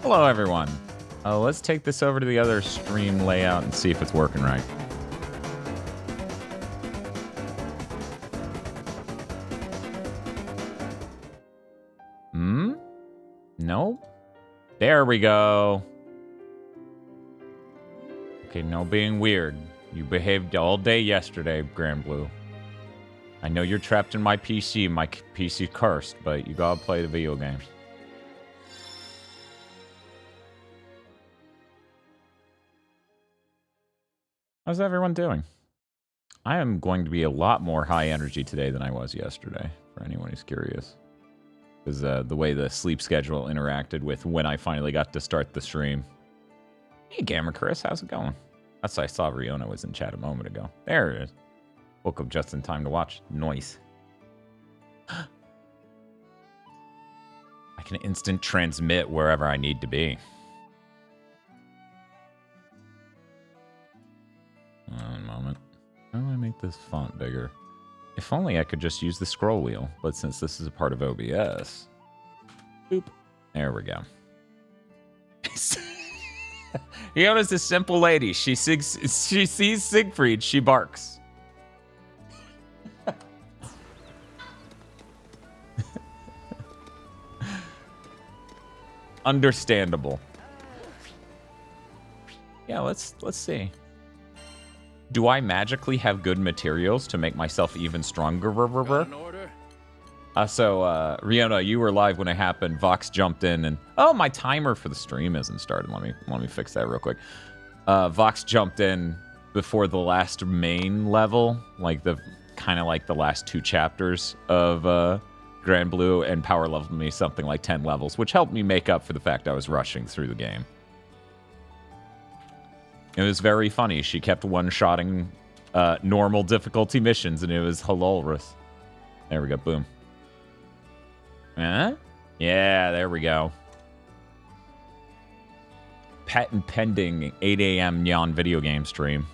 Hello, everyone. Let's take this over to the other stream layout and see if it's working right. No? There we go. Okay, no being weird. You behaved all day yesterday, Granblue. I know you're trapped in my PC. My PC cursed, but you gotta play the video games. How's everyone doing? I am going to be a lot more high energy today than I was yesterday, for anyone who's curious. Because the way the sleep schedule interacted with when I finally got to start the stream. Hey, Gamer Chris, how's it going? That's I saw Riona was in chat a moment ago. There it is. Woke up just in time to watch. Noise. I can instant transmit wherever I need to be. One moment. How do I make this font bigger? If only I could just use the scroll wheel, but since this is a part of OBS... Boop. There we go. Riona's a simple lady. She sees Siegfried, she barks. Understandable. Yeah, let's see. Do I magically have good materials to make myself even stronger? Riona, you were live when it happened. Vox jumped in and my timer for the stream isn't started. Let me fix that real quick. Vox jumped in before the last main level, like the last 2 chapters of Granblue, and power leveled me something like 10 levels, which helped me make up for the fact I was rushing through the game. It was very funny. She kept one-shotting normal difficulty missions, and it was hilarious. There we go. Boom. Huh? Yeah, there we go. Patent pending 8 a.m. Neon video game stream.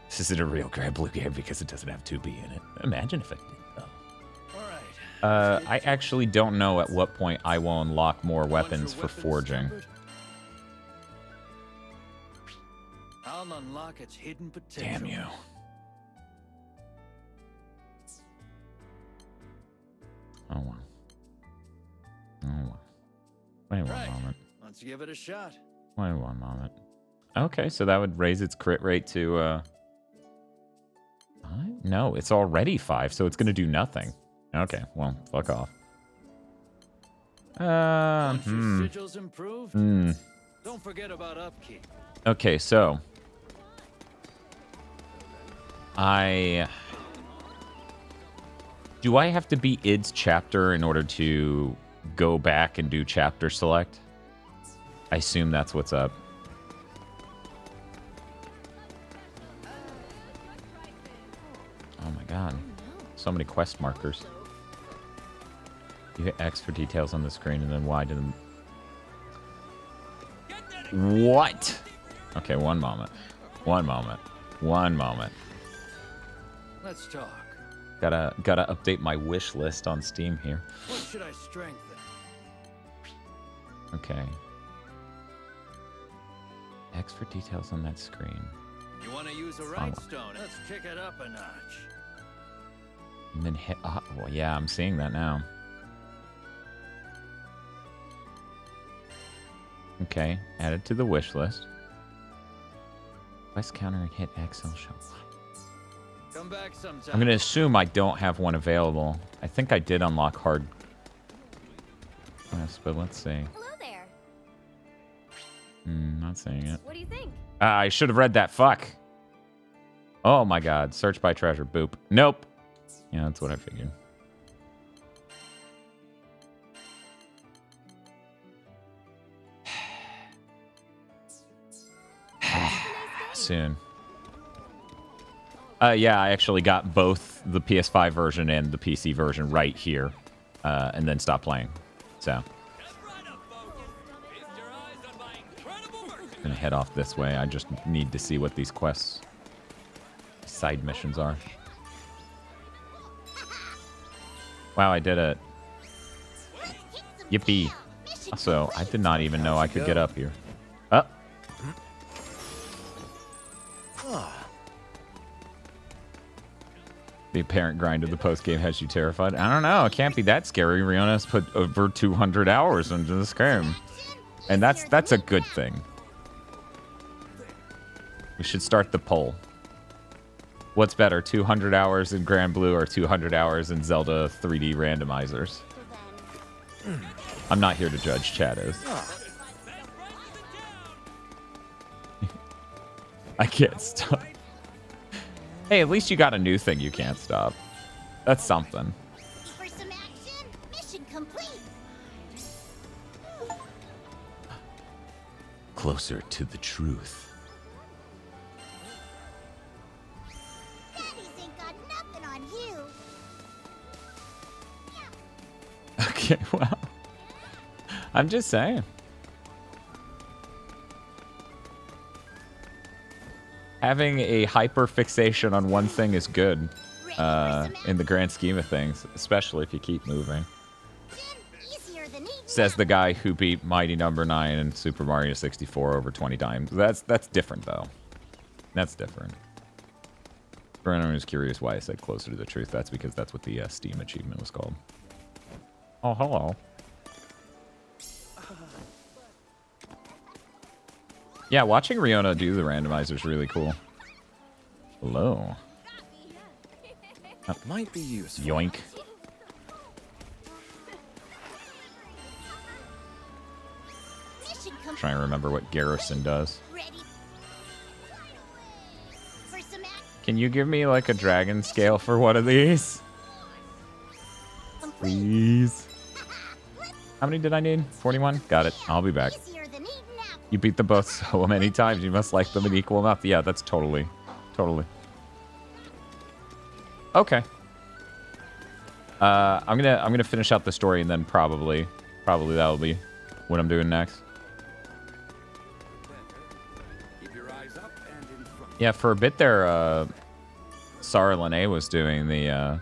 This isn't a real Granblue game because it doesn't have 2B in it. Imagine if it did, though. I actually don't know at what point I will unlock more weapons for forging. I'll unlock its hidden potential. Damn you. Oh, wow. Oh, wow. Wait one moment. Let's give it a shot. Wait one moment. Okay, so that would raise its crit rate to, 5? No, it's already 5, so it's going to do nothing. Okay, well, fuck off. Once your sigils improved, don't forget about upkeep. Okay, so... Do I have to be id's chapter in order to go back and do chapter select? I assume that's what's up. Oh my god. So many quest markers. You hit X for details on the screen and then Y to the... What? Okay, one moment. One moment. One moment. Let's talk. Gotta update my wish list on Steam here. What should I strengthen? Okay. X for details on that screen. You want to use a rhinestone? Let's kick it up a notch. And then hit... well, yeah, I'm seeing that now. Okay, add it to the wish list. Quest counter and hit X, I'll show. Come back sometime. I'm gonna assume I don't have one available. I think I did unlock hard. Yes, but let's see. Hello there. Not seeing it. What do you think? I should have read that. Fuck. Oh my god. Search by treasure. Boop. Nope. Yeah, that's what I figured. Soon. Yeah, I actually got both the PS5 version and the PC version right here, and then stopped playing. So, I'm gonna head off this way. I just need to see what these quests, side missions are. Wow, I did it. Yippee. So I did not even know I could get up here. Oh. The apparent grind of the post-game has you terrified. I don't know. It can't be that scary. Riona's put over 200 hours into this game. And that's a good thing. We should start the poll. What's better, 200 hours in Granblue or 200 hours in Zelda 3D randomizers? I'm not here to judge Chados. I can't stop. Hey, at least you got a new thing you can't stop. That's something. For some action, mission complete. Closer to the truth. Daddies ain't got nothing on you. Okay, well. I'm just saying. Having a hyper fixation on one thing is good in the grand scheme of things, especially if you keep moving. Says the guy who beat Mighty Number 9 in Super Mario 64 over 20 times. That's different, though. That's different. For anyone who's curious why I said closer to the truth, that's because that's what the Steam achievement was called. Oh, hello. Yeah, watching Riona do the randomizer is really cool. Hello. Might be useful. Yoink. Trying to remember what Garrison does. Can you give me like a dragon scale for one of these? Please. How many did I need? 41? Got it. I'll be back. You beat them both so many times. You must like them in equal amount. Yeah, that's totally. Okay. I'm gonna finish out the story and then probably that'll be what I'm doing next. Yeah, for a bit there, Sarah Lene was doing the.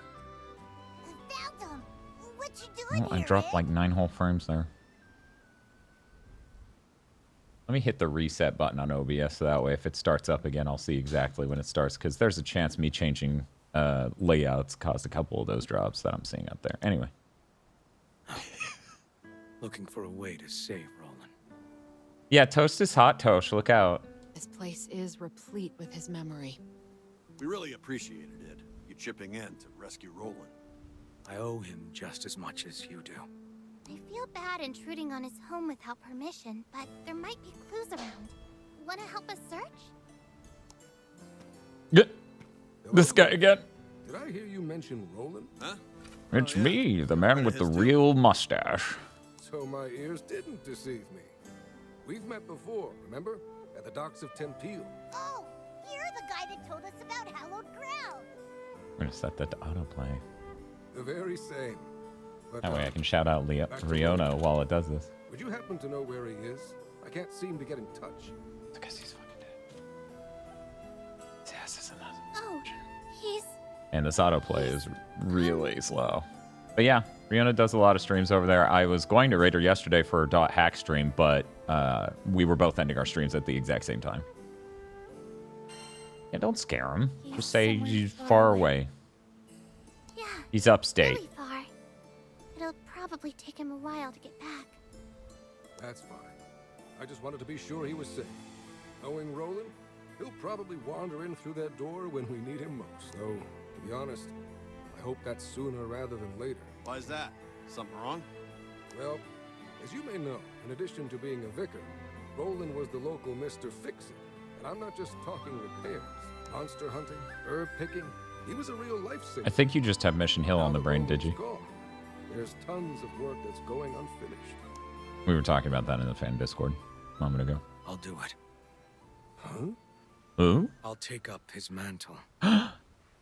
Oh, I dropped like 9 whole frames there. Let me hit the reset button on OBS so that way if it starts up again, I'll see exactly when it starts. Because there's a chance me changing layouts caused a couple of those drops that I'm seeing up there. Anyway. Looking for a way to save Roland. Yeah, Toast is hot, Toast. Look out. This place is replete with his memory. We really appreciated it. You chipping in to rescue Roland. I owe him just as much as you do. I feel bad intruding on his home without permission, but there might be clues around. Wanna help us search? Good. This guy again. Did I hear you mention Roland? Huh? It's me, the man with the real mustache. So my ears didn't deceive me. We've met before, remember? At the docks of Tempeel. Oh, you're the guy that told us about hallowed ground. I'm gonna set that to autoplay. The very same. But, That way I can shout out Riona while it does this. Would you happen to know where he is? I can't seem to get in touch. Because he's fucking dead. His ass is a mess. Oh, he's... And this autoplay is really slow. But yeah, Riona does a lot of streams over there. I was going to raid her yesterday for her .hack stream, but we were both ending our streams at the exact same time. Yeah, don't scare him. Just say he's far away. Yeah, He's upstate. really far. It'll probably take him a while to get back. That's fine. I just wanted to be sure he was safe. Knowing Roland, he'll probably wander in through that door when we need him most. So, to be honest, I hope that's sooner rather than later. Why is that? Something wrong? Well, as you may know, in addition to being a vicar, Roland was the local Mr. Fix-It. And I'm not just talking repairs. Monster hunting, herb picking. He was a real lifesaver. I think you just have Mission Hill on the brain, did you? Gone. There's tons of work that's going unfinished. We were talking about that in the fan Discord a moment ago. I'll do it. Huh? Ooh? I'll take up his mantle.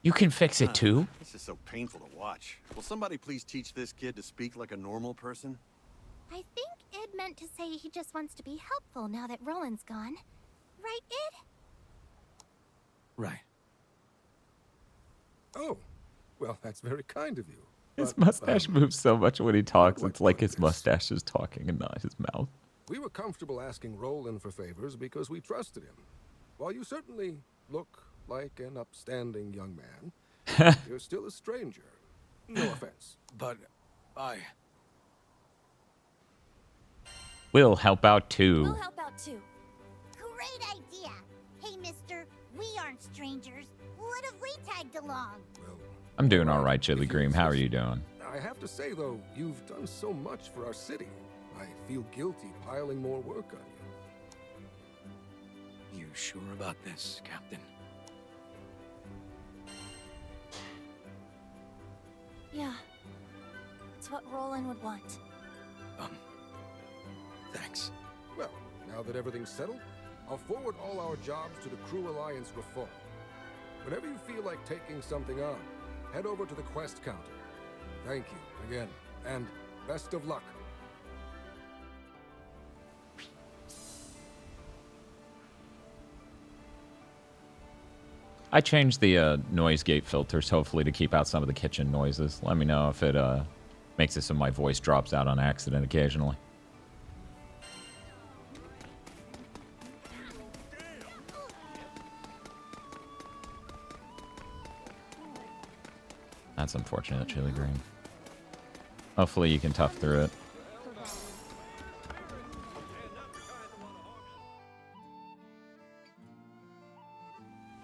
You can fix it too? This is so painful to watch. Will somebody please teach this kid to speak like a normal person? I think Id meant to say he just wants to be helpful now that Roland's gone. Right, Id? Right. Oh, well, that's very kind of you. His But, mustache moves so much when he talks. It's like his mustache is talking and not his mouth. We were comfortable asking Roland for favors because we trusted him. While you certainly look like an upstanding young man, you're still a stranger. No offense. But I... We'll help out too. We'll help out too. Great idea. Hey, mister, we aren't strangers. What if we tagged along? Well, I'm doing all right, Chili Cream. How are you doing? I have to say, though, you've done so much for our city. I feel guilty piling more work on you. You sure about this, Captain? Yeah. It's what Roland would want. Thanks. Well, now that everything's settled, I'll forward all our jobs to the Crew Alliance Reform. Whenever you feel like taking something on, head over to the quest counter. Thank you again, and best of luck. I changed the noise gate filters, hopefully to keep out some of the kitchen noises. Let me know if it makes it so my voice drops out on accident occasionally. That's unfortunate, Chili Green. Hopefully you can tough through it.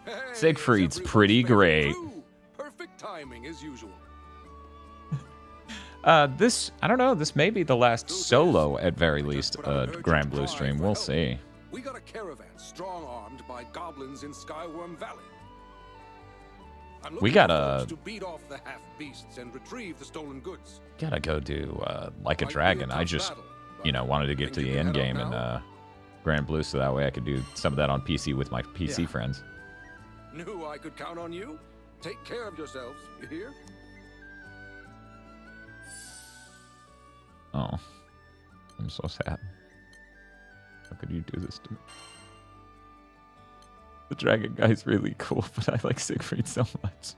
Hey, Siegfried's it's pretty everyone's favorite great. crew. Perfect timing as usual. This, I don't know, this may be the last solo, at very least, Granblue stream. We'll see. We got a caravan strong-armed by goblins in Skyworm Valley. I'm We looking gotta- for folks to beat off the half-beasts and retrieve the stolen goods. Gotta go do, Like a Might be Dragon. tough I just, battle, you know, but wanted to get to think the you can end head game out in, now? Granblue so that way I could do some of that on PC with my PC Yeah. friends. Knew I could count on you. Take care of yourselves, you hear? Oh. I'm so sad. How could you do this to me? The dragon guy's really cool, but I like Siegfried so much.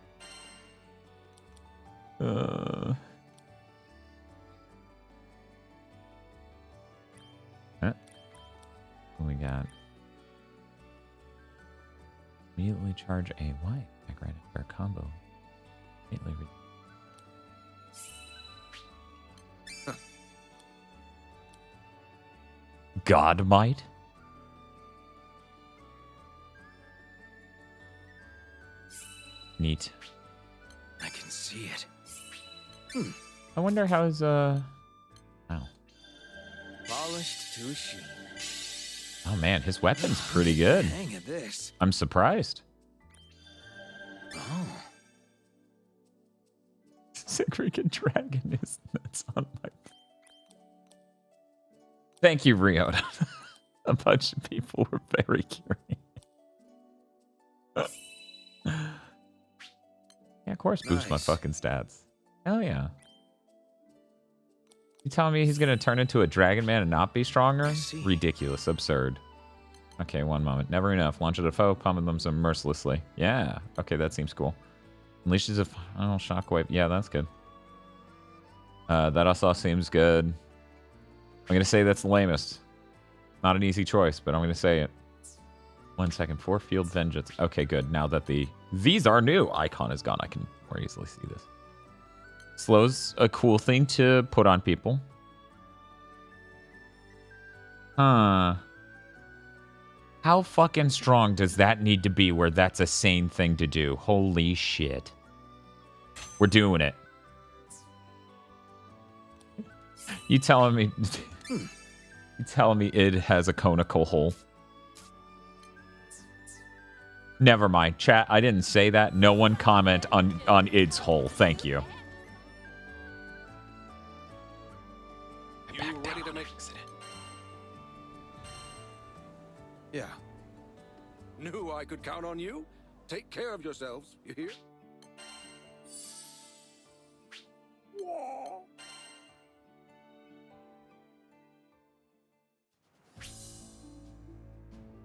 What we got? Immediately charge a white. I grant it for a combo. Immediately God might? Neat. I can see it. I wonder how his Wow. Polished to a sheen. Oh man, his weapon's pretty good. Hang of this. I'm surprised. Oh. Freaking dragon is that's on my. Thank you, Riona. A bunch of people were very curious. Yeah, of course, boosts my Nice. fucking stats. Hell yeah. You telling me he's gonna turn into a dragon man and not be stronger? I see. Ridiculous, absurd. Okay, one moment. Never enough. Launch at a foe, pummel them so mercilessly. Yeah. Okay, that seems cool. Unleashes a final shockwave. Yeah, that's good. That also seems good. I'm gonna say that's the lamest. Not an easy choice, but I'm gonna say it. 1 second. 4 field vengeance. Okay, good. Now that these are new icon is gone, I can more easily see this. Slow's a cool thing to put on people. Huh. How fucking strong does that need to be where that's a sane thing to do? Holy shit. We're doing it. You telling me it has a conical hole? Never mind. Chat, I didn't say that. No one comment on its hole. Thank you. You ready to make accident? Yeah. Knew I could count on you. Take care of yourselves, you hear?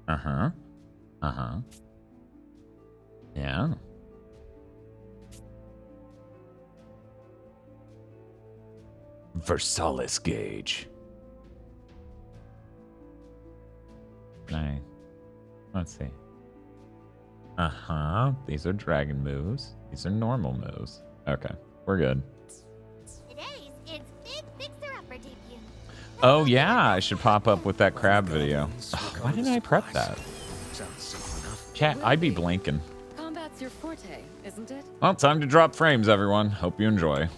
Uh-huh. Uh-huh. Yeah. Versailles gauge. Nice. Let's see. These are dragon moves. These are normal moves. Okay, we're good. Today's it's Big Fixer Upper debut. Oh yeah, I should pop up with that crab video. Ugh, why didn't I prep that? Sounds simple enough. Chat, I'd be blanking. Combat's your forte, isn't it? Well, time to drop frames, everyone. Hope you enjoy.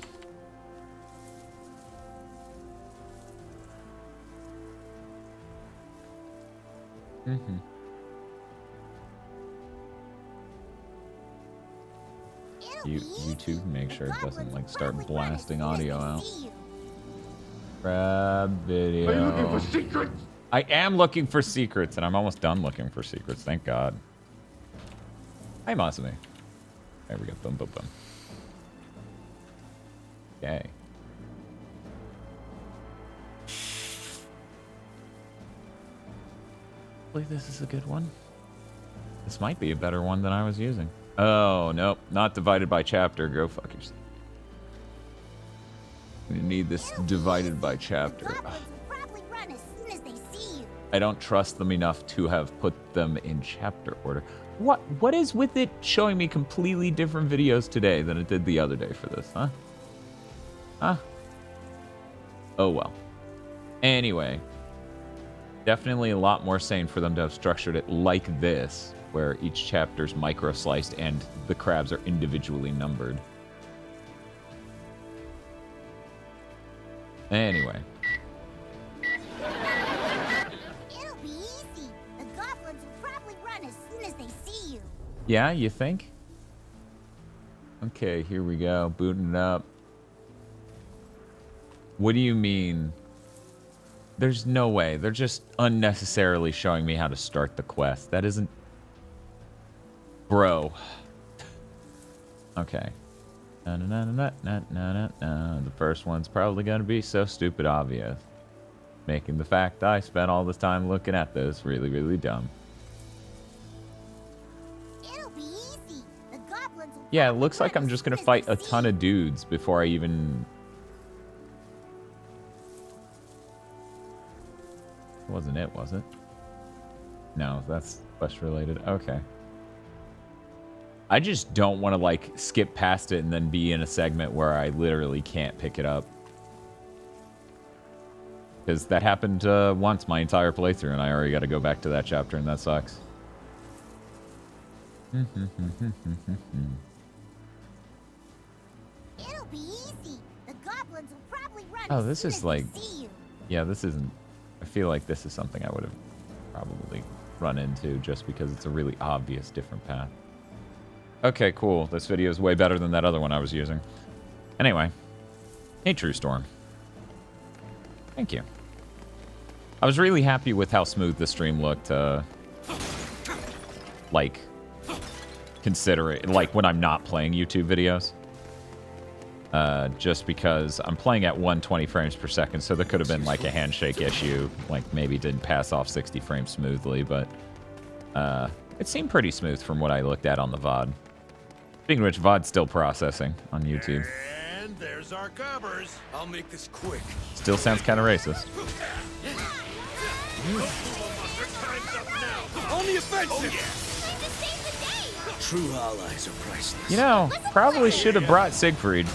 YouTube, make sure it doesn't like start blasting audio out. Crab video. Are you looking for secrets? I am looking for secrets, and I'm almost done looking for secrets. Thank God. Hi, Masumi. There we go. Boom, boom, boom. Okay. Hopefully this is a good one. This might be a better one than I was using. Oh, nope. Not divided by chapter. Go fuck yourself. We need this divided by chapter. I don't trust them enough to have put them in chapter order. What is with it showing me completely different videos today than it did the other day for this, huh? Huh? Oh well. Anyway. Definitely a lot more sane for them to have structured it like this, where each chapter's micro-sliced and the crabs are individually numbered. Anyway. It'll be easy. The goblins will probably run as soon as they see you. Yeah, you think? Okay, here we go. Booting it up. What do you mean? There's no way. They're just unnecessarily showing me how to start the quest. That isn't... Bro. Okay. The first one's probably going to be so stupid obvious. Making the fact I spent all this time looking at this really, really dumb. It'll be easy. The goblins will Yeah, it looks like I'm just going to fight a ton of dudes before I even... Wasn't it, was it? No, that's quest related. Okay. I just don't want to like skip past it and then be in a segment where I literally can't pick it up. Because that happened once my entire playthrough and I already got to go back to that chapter and that sucks. It'll be easy. The goblins will probably run. Oh, this is like... See you. Yeah, this isn't... I feel like this is something I would have probably run into just because it's a really obvious different path. Okay, cool. This video is way better than that other one I was using. Anyway. Hey, True Storm. Thank you. I was really happy with how smooth the stream looked. Like, consider it, like when I'm not playing YouTube videos. Just because I'm playing at 120 frames per second, so there could have been like a handshake issue, like maybe didn't pass off 60 frames smoothly, but it seemed pretty smooth from what I looked at on the VOD. Speaking of which, VOD's still processing on YouTube. And there's our gobbers. I'll make this quick. Still sounds kind of racist. On the offensive! Time to save the day. True allies are priceless. You know, probably should have brought Siegfried.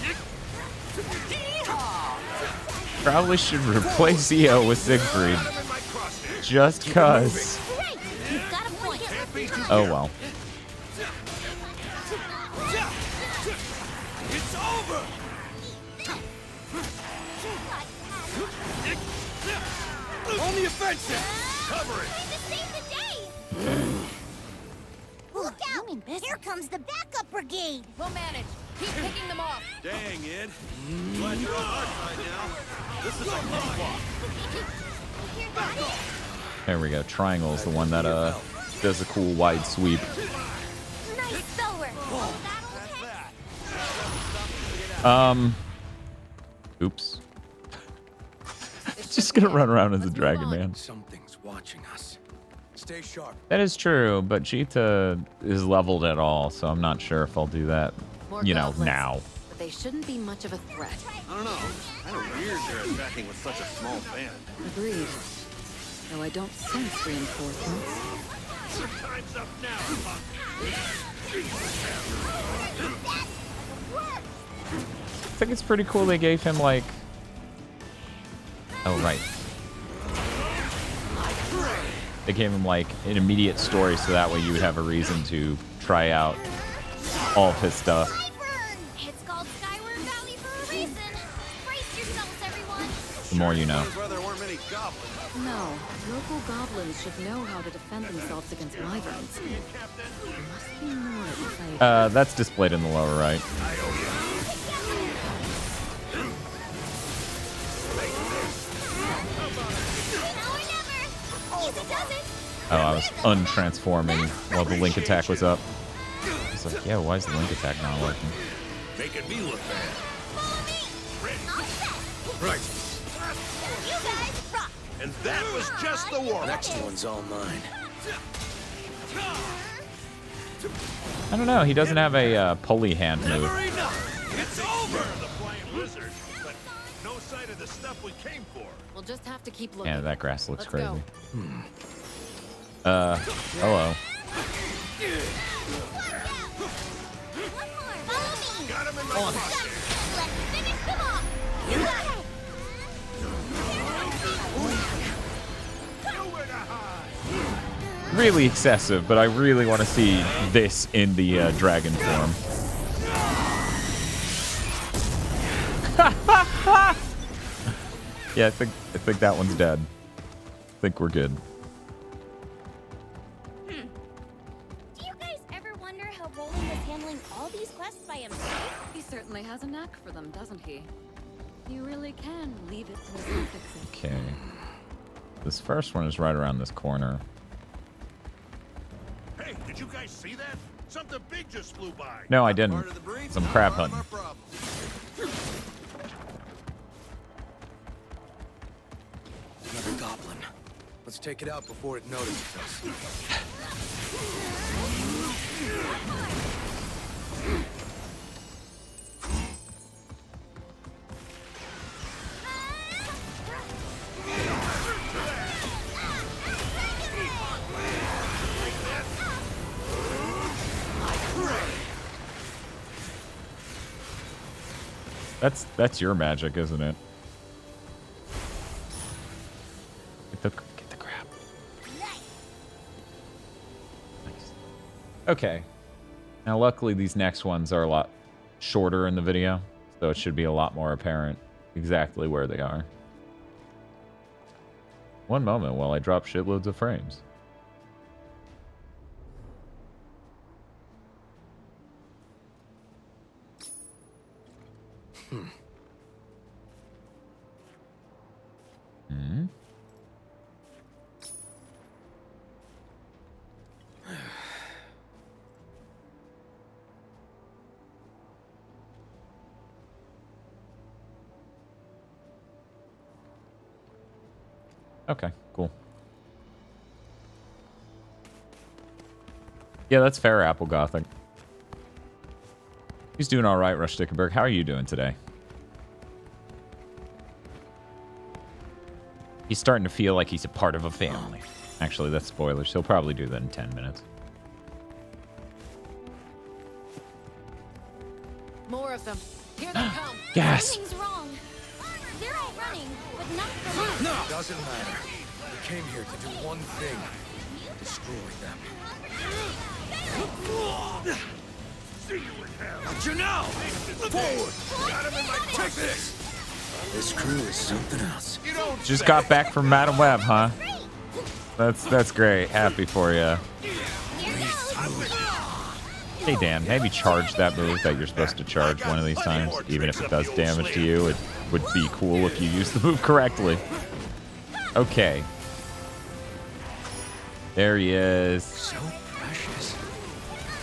Probably should replace EO with Siegfried. Just cuz. Great. You've got a point. Oh well. It's over! On the offensive! Cover it! Time to save the day. Look out! Here comes the backup brigade. We'll manage. Keep picking them off. Dang, Ed. Glad you're on our side now. This is a Here, got it. There we go. Triangle's the one that does a cool wide sweep. Nice spell work. Oops. Just gonna run around as a dragon, man. Something's watching us. Stay sharp. That is true, but Cheetah is leveled at all, so I'm not sure if I'll do that, More you know, goblins, now. But they shouldn't be much of a threat. I don't know. Kind of weird they're attacking with such a small band. Agreed. Though I don't sense reinforcements. Your time's up now, punk. I think it's pretty cool they gave him, like... Oh, right. They gave him, like, an immediate story, so that way you would have a reason to try out all of his stuff. It's called Skyward Valley for a reason. Brace yourselves, everyone. The more you know. Where there weren't many goblins. No, local goblins should know how to defend themselves against wyverns. There must be more at play. That's displayed in the lower right. Oh, I was untransforming while the link attack was up. I was like, yeah, why is the link attack not working? Making me look bad. Right. You guys rock. And that was just the warm-up. Next one's all mine. I don't know. He doesn't have a pulley hand move. Never enough. It's over, the flying lizard. But no sight of the stuff we came for. We'll just have to keep looking. Yeah, that grass looks Let's crazy. go. Hello. One more. Follow me. Got him in my pocket. Let's finish them off. You got it. Nowhere to hide. Really excessive, but I really want to see this in the dragon form. Yeah, I think that one's dead. I think we're good. Do you guys ever wonder how Roland was handling all these quests by himself? He certainly has a knack for them, doesn't he? You really can leave it to his own fix it. Okay. This first one is right around this corner. Hey, did you guys see that? Something big just flew by. No, I didn't. Part of the breed, Some crab part of hunting. our problem. Another goblin. Let's take it out before it notices us. That's your magic, isn't it? Get the crab. Nice. Okay. Now, luckily, these next ones are a lot shorter in the video, so it should be a lot more apparent exactly where they are. One moment while I drop shitloads of frames. Okay, cool. Yeah, that's fair, Apple Gothic. He's doing all right, Rush Stickenberg. How are you doing today? He's starting to feel like he's a part of a family. Actually, that's spoilers. He'll probably do that in 10 minutes. More of them. Here they come. Yes! Something's wrong. They're all running, but not from us. No! Doesn't matter. We came here to do one thing. Destroy them. See you in hell. Not you now! Forward! Got him in my Take pocket. this! This crew is something else. You don't Just say. got back from Madam Web, huh? That's great. Happy for you. Hey, Dan, maybe charge that move that you're supposed to charge one of these times. Even if it does damage to you, it would be cool if you use the move correctly. Okay. There he is. So precious.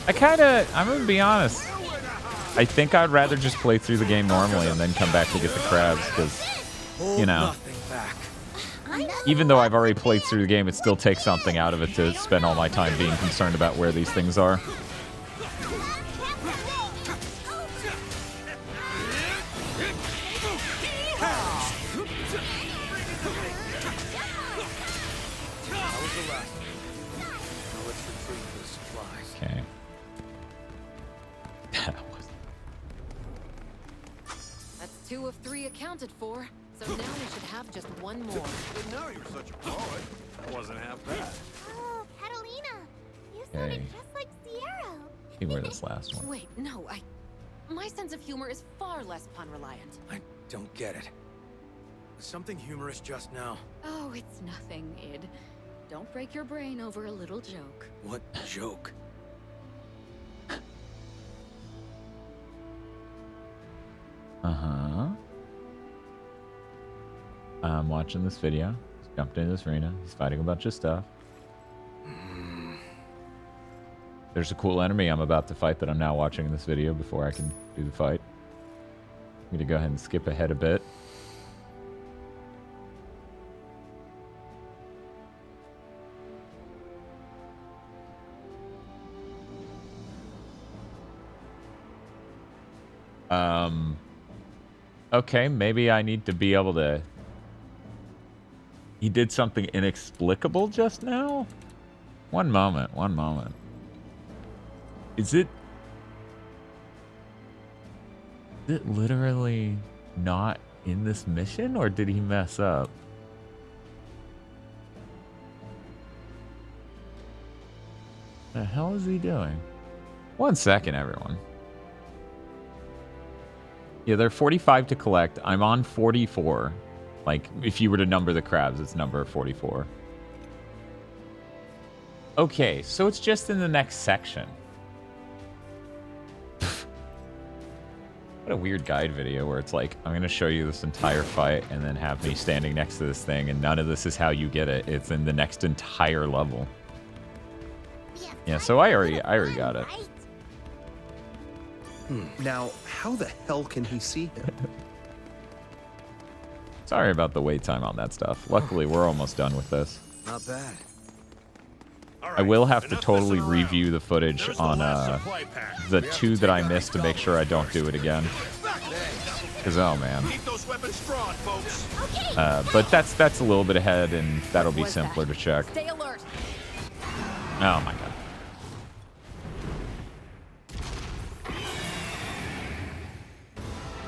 I'm going to be honest. I think I'd rather just play through the game normally and then come back to get the crabs, because, you know, Nothing back. even though I've already played through the game, it still takes something out of it to spend all my time being concerned about where these things are. already accounted for, so now we should have just one more. Didn't know you were such a poet. That wasn't half bad. Oh, Catalina. You sounded Hey. just like Sierra. See where this last one. Wait, no, my sense of humor is far less pun-reliant. I don't get it. Something humorous just now. Oh, it's nothing, Id. Don't break your brain over a little joke. What joke? Uh-huh. I'm watching this video. He's jumped into this arena. He's fighting a bunch of stuff. There's a cool enemy I'm about to fight that I'm now watching in this video before I can do the fight. I'm gonna go ahead and skip ahead a bit. Okay, maybe I need to be able to... He did something inexplicable just now? One moment, one moment. Is it literally not in this mission, or did he mess up? The hell is he doing? 1 second, everyone. Yeah, there are 45 to collect. I'm on 44. Like, if you were to number the crabs, it's number 44. Okay, so it's just in the next section. What a weird guide video where it's like, I'm going to show you this entire fight and then have me standing next to this thing, and none of this is how you get it. It's in the next entire level. Yeah, so I already got it. Now, how the hell can he see him? Sorry about the wait time on that stuff. Luckily, we're almost done with this. Not bad. I will have to totally review the footage on the 2 that I missed to make sure I don't do it again. Because, oh man. Keep those weapons drawn, folks. But that's a little bit ahead, and that'll be simpler to check. Stay alert. Oh my god.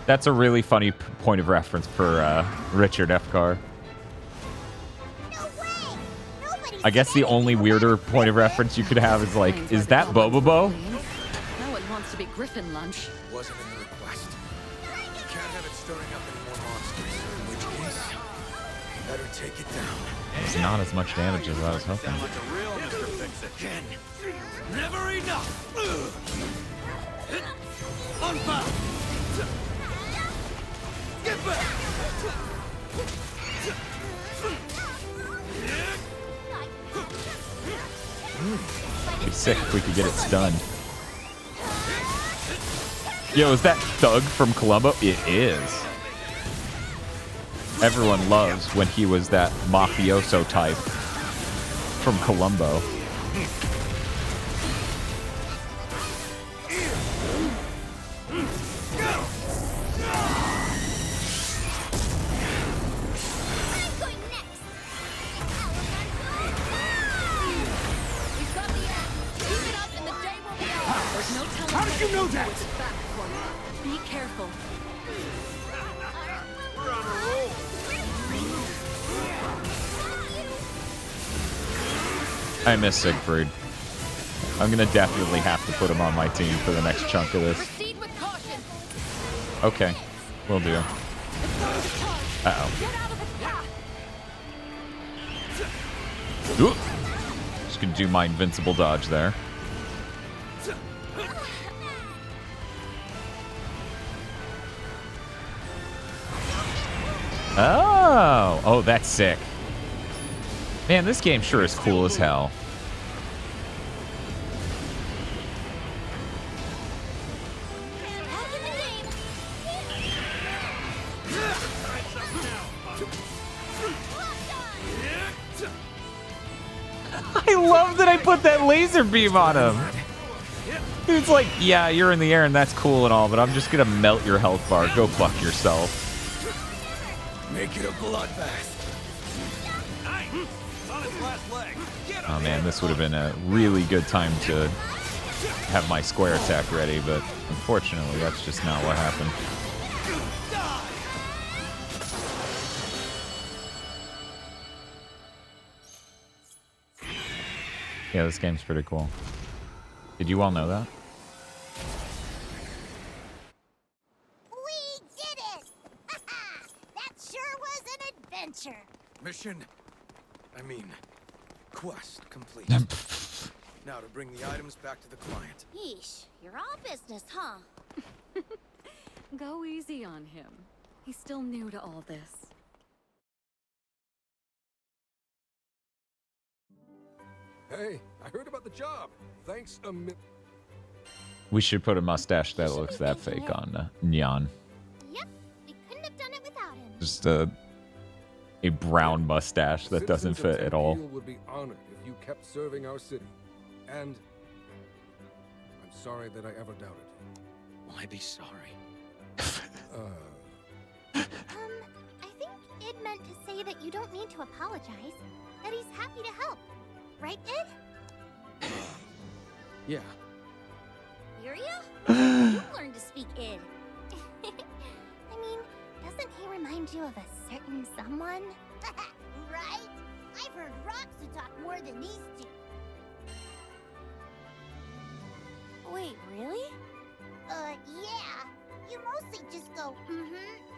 That's a really funny point of reference for Richard F. Carr. I guess the only weirder point of reference you could have is like, is that Bobobo? No one wants to be Griffin lunch. Wasn't in the request. Can't have it stirring up any more monsters. In which case, better take it down. It's not as much damage as I was hoping. Sound like a real Mr. Fix-It. Never enough! Unbound! Get back! It'd be sick if we could get it stunned. Yo, is that Thug from Columbo? It is. Everyone loves when he was that mafioso type from Columbo. How did you know that? Be careful. We're on a roll. I miss Siegfried. I'm gonna definitely have to put him on my team for the next chunk of this. Proceed with caution. Okay, will do. Uh-oh. Get out of the path. Ooh. Just gonna do my invincible dodge there. Oh! Oh, that's sick. Man, this game sure is cool as hell. I love that I put that laser beam on him. It's like, yeah, you're in the air and that's cool and all, but I'm just gonna melt your health bar. Go fuck yourself. Make it a bloodbath. Oh man, this would have been a really good time to have my square attack ready, but unfortunately that's just not what happened. Yeah, this game's pretty cool. Did you all know that? We did it! That sure was an adventure. Mission, I mean, quest complete. Now to bring the items back to the client. Yeesh, you're all business, huh? Go easy on him. He's still new to all this. Hey, I heard about the job. Thanks a mi- We should put a mustache that looks that fake on Nyan. Yep, we couldn't have done it without him. Just a brown mustache that doesn't Citizens fit of at all. Temple would be honored if you kept serving our city. And I'm sorry that I ever doubted you. Why be sorry? I think Id meant to say that you don't need to apologize. That he's happy to help. Right, Id? Yeah. Yuria? You learned to speak Id. I mean, doesn't he remind you of a certain someone? Right? I've heard Roxu talk more than these two. Wait, really? Yeah. You mostly just go, and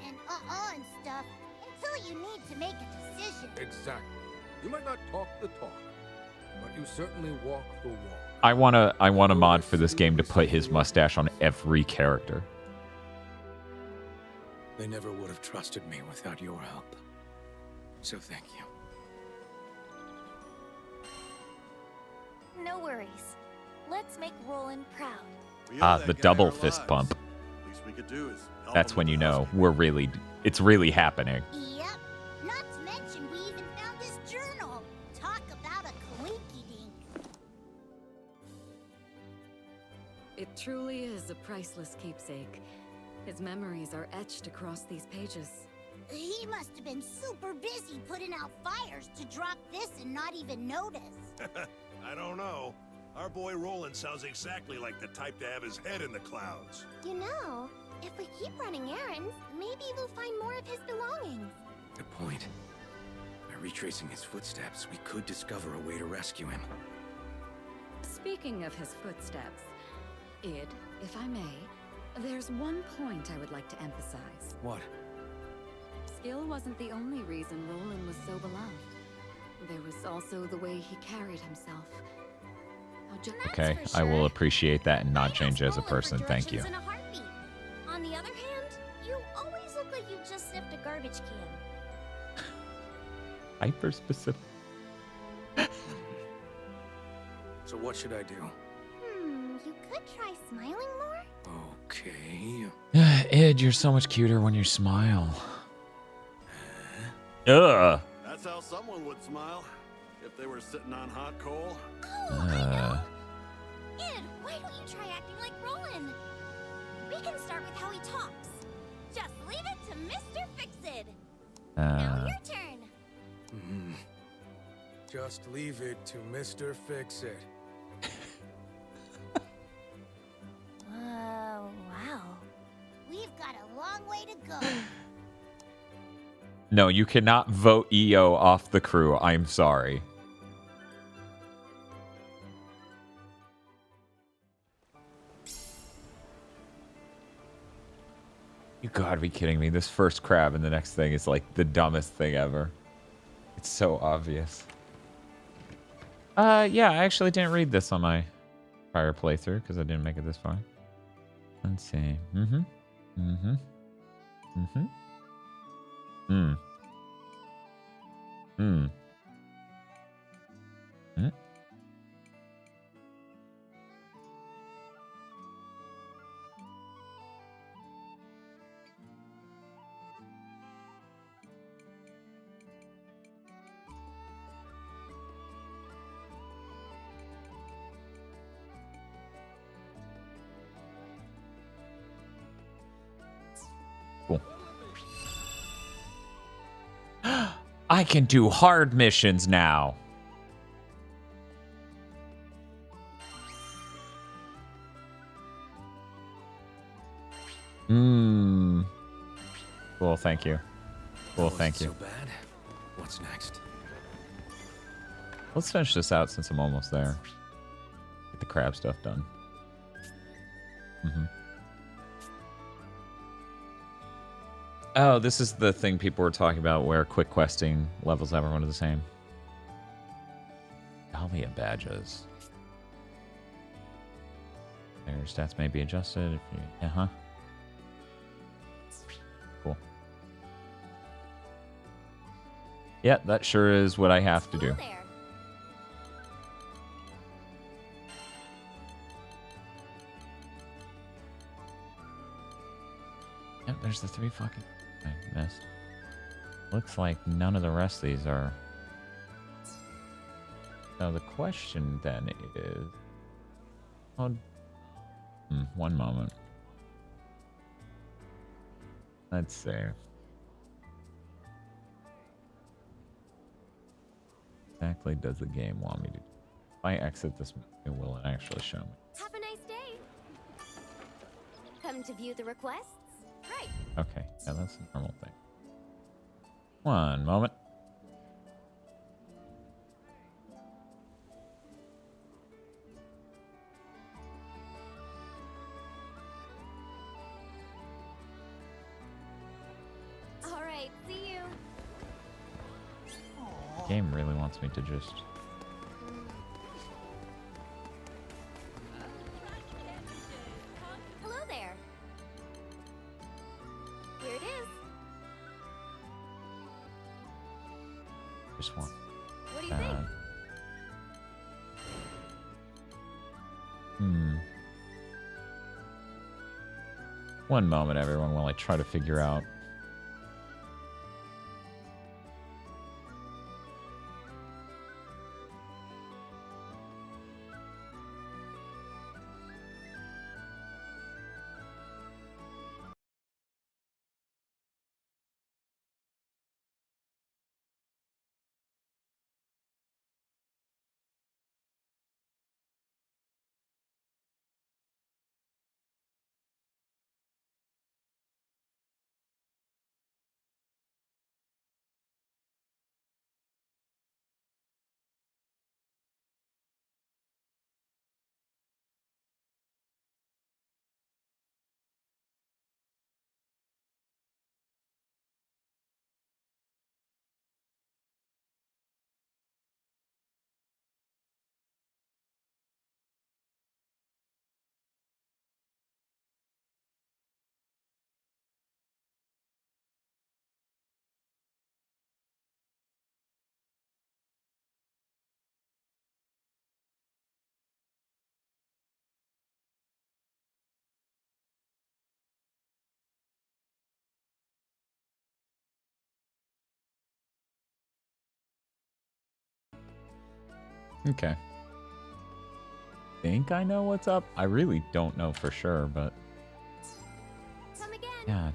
and stuff until you need to make a decision. Exactly. You might not talk the talk, but you certainly walk the walk. I want a mod for this game to put his mustache on every character. They never would have trusted me without your help. So thank you. No worries. Let's make Roland proud. The double fist pump. Least we could do is help That's him when with you the know house. it's really happening. Yep. Not to mention we even found this journal. Talk about a coinky-dink. It truly is a priceless keepsake. His memories are etched across these pages. He must have been super busy putting out fires to drop this and not even notice. I don't know. Our boy Roland sounds exactly like the type to have his head in the clouds. You know, if we keep running errands, maybe we'll find more of his belongings. Good point. By retracing his footsteps, we could discover a way to rescue him. Speaking of his footsteps, Id, if I may, there's one point I would like to emphasize. What? Skill wasn't the only reason Roland was so beloved. There was also the way he carried himself. Okay, I will appreciate that and not change as a person. Thank you. In a heartbeat. On the other hand, you always look like you just sniffed a garbage can. Hyper specific. So what should I do? You could try smiling more. Okay. Ed, you're so much cuter when you smile. Ugh. That's how someone would smile if they were sitting on hot coal. Oh, I know. Id, why don't you try acting like Roland? We can start with how he talks. Just leave it to Mr. Fix-It. Now your turn. Just leave it to Mr. Fix-It. Wow. We've got a long way to go. No, you cannot vote EO off the crew. I'm sorry. You gotta be kidding me. This first crab and the next thing is like the dumbest thing ever. It's so obvious. Yeah, I actually didn't read this on my prior playthrough because I didn't make it this far. Let's see. Cool. I can do hard missions now. Cool, thank you. Cool, thank you. So bad. What's next? Let's finish this out since I'm almost there. Get the crab stuff done. Oh, this is the thing people were talking about where quick questing levels everyone to the same. Dahlia badges. Their stats may be adjusted if you... Cool. Yeah, that sure is what I have to do. There. Yep, there's the 3 fucking... I missed. Looks like none of the rest of these are... So the question then is... Oh, one moment. Let's see. Exactly does the game want me to do? If I exit this menu, will it actually show me? Have a nice day. Come to view the requests? Right. Okay, yeah, that's a normal thing. One moment. All right, see you. The game really wants me to just... Hello there. Here it is. Just one. What do you think? One moment, everyone, while I try to figure out... Okay. Think I know what's up? I really don't know for sure, but... Come again. Yeah,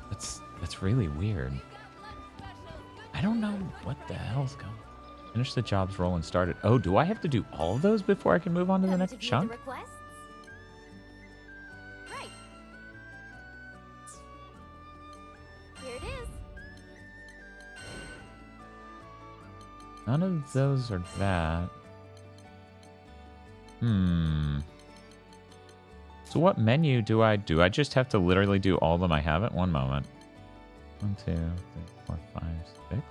that's really weird. I don't know what the hell's going on. Finish the jobs roll and start it. Oh, do I have to do all of those before I can move on to the next chunk? Right. Here it is. None of those are that. So what menu do I do? I just have to literally do all of them I haven't? One moment. 1, 2, 3, 4, 5, 6.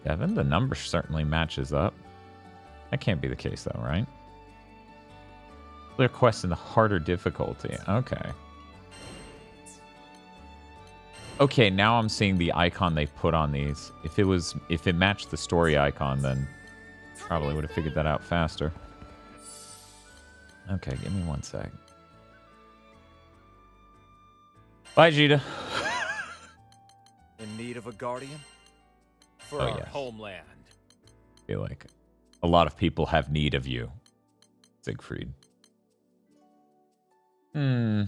7. The number certainly matches up. That can't be the case though, right? Clear quest in the harder difficulty. Okay. Okay, now I'm seeing the icon they put on these. If it matched the story icon, then probably would have figured that out faster. Okay, give me 1 sec. Bye, Jita. In need of a guardian? For Oh, our yes. homeland. I feel like a lot of people have need of you, Siegfried. Hello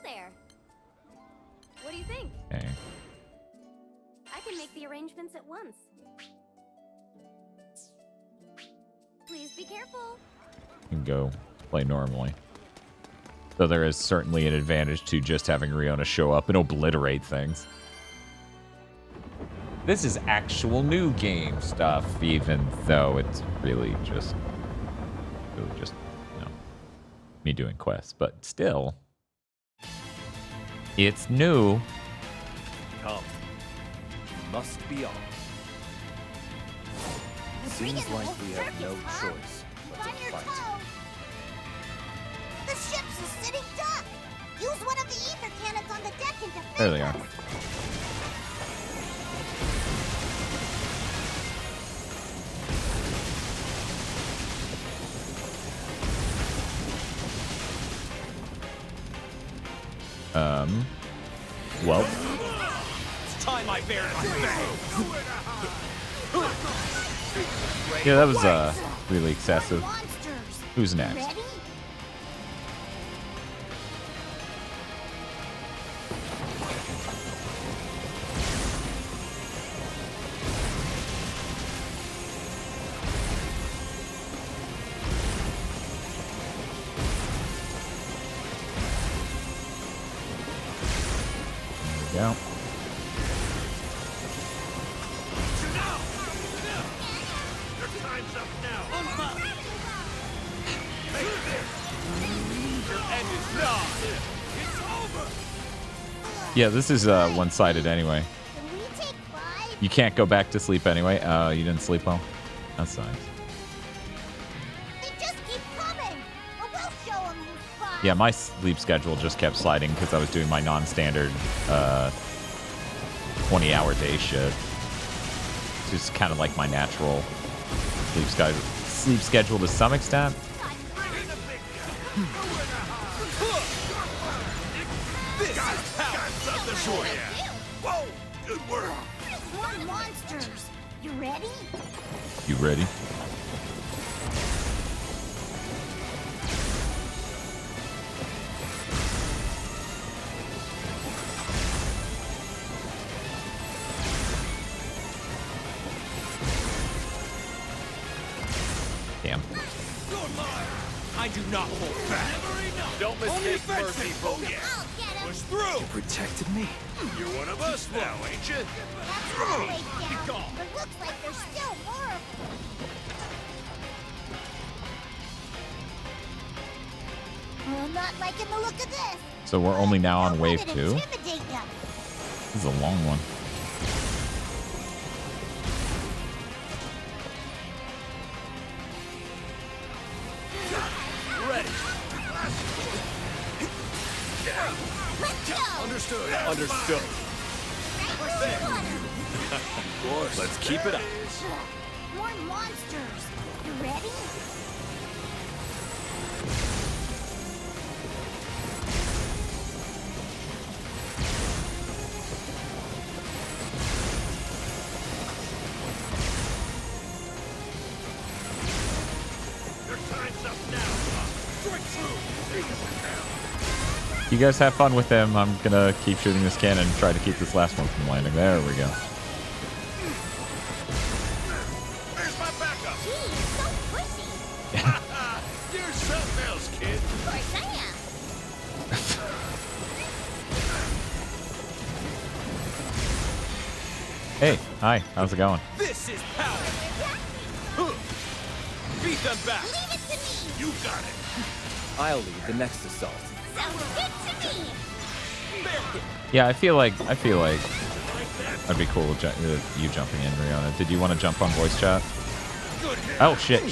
there. What do you think? Okay. I can make the arrangements at once. Please be careful. You can go play normally. So there is certainly an advantage to just having Riona show up and obliterate things. This is actual new game stuff, even though it's really just, you know, me doing quests. But still, it's new. Come. You must be on. Seems like we have no choice but to fight. The ship's a sitting duck. Use one of the ether cannons on the deck and defend There they are. Well. It's time I bear Yeah, that was really excessive. Who's next? Yeah. Yeah, this is one-sided anyway. You can't go back to sleep anyway. You didn't sleep well. That sucks. Yeah, my sleep schedule just kept sliding because I was doing my non-standard 20-hour day shit. It's just kind of like my natural sleep schedule to some extent. Whoa! Good work. More monsters. You ready? You ready? Damn. I do not hold back. Don't mistake mercy for Push through. You protected me. You're one of us now, ain't you? That's all right down. But looks like there's still more of them. I'm not liking the look of this. So we're only now on wave Let it 2. intimidate them. This is a long one. Understood. Understood. Of course. Let's keep it up. More monsters. You ready? Your time's up now. Strike through. You guys have fun with him. I'm gonna keep shooting this cannon and try to keep this last one from landing. There we go. There's my backup. Gee, so pushy. You're something else, kid. Of course I am. Hey, hi. How's it going? This is power. Beat them back. Leave it to me. You got it. I'll lead the next assault. Sounds good to me. Yeah, I feel like I'd be cool with you jumping in, Riona. Did you want to jump on voice chat? Oh shit. It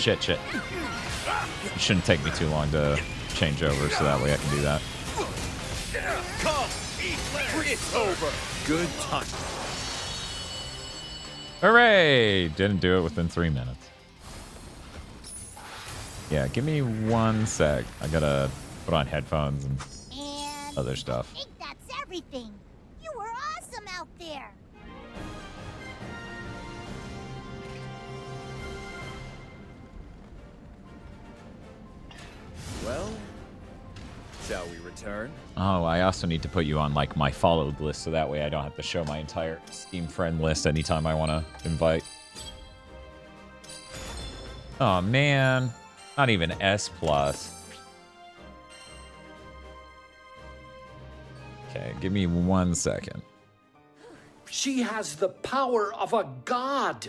shouldn't take me too long to change over, so that way I can do that. Come, it's over. Good time. Hooray! Didn't do it within 3 minutes. Yeah, give me 1 sec. I gotta put on headphones and other stuff. I think that's everything. You were awesome out there. Well, shall we return? Oh, I also need to put you on like my followed list, so that way I don't have to show my entire Steam friend list anytime I want to invite. Oh man, not even S+. Okay, give me 1 second. She has the power of a god.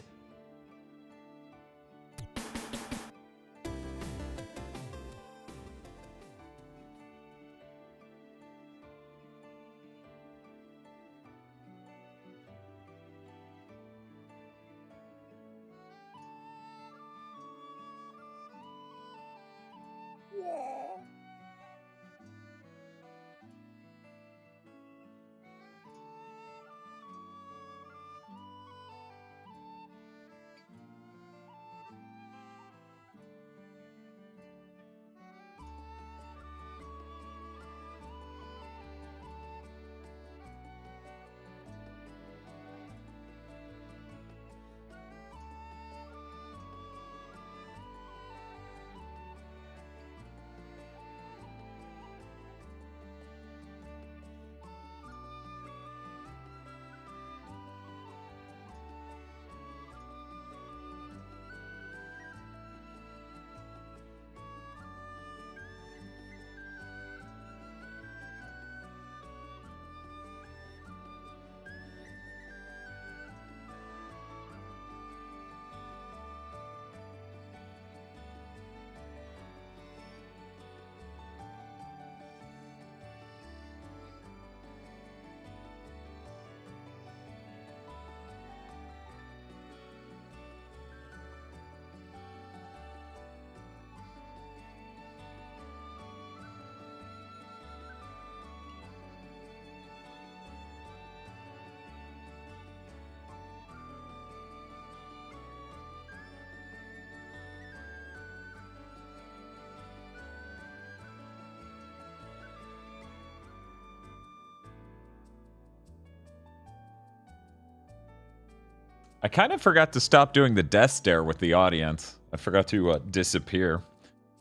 I kind of forgot to stop doing the death stare with the audience. I forgot to disappear.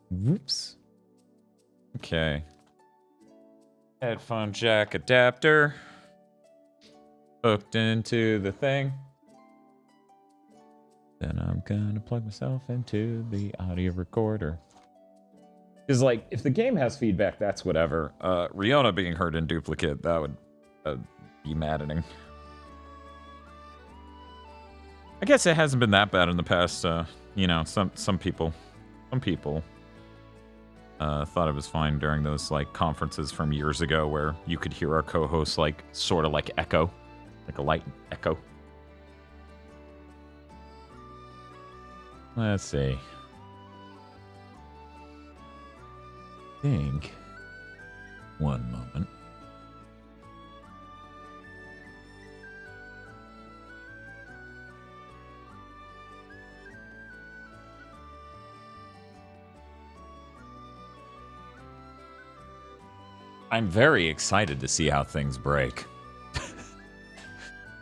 Whoops. Okay. Headphone jack adapter. Hooked into the thing. Then I'm gonna plug myself into the audio recorder. Because, like, if the game has feedback, that's whatever. Riona being heard in duplicate, that would be maddening. I guess it hasn't been that bad in the past. You know, some people thought it was fine during those like conferences from years ago where you could hear our co-hosts like sort of like echo, like a light echo. Let's see. Think. One moment. I'm very excited to see how things break.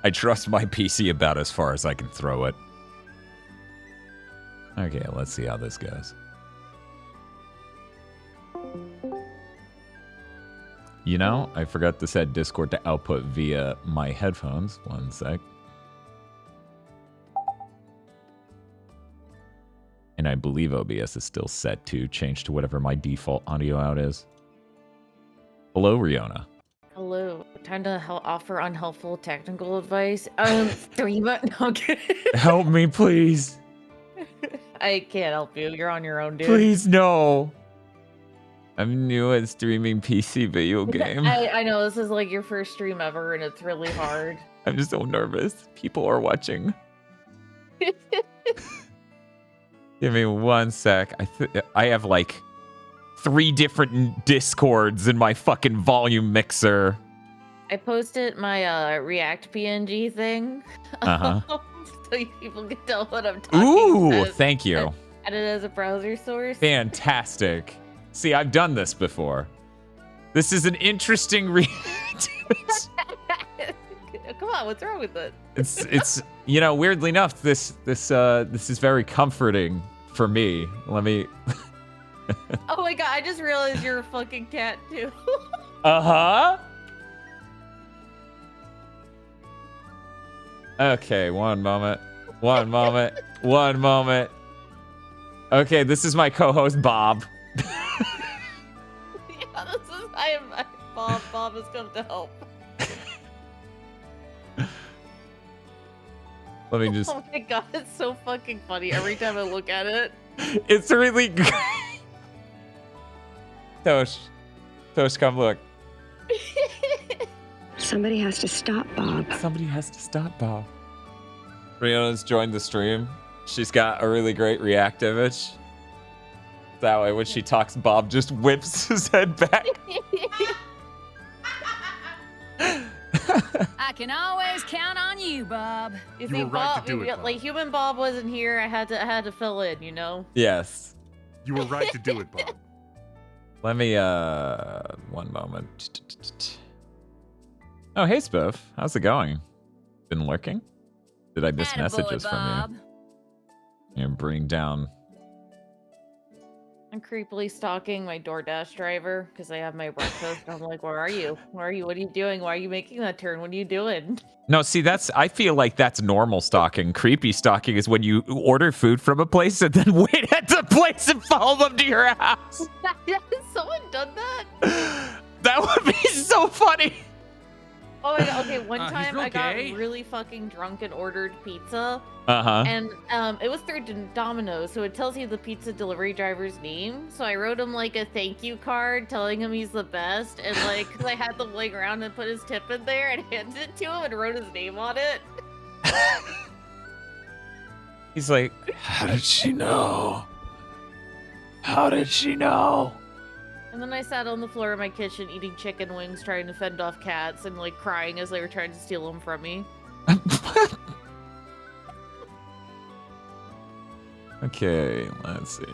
I trust my PC about as far as I can throw it. Okay, let's see how this goes. You know, I forgot to set Discord to output via my headphones. 1 sec. And I believe OBS is still set to change to whatever my default audio out is. Hello, Riona. Hello. Time to offer unhelpful technical advice. Stream it. No, I'm kidding. Help me, please. I can't help you. You're on your own, dude. Please, no. I'm new at streaming PC video game. I know, this is like your first stream ever, and it's really hard. I'm just so nervous. People are watching. Give me 1 sec. I have like 3 different Discords in my fucking volume mixer. I posted my React PNG thing. Uh-huh. So people can tell what I'm talking Ooh, about. thank you. Add it as a browser source. Fantastic. See, I've done this before. This is an interesting Come on, what's wrong with it? It's you know, weirdly enough, this is very comforting for me. Let me Oh my god, I just realized you're a fucking cat too. Uh-huh. Okay, one moment. One moment. One moment. Okay, this is my co-host Bob. Bob. Bob has come to help. Let me just. Oh my god, it's so fucking funny every time I look at it. It's really great. Tosh, come look. Somebody has to stop Bob. Somebody has to stop Bob. Riona's joined the stream. She's got a really great React image. That way, when she talks, Bob just whips his head back. I can always count on you, Bob. You see, Bob, like human Bob wasn't here. I had to fill in, you know. Yes. You were right to do it, Bob. Let me one moment. Oh, hey Spiff. How's it going? Been lurking? Did I miss messages from you? You're bringing down. I'm creepily stalking my DoorDash driver because I have my breakfast. I'm like, where are you? Where are you? What are you doing? Why are you making that turn? What are you doing? No, see, I feel like that's normal stalking. Creepy stalking is when you order food from a place and then wait at the place and follow them to your house. Has someone done that? That would be so funny. Oh my god, okay, one time I got really fucking drunk and ordered pizza. Uh-huh. And it was through Domino's, so it tells you the pizza delivery driver's name. So I wrote him like a thank you card telling him he's the best. And like, cause I had them laying around and put his tip in there and handed it to him and wrote his name on it. He's like, how did she know? How did she know? And then I sat on the floor of my kitchen eating chicken wings, trying to fend off cats and like crying as they were trying to steal them from me. Okay, let's see.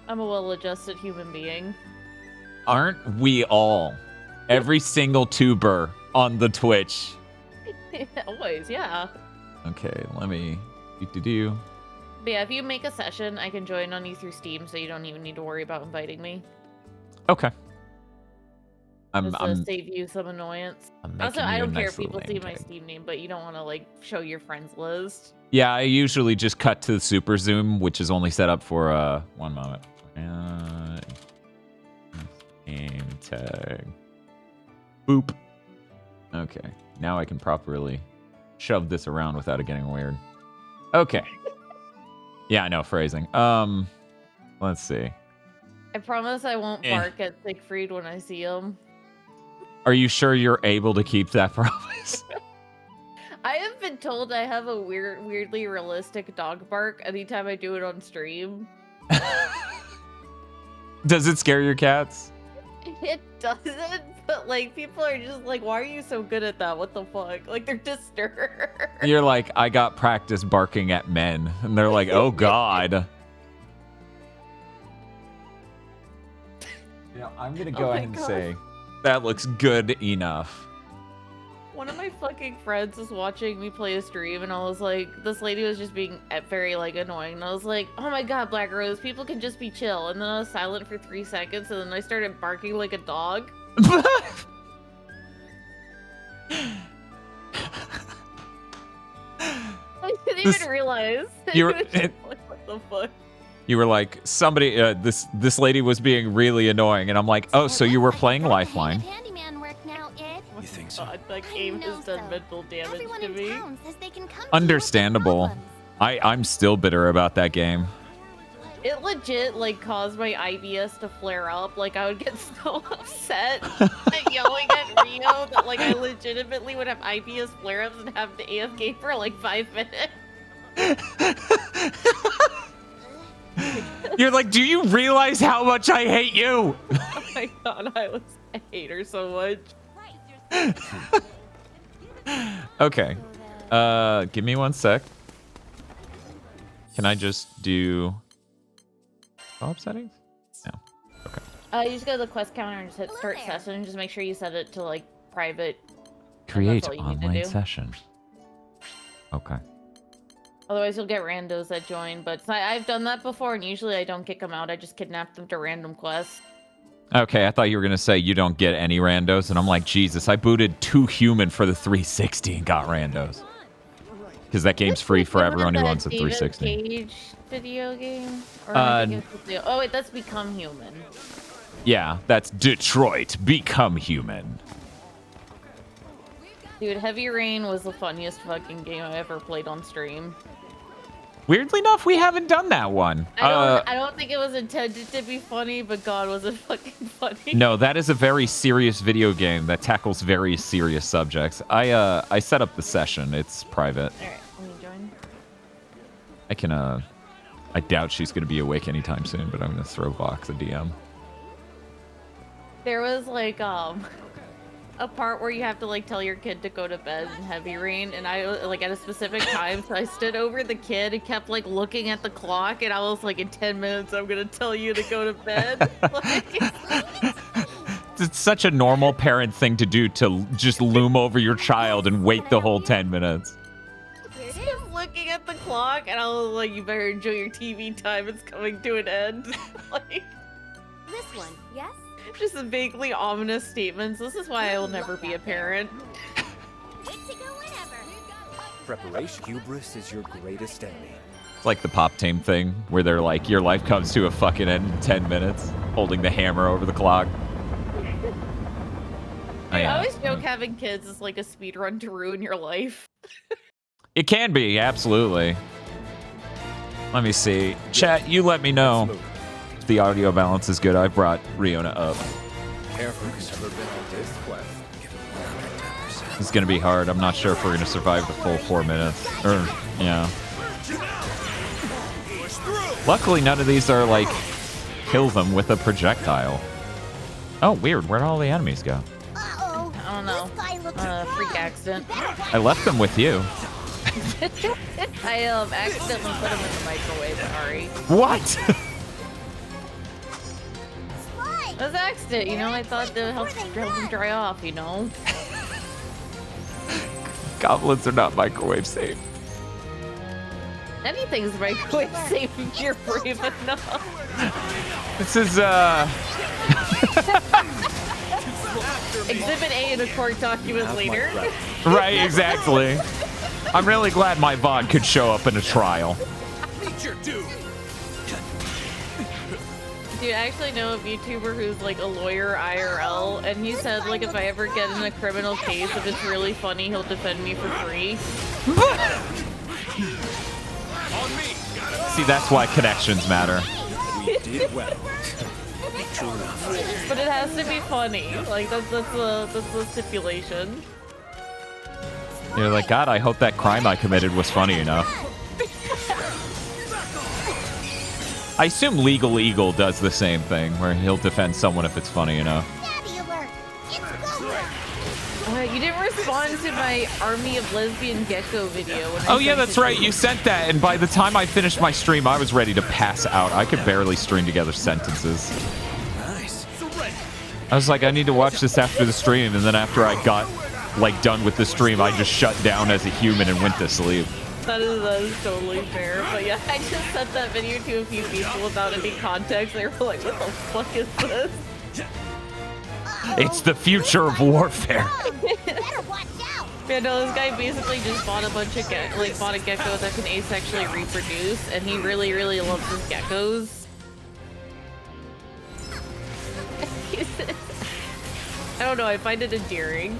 I'm a well-adjusted human being. Aren't we all? Every single tuber on the Twitch. Always, yeah. Okay, let me do. But yeah, if you make a session, I can join on you through Steam, so you don't even need to worry about inviting me. Okay. Just to save you some annoyance. Also, I don't care if people see my tag. Steam name, but you don't want to like show your friends list. Yeah, I usually just cut to the super zoom, which is only set up for one moment. Name tag. Boop. Okay, now I can properly shove this around without it getting weird. Okay. Yeah, I know phrasing. Let's see. I promise I won't bark at Siegfried when I see him. Are you sure you're able to keep that promise? I have been told I have a weirdly realistic dog bark anytime I do it on stream. Does it scare your cats? It doesn't, but like people are just like, why are you so good at that? What the fuck? Like they're disturbed. You're like, I got practice barking at men. And they're like, oh God. You know, I'm going to go ahead and say that looks good enough. One of my fucking friends was watching me play a stream and I was like, this lady was just being very like annoying. And I was like, oh my God, Black Rose, people can just be chill. And then I was silent for 3 seconds and then I started barking like a dog. I didn't even realize. What the fuck? You were like, somebody, this lady was being really annoying. And I'm like, oh, so you were playing Lifeline. You think so? God, that game has done mental damage to me. Understandable. I'm still bitter about that game. It legit like caused my IBS to flare up. Like I would get so upset at yelling at Rio that like I legitimately would have IBS flare-ups and have to AFK for like 5 minutes. You're like, do you realize how much I hate you? Oh my God, I hate her so much. Okay. Give me 1 sec. Can I just do co-op settings? No. Okay. You just go to the quest counter and just hit start session and just make sure you set it to like private. Create online session. Okay. Otherwise you'll get randos that join, but I've done that before and usually I don't kick them out. I just kidnap them to random quests. Okay, I thought you were going to say you don't get any randos, and I'm like, Jesus, I booted 2 human for the 360 and got randos. Because that game's free for everyone who owns a 360. Cage video game? Or am I thinking of the- oh wait, that's Become Human. Yeah, that's Detroit. Become Human. Dude, Heavy Rain was the funniest fucking game I ever played on stream. Weirdly enough, we haven't done that one. I don't think it was intended to be funny, but God, was it fucking funny. No, that is a very serious video game that tackles very serious subjects. I set up the session. It's private. Alright, let me join. I can, I doubt she's going to be awake anytime soon, but I'm going to throw Vox a DM. There was like, a part where you have to like tell your kid to go to bed in Heavy Rain, and I like at a specific time, so I stood over the kid and kept like looking at the clock, and I was like, in 10 minutes I'm gonna tell you to go to bed. It's such a normal parent thing to do, to just loom over your child and wait the whole 10 minutes. Just looking at the clock, and I was like, you better enjoy your TV time, it's coming to an end. Like, This one, yes? just vaguely ominous statements. This is why I will never be a parent. Good to go whenever. Preparation. Hubris is your greatest enemy. It's like the Pop Tame thing, where they're like, your life comes to a fucking end in 10 minutes, holding the hammer over the clock. I always joke having kids is like a speedrun to ruin your life. It can be, absolutely. Let me see. Chat, you let me know if the audio balance is good. I brought Riona up. It's going to be hard. I'm not sure if we're going to survive the full 4 minutes. Or, yeah. Luckily, none of these are like, kill them with a projectile. Oh, weird. Where'd all the enemies go? I don't know. Freak accident. I left them with you. I accidentally put them in the microwave, sorry. What? It was an accident, you know? I thought that would help them dry off, you know? Goblins are not microwave safe. Anything's microwave safe if you're brave enough. This is, Exhibit A in a court document later. Right, exactly. I'm really glad my VOD could show up in a trial. Dude, I actually know a VTuber who's like a lawyer IRL, and he said like if I ever get in a criminal case, if it's really funny, he'll defend me for free. See, that's why connections matter. But it has to be funny. Like that's the stipulation. You're like, God, I hope that crime I committed was funny enough. I assume Legal Eagle does the same thing, where he'll defend someone if it's funny enough. You didn't respond to my Army of Lesbian Gecko video. When Oh yeah, that's right. You sent that, and by the time I finished my stream, I was ready to pass out. I could barely string together sentences. Nice. I was like, I need to watch this after the stream, and then after I got like done with the stream, I just shut down as a human and went to sleep. That is totally fair. But yeah, I just sent that video to a few people without any context. They were like, what the fuck is this? It's the future of warfare. Yeah, no, this guy basically just bought a bunch of bought a gecko that can asexually reproduce, and he really, really loves his geckos. I don't know, I find it endearing.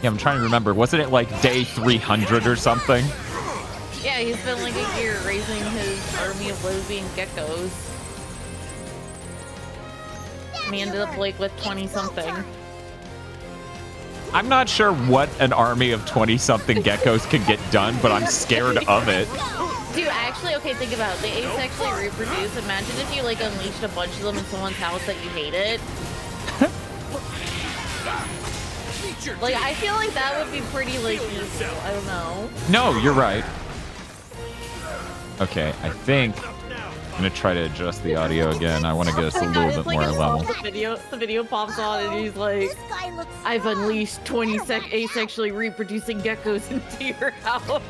Yeah, I'm trying to remember. Wasn't it like day 300 or something? Yeah, he's been like a year raising his army of lesbian geckos. And he ended up like with 20-something. I'm not sure what an army of 20-something geckos can get done, but I'm scared of it. Dude, actually, okay, think about it. They asexually reproduce. Imagine if you like unleashed a bunch of them in someone's house that you hated. Like, I feel like that would be pretty, like, useful. I don't know. No, you're right. Okay, I think I'm gonna try to adjust the audio again. I want to get us a little bit more level. The video pops on and he's like, I've unleashed 20 asexually reproducing geckos into your house.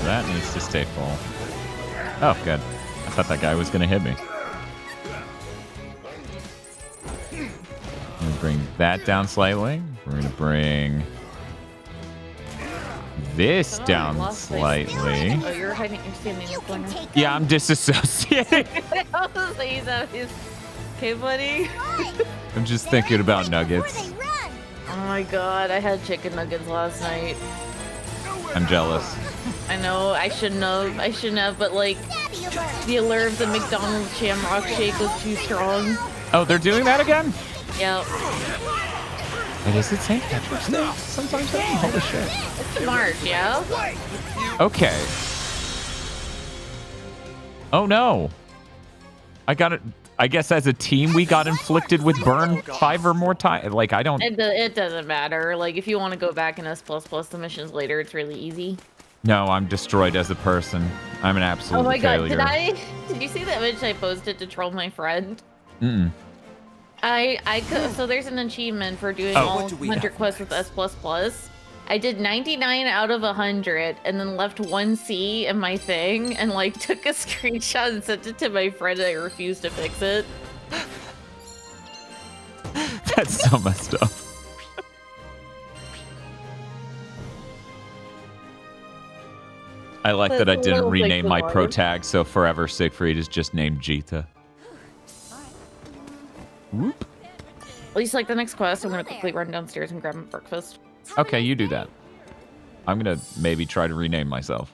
That needs to stay full. Oh, good. I thought that guy was gonna hit me. bring that down slightly. We're going to bring this down slightly. Oh, you're hiding. You're standing in the corner. Yeah, I'm disassociating. Okay, buddy. I'm just thinking about nuggets. Oh my god, I had chicken nuggets last night. I'm jealous. I know, I shouldn't have, but like, the allure of the McDonald's Shamrock Shake was too strong. Oh, they're doing that again? Yep. And is it St. Patrick's Day? Sometimes holy shit. It's March, yeah? Okay. Oh no. I got it. I guess as a team, we got inflicted with burn 5 or more times. Like, I don't... It doesn't matter. Like, if you want to go back in S++ the missions later, it's really easy. No, I'm destroyed as a person. I'm an absolute failure. Oh my god, did you see the image I posted to troll my friend? Mm-mm. So there's an achievement for doing all 100 quests with S++. I did 99 out of 100 and then left 1 C in my thing and like took a screenshot and sent it to my friend and I refused to fix it. That's so messed up. I like that I didn't rename my pro tag, so Forever Siegfried is just named Jita. Whoop. At least like the next quest, I'm gonna quickly run downstairs and grab my breakfast. Okay, you do that. I'm gonna maybe try to rename myself.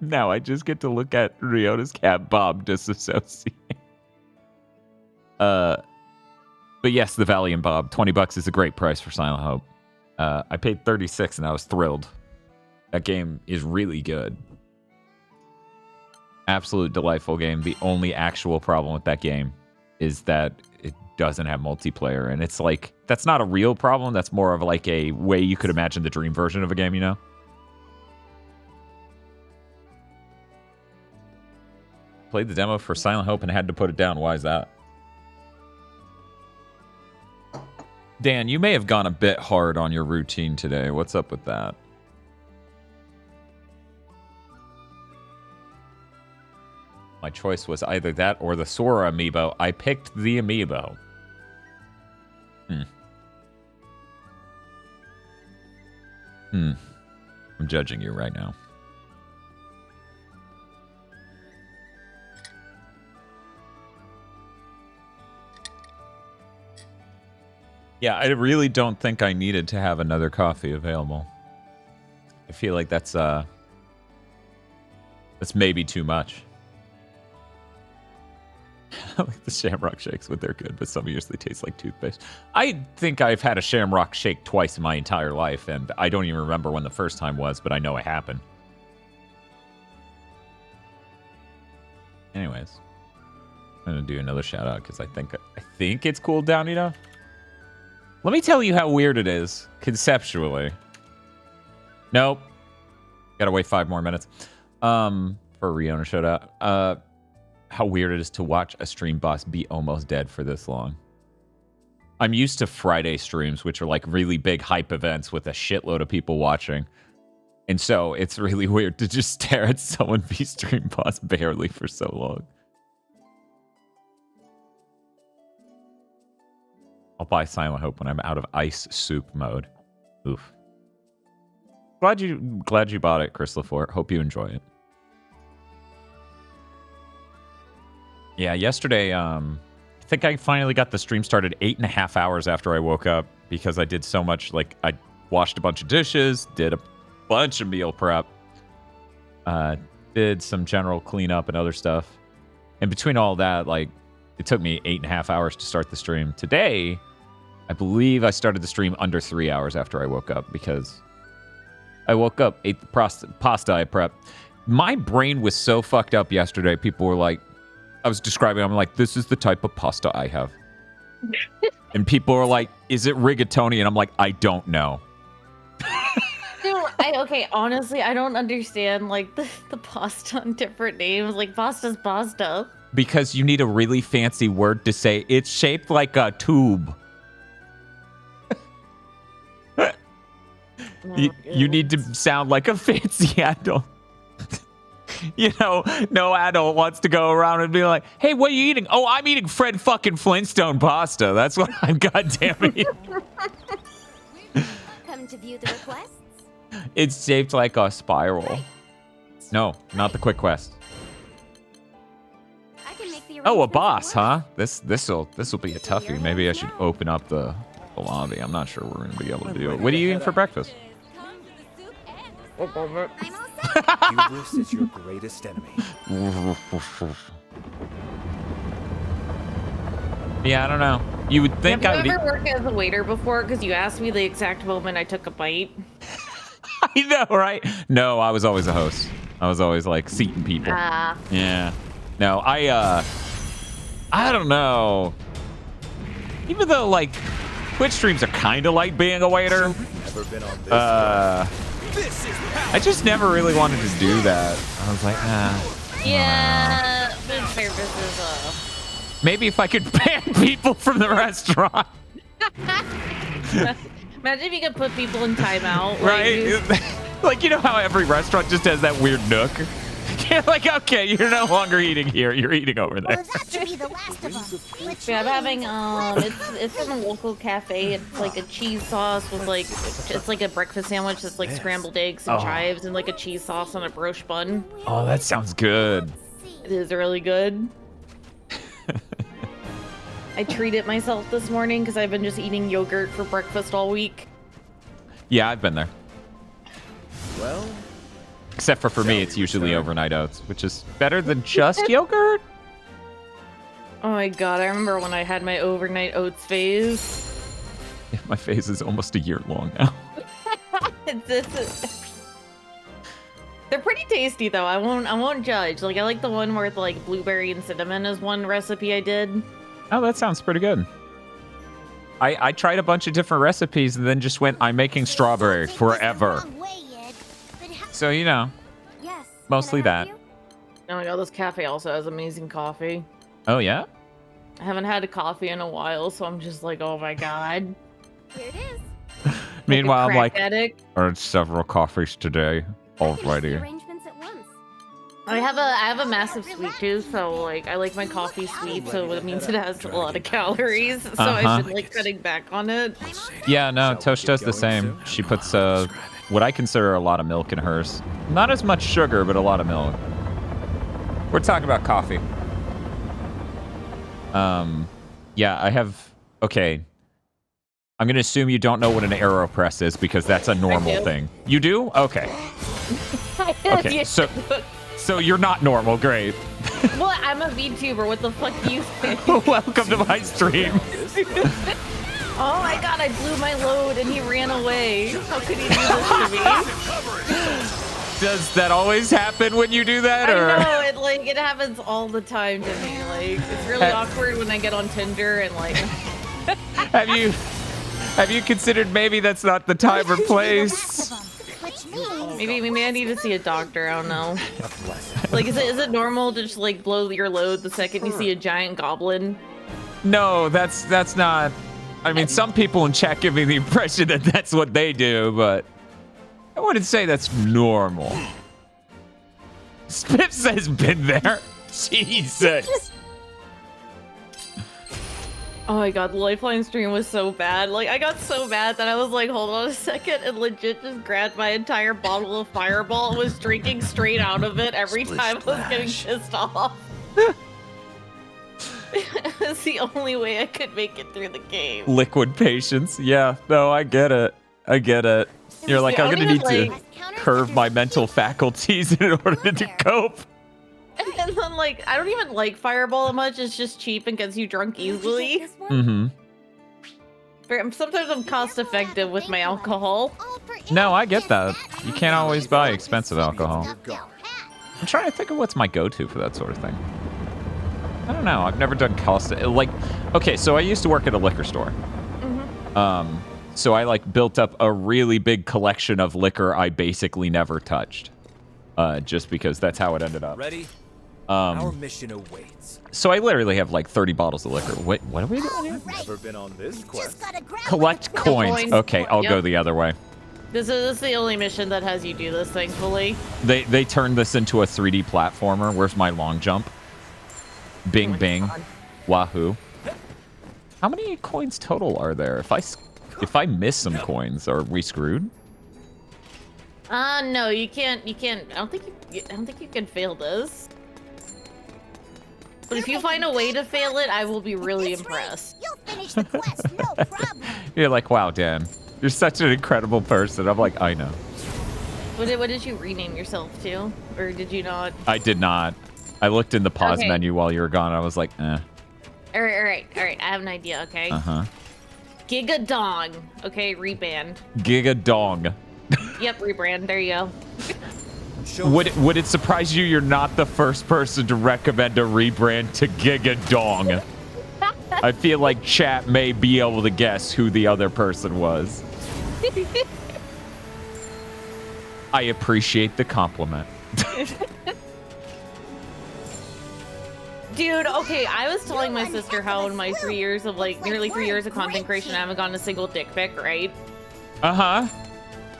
Now I just get to look at Riona's cat Bob disassociate. But yes, the Valiant Bob. $20 is a great price for Silent Hope. I paid $36 and I was thrilled. That game is really good. Absolute delightful game. The only actual problem with that game is that it doesn't have multiplayer, and it's like, that's not a real problem. That's more of like a way you could imagine the dream version of a game, you know? Played the demo for Silent Hope and had to put it down. Why is that? Dan, you may have gone a bit hard on your routine today. What's up with that? My choice was either that or the Sora amiibo. I picked the amiibo. I'm judging you right now. Yeah, I really don't think I needed to have another coffee available. I feel like that's maybe too much. I like the Shamrock Shakes when they're good, but some years they taste like toothpaste. I think I've had a Shamrock Shake twice in my entire life, and I don't even remember when the first time was, but I know it happened. Anyways, I'm gonna do another shout out because I think it's cooled down enough. Let me tell you how weird it is conceptually. Nope. Gotta wait 5 more minutes. For a Riona shout out. How weird it is to watch a stream boss be almost dead for this long. I'm used to Friday streams, which are like really big hype events with a shitload of people watching. And so it's really weird to just stare at someone be stream boss barely for so long. I'll buy Silent Hope when I'm out of ice soup mode. Oof. Glad you bought it, Chris Lafort. Hope you enjoy it. Yeah, yesterday, I think I finally got the stream started 8.5 hours after I woke up because I did so much. Like, I washed a bunch of dishes, did a bunch of meal prep, did some general cleanup and other stuff. And between all that, like, it took me 8.5 hours to start the stream. Today, I believe I started the stream under 3 hours after I woke up because I woke up, ate the pasta I prepped. My brain was so fucked up yesterday. People were like, I was describing, I'm like, this is the type of pasta I have. And people are like, is it rigatoni? And I'm like, I don't know. Dude, okay, honestly, I don't understand, like, the pasta on different names. Like, pasta's pasta. Because you need a really fancy word to say, it's shaped like a tube. You need to sound like a fancy adult. You know, no adult wants to go around and be like, hey, what are you eating? Oh, I'm eating Fred fucking Flintstone pasta. That's what I'm goddamn eating. Come to view the requests? It's shaped like a spiral. No, not the quick quest. I can make the Oh, a boss, huh? This'll be a toughie. Maybe I should open up the lobby. I'm not sure we're gonna be able to do it. What are you eating for breakfast? Hubris is your greatest enemy. Yeah, I don't know. You would think I would. Have you ever worked as a waiter before? Because you asked me the exact moment I took a bite. I know, right? No, I was always a host. I was always like seating people. Yeah. No, I don't know. Even though like Twitch streams are kind of like being a waiter. I just never really wanted to do that. I was like, Yeah, food service is maybe if I could ban people from the restaurant. Imagine if you could put people in timeout. Right? Like, you know how every restaurant just has that weird nook? You're like, okay, you're no longer eating here. You're eating over there. Well, that should be the last of them. Yeah, I'm having it's from a local cafe. It's like a cheese sauce with like it's like a breakfast sandwich that's like scrambled eggs and chives and like a cheese sauce on a brioche bun. Oh, that sounds good. It is really good. I treated myself this morning because I've been just eating yogurt for breakfast all week. Yeah, I've been there. Well, except for me, it's usually overnight oats, which is better than just yogurt. Oh my god, I remember when I had my overnight oats phase. Yeah, my phase is almost a year long now. They're pretty tasty though. I won't judge. Like I like the one where like blueberry and cinnamon is one recipe I did. Oh, that sounds pretty good. I tried a bunch of different recipes and then just went, I'm making strawberry forever. So, you know, mostly that. Oh my god, this cafe also has amazing coffee. Oh, yeah? I haven't had a coffee in a while, so I'm just like, oh my god. Here it is. Meanwhile, I'm like, addict. I had several coffees today already. I have a massive sweet tooth, so like I like my coffee sweet, so it means it has a lot of calories. So I've been like cutting back on it. Yeah, no, Tosh does the same. She puts what I consider a lot of milk in hers. Not as much sugar, but a lot of milk. We're talking about coffee. Yeah, I have. Okay. I'm gonna assume you don't know what an AeroPress is because that's a normal thing. You do? Okay. Okay. So you're not normal. Great. Well, I'm a VTuber. What the fuck do you think? Welcome to my stream. Oh my god, I blew my load and he ran away. How could he do this to me? Does that always happen when you do that, or? I know, it happens all the time to me. Like, it's really awkward when I get on Tinder and like. Have you considered maybe that's not the time or place? Maybe I need to see a doctor. I don't know. Like, is it normal to just like blow your load the second you see a giant goblin? No, that's not. I mean, some people in chat give me the impression that that's what they do, but I wouldn't say that's normal. Spiff says been there. Jesus. Oh my god, the Lifeline stream was so bad. Like, I got so bad that I was like, hold on a second, and legit just grabbed my entire bottle of Fireball and was drinking straight out of it every time I was getting pissed off. It's the only way I could make it through the game. Liquid patience. Yeah, no, I get it. I get it. You're like, I'm gonna need to curb my mental faculties in order to cope. And then, like, I don't even like Fireball that much. It's just cheap and gets you drunk easily. Mm-hmm. Sometimes I'm cost effective with my alcohol. No, I get that. You can't always buy expensive alcohol. I'm trying to think of what's my go-to for that sort of thing. I don't know. I've never done cost. Like, okay, so I used to work at a liquor store. Mm-hmm. So I like built up a really big collection of liquor I basically never touched. Just because that's how it ended up. Ready? Our mission awaits. So I literally have like 30 bottles of liquor. Wait, what are we doing here? Never been on this quest. Collect coins. Okay, I'll go the other way. This is the only mission that has you do this, thankfully. They turned this into a 3D platformer. Where's my long jump? Bing, bing. God. Wahoo. How many coins total are there? If I miss some coins, are we screwed? No, you can't. I don't think you can fail this. But if you find a way to fail it, I will be really impressed. You'll finish the quest, no problem. You're like, wow, Dan, you're such an incredible person. I'm like, I know. What did you rename yourself to? Or did you not? I did not. I looked in the pause menu while you were gone. I was like, eh. All right. I have an idea, okay? Uh-huh. GigaDong. Okay, rebrand. GigaDong. Yep, rebrand. There you go. Would it surprise you you're not the first person to recommend a rebrand to GigaDong? I feel like chat may be able to guess who the other person was. I appreciate the compliment. Dude, okay, I was telling my sister how in my nearly 3 years of content creation, I haven't gotten a single dick pic, right? Uh-huh.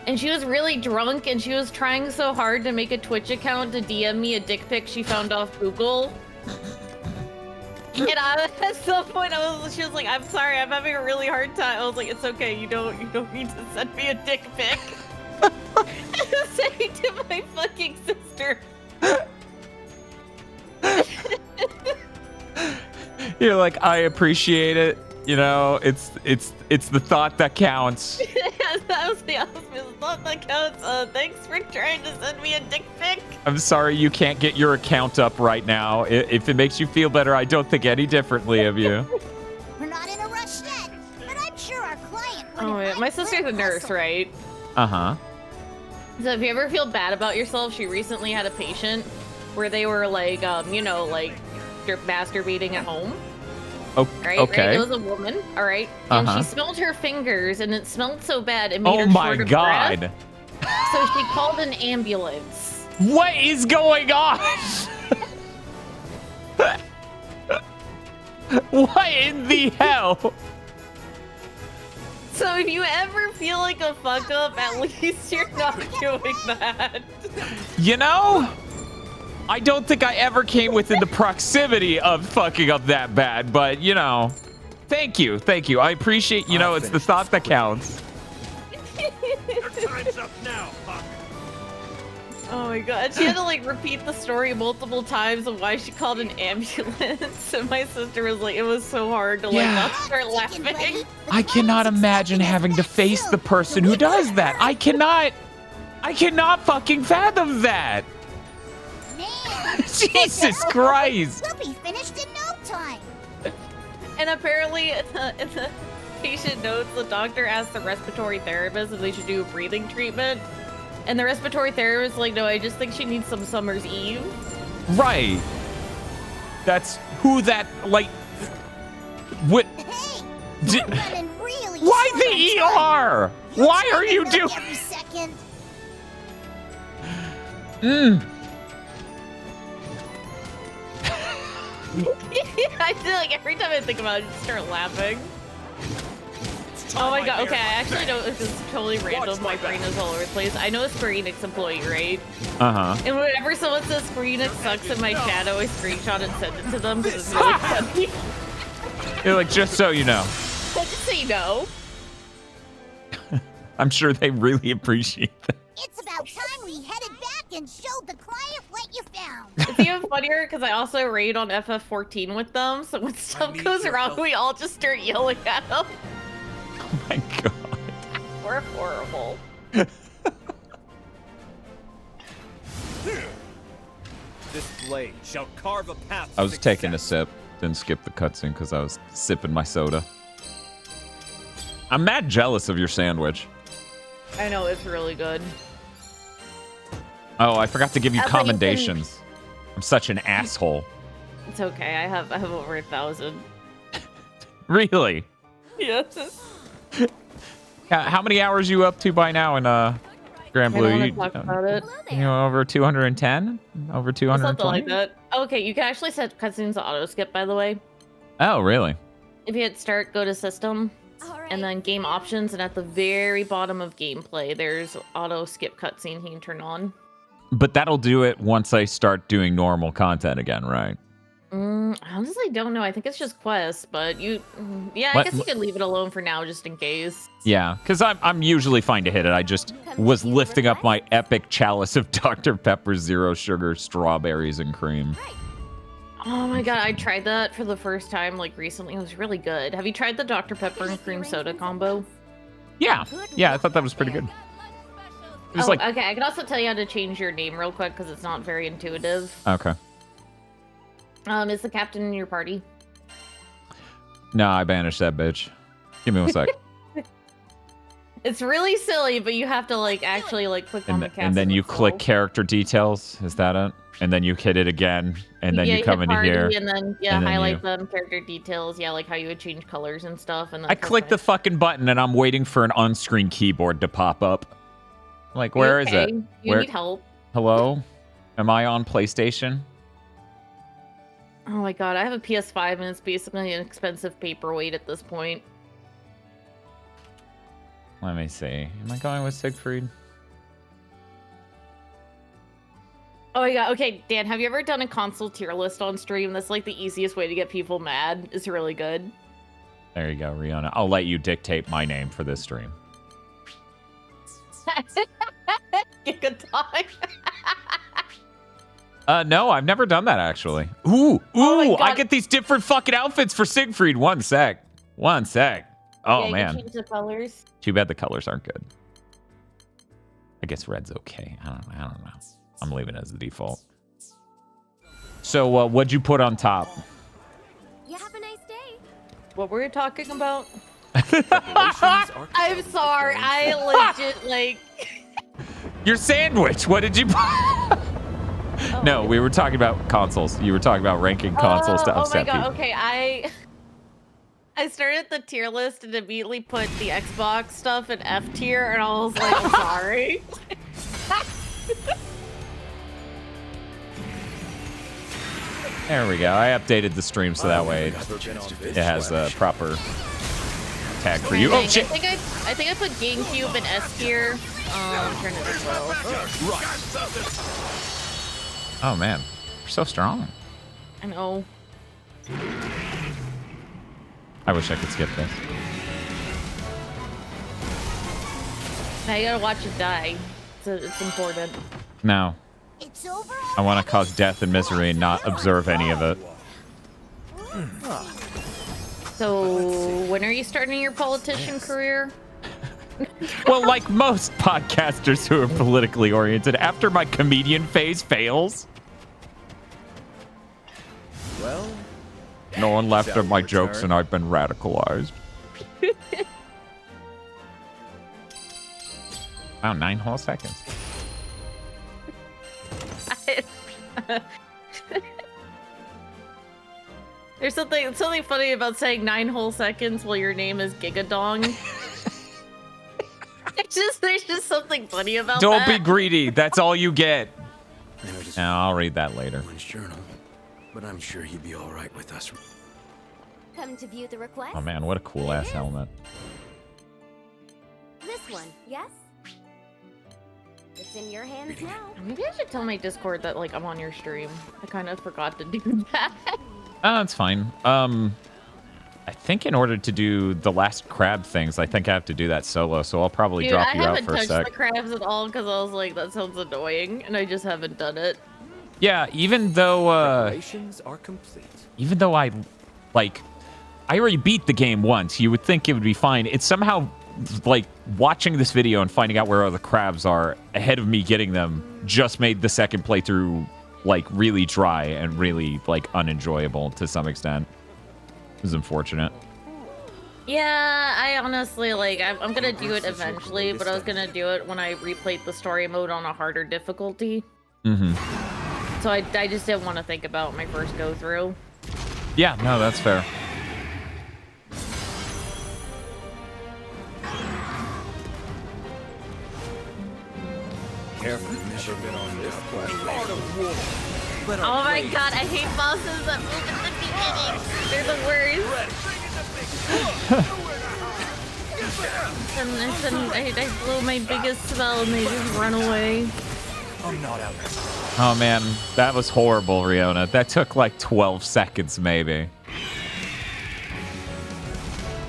And she was really drunk, and she was trying so hard to make a Twitch account to DM me a dick pic she found off Google. And at some point, she was like, "I'm sorry, I'm having a really hard time." I was like, "It's okay, you don't need to send me a dick pic." I was saying to my fucking sister. You're like, I appreciate it. You know, it's the thought that counts. That was the thought that counts. Thanks for trying to send me a dick pic. I'm sorry you can't get your account up right now. If it makes you feel better, I don't think any differently of you. We're not in a rush yet, but I'm sure our client would. Oh, yeah. My sister's a nurse, right? Uh-huh. So if you ever feel bad about yourself, she recently had a patient where they were like, they're masturbating at home. Oh, right, okay. Right? It was a woman, all right? And she smelled her fingers, and it smelled so bad, it made her Oh my short of God. breath. So she called an ambulance. What is going on? What in the hell? So if you ever feel like a fuck up, at least you're not doing that. You know, I don't think I ever came within the proximity of fucking up that bad, but you know, thank you. I appreciate, you know, it's the thought that counts. Your time's up now, Puck. Oh my God, she had to like repeat the story multiple times of why she called an ambulance. And my sister was like, it was so hard to like not start laughing. I cannot imagine having to face the person who does that. I cannot fucking fathom that. Jesus Christ. We'll be finished in no time. And apparently in the patient notes, the doctor asked the respiratory therapist if they should do a breathing treatment. And the respiratory therapist was like, no, I just think she needs some summer's eve. Right. That's who that, like, what? Hey, running really why short the on time. ER? Why are you doing? Every second. I feel like every time I think about it, I just start laughing. Oh my God, okay, I actually know this is totally random. My brain is all over the place. I know a Square Enix employee, right? Uh-huh. And whenever someone says Square Enix sucks in my chat, I always screenshot and send it to them because it's really funny. You're like, just so you know. Just so you know. I'm sure they really appreciate that. It's about time we headed back and showed the client what you found. It's even funnier because I also raid on FF14 with them, so when stuff goes wrong, we all just start yelling at them. Oh my God. We're horrible. This blade shall carve a path. I was taking a sip, didn't skip the cutscene because I was sipping my soda. I'm mad jealous of your sandwich. I know, it's really good. Oh, I forgot to give you That's what you commendations. I'm such an asshole. It's okay, I have over 1,000. Really? Yes. How many hours you up to by now in Granblue? I don't want to talk about it. You know, over 210? Over 220? Something like that. Okay, you can actually set cutscenes to auto skip, by the way. Oh, really? If you hit start, go to system. and then game options, and at the very bottom of gameplay, there's auto skip cutscene he can turn on. But that'll do it once I start doing normal content again, right? I honestly don't know. I think it's just quests, but yeah, I What? guess you could leave it alone for now, just in case. Yeah, because I'm usually fine to hit it. I just was lifting up my epic chalice of Dr. Pepper Zero Sugar Strawberries and Cream. Oh my god, I tried that for the first time like recently. It was really good. Have you tried the Dr. Pepper and Cream soda combo? Yeah, I thought that was pretty good. It was like, okay, I can also tell you how to change your name real quick because it's not very intuitive. okay. Is the captain in your party? No, I banished that bitch. Give me one sec. It's really silly, but you have to like actually like click on the captain. And then you itself. click character details. Is that it? And then you hit it again. And then you come hit into party, here. and then highlight them, character details, like how you would change colors and stuff. And I click the fucking button and I'm waiting for an on-screen keyboard to pop up. Like, where is it? You need help. Hello? Am I on PlayStation? Oh my god, I have a PS5 and it's basically an expensive paperweight at this point. Let me see. Am I going with Siegfried? Oh my god, okay, Dan, have you ever done a console tier list on stream? That's like the easiest way to get people mad. It's really good. There you go, Rihanna. I'll let you dictate my name for this stream. GigaBoots. No, I've never done that, actually. Ooh, I get these different fucking outfits for Siegfried. One sec. Oh, yeah, man. You change the colors. Too bad the colors aren't good. I guess red's okay. I don't know. I'm leaving it as the default. So, what'd you put on top? You have a nice day. What were you talking about? I'm sorry. I legit, like... Your sandwich. What did you put? No, we were talking about consoles. You were talking about ranking consoles to upset people. Oh my god, people. okay, I started the tier list and immediately put the Xbox stuff in F tier, and I was like, I'm sorry. There we go. I updated the stream so that way it has a proper tag for you. Oh shit! I think I put GameCube in S tier. Turn it as well. Oh man, you're so strong. I know. I wish I could skip this. Now you gotta watch it die. It's important. No. I want to cause death and misery and not observe any of it. So, when are you starting your politician career? Well, like most podcasters who are politically oriented, after my comedian phase fails. Well, no one laughed at my jokes and I've been radicalized. Wow, 9 whole seconds. There's something funny about saying 9 whole seconds while your name is Gigadong. There's just something funny about that. Don't be greedy. That's all you get. Now, I'll read that later. Journal, but I'm sure he'd be all right with us. Come to view the request. Oh man, what a cool ass helmet. This one, yes? It's in your hands now. Maybe I should tell my Discord that like I'm on your stream. I kind of forgot to do that. Oh, that's fine. I think in order to do the last crab things, I think I have to do that solo, so I'll probably drop you out for a sec. I haven't touched the crabs at all because I was like, that sounds annoying, and I just haven't done it. Yeah, even though Preparations are complete. even though I already beat the game once, you would think it would be fine. It's somehow like watching this video and finding out where all the crabs are ahead of me getting them just made the second playthrough like really dry and really like unenjoyable to some extent. It was unfortunate. Yeah, I honestly like I'm gonna do it eventually, but I was gonna do it when I replayed the story mode on a harder difficulty. So I just didn't want to think about my first go through. Yeah, no, that's fair. Careful, never been on this planet. Oh my god, I hate bosses that move at the beginning. They're the worst. And I blow my biggest spell and they just run away. I'm not out. Oh man, that was horrible, Riona. That took like 12 seconds, maybe.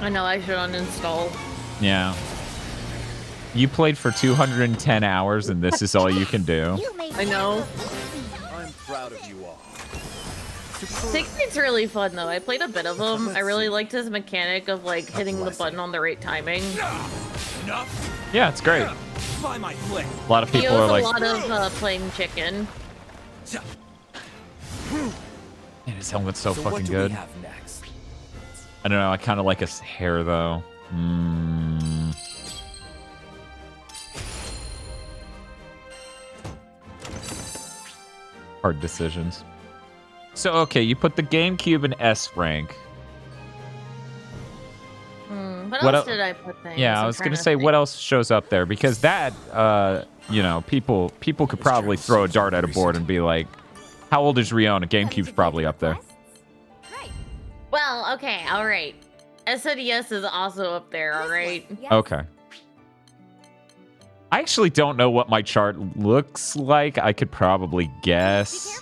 I know, I should uninstall. Yeah. You played for 210 hours and this is all you can do. I know. I'm proud of you all. Siegfried's really fun though. I played a bit of him. I really liked his mechanic of like hitting the button on the right timing. Yeah, it's great. By my flick. A lot of people are like, a lot of playing chicken. man, his helmet's so fucking what do good. We have next? I don't know. I kind of like his hair though. Hard decisions. So, okay, you put the GameCube in S rank. What else did I put there? Yeah, I was going to say, what else shows up there? Because that, you know, people could probably throw a dart at a board and be like, how old is Riona? GameCube's probably up there. Well, okay, all right. SNES is also up there, all right? Okay. I actually don't know what my chart looks like. I could probably guess.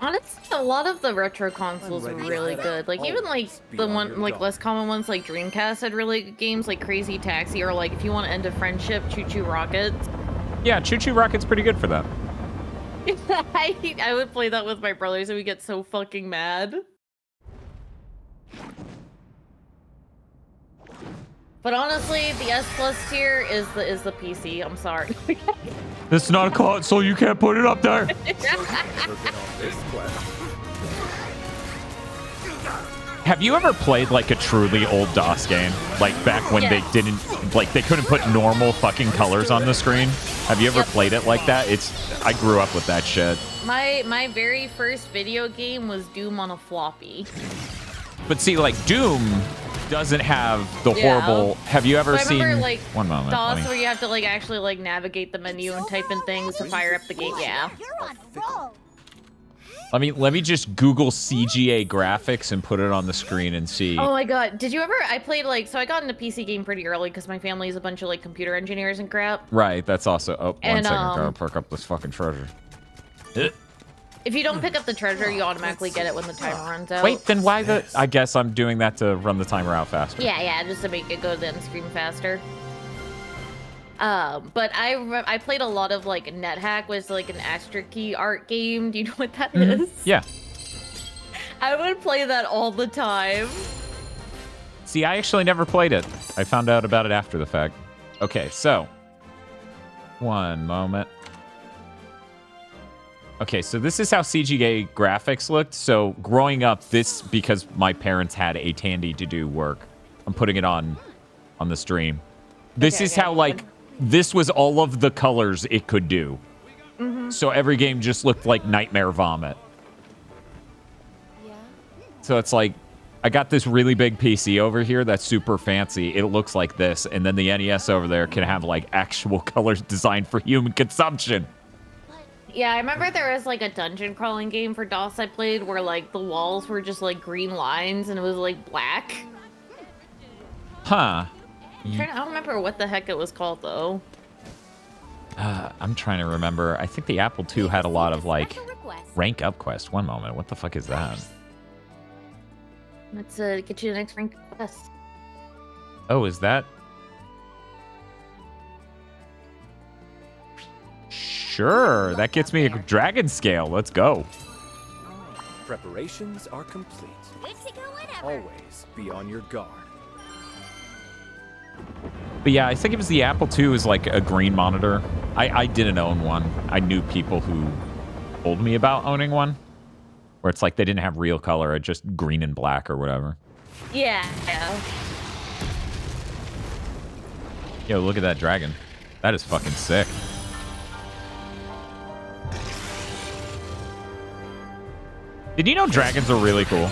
Honestly, a lot of the retro consoles were really good. Like, even, like, the one, like, less common ones, like Dreamcast had really good games, like Crazy Taxi, or, like, if you want to end a friendship, Choo Choo Rockets. Yeah, Choo Choo Rocket's pretty good for that. I would play that with my brothers and we get so fucking mad. But honestly, the S Plus tier is the PC. I'm sorry. It's not a console. You can't put it up there. Have you ever played like a truly old DOS game? Like back when they didn't, like they couldn't put normal fucking colors on the screen? Have you ever played it like that? I grew up with that shit. My very first video game was Doom on a floppy. But see, like Doom doesn't have the horrible. Have you ever seen? Like, one moment. DOS where you have to like actually like navigate the menu and type in things to fire up the game. Yeah. Let me just Google CGA graphics and put it on the screen and see. Oh my god, did you ever? I played like so I got into PC game pretty early because my family is a bunch of like computer engineers and crap. Right. That's also. Oh, and, 1 second. Gotta perk up this fucking treasure. If you don't pick up the treasure, you automatically get it when the timer runs out. Wait, then why the... I guess I'm doing that to run the timer out faster. Yeah, just to make it go to the end screen faster. But I played a lot of like NetHack, was like an asterisk key art game. Do you know what that is? Yeah. I would play that all the time. See, I actually never played it. I found out about it after the fact. Okay, so... one moment. Okay, so this is how CGA graphics looked. So growing up, because my parents had a Tandy to do work. I'm putting it on the stream. This is how, like, this was all of the colors it could do. So every game just looked like Nightmare Vomit. So it's like, I got this really big PC over here that's super fancy. It looks like this. And then the NES over there can have, like, actual colors designed for human consumption. Yeah, I remember there was like a dungeon crawling game for DOS I played where like the walls were just like green lines and it was like black. Huh. I don't remember what the heck it was called though. I'm trying to remember. I think the Apple II had a lot of like rank up quest. One moment. What the fuck is that? Let's get you the next rank quest. Oh, is that? Sure, that gets me a dragon scale. Let's go. Preparations are complete. Always be on your guard. But yeah, I think it was the Apple II is like a green monitor. I didn't own one. I knew people who told me about owning one. Where it's like they didn't have real color, just green and black or whatever. Yeah. Yo, look at that dragon. That is fucking sick. Did you know dragons are really cool?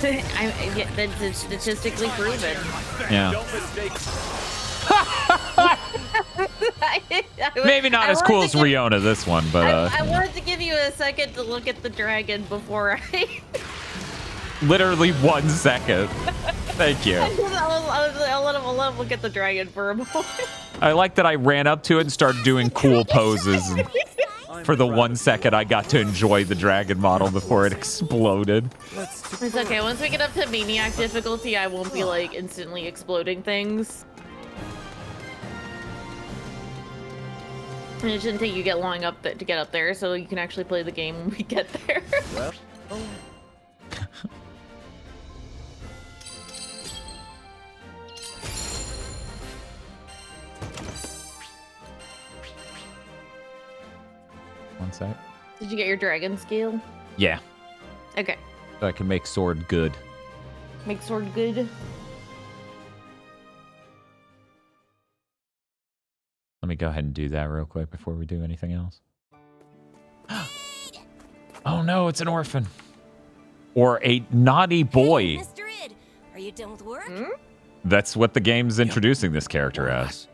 That's statistically proven. Yeah. Maybe not as cool as Riona, this one, but... I wanted to give you a second to look at the dragon before I... Literally 1 second. Thank you. I'll let him look at the dragon for a moment. I like that I ran up to it and started doing cool poses. And for the 1 second, I got to enjoy the dragon model before it exploded. It's okay. Once we get up to maniac difficulty, I won't be like instantly exploding things. And it shouldn't take you get long up to get up there, so you can actually play the game when we get there. Well, One sec. Did you get your dragon scale? Yeah. Okay. So I can make sword good. Make sword good. Let me go ahead and do that real quick before we do anything else. Oh no, it's an orphan. Or a naughty boy. Hey, Mr. Id, are you done with work? That's what the game's introducing this character as.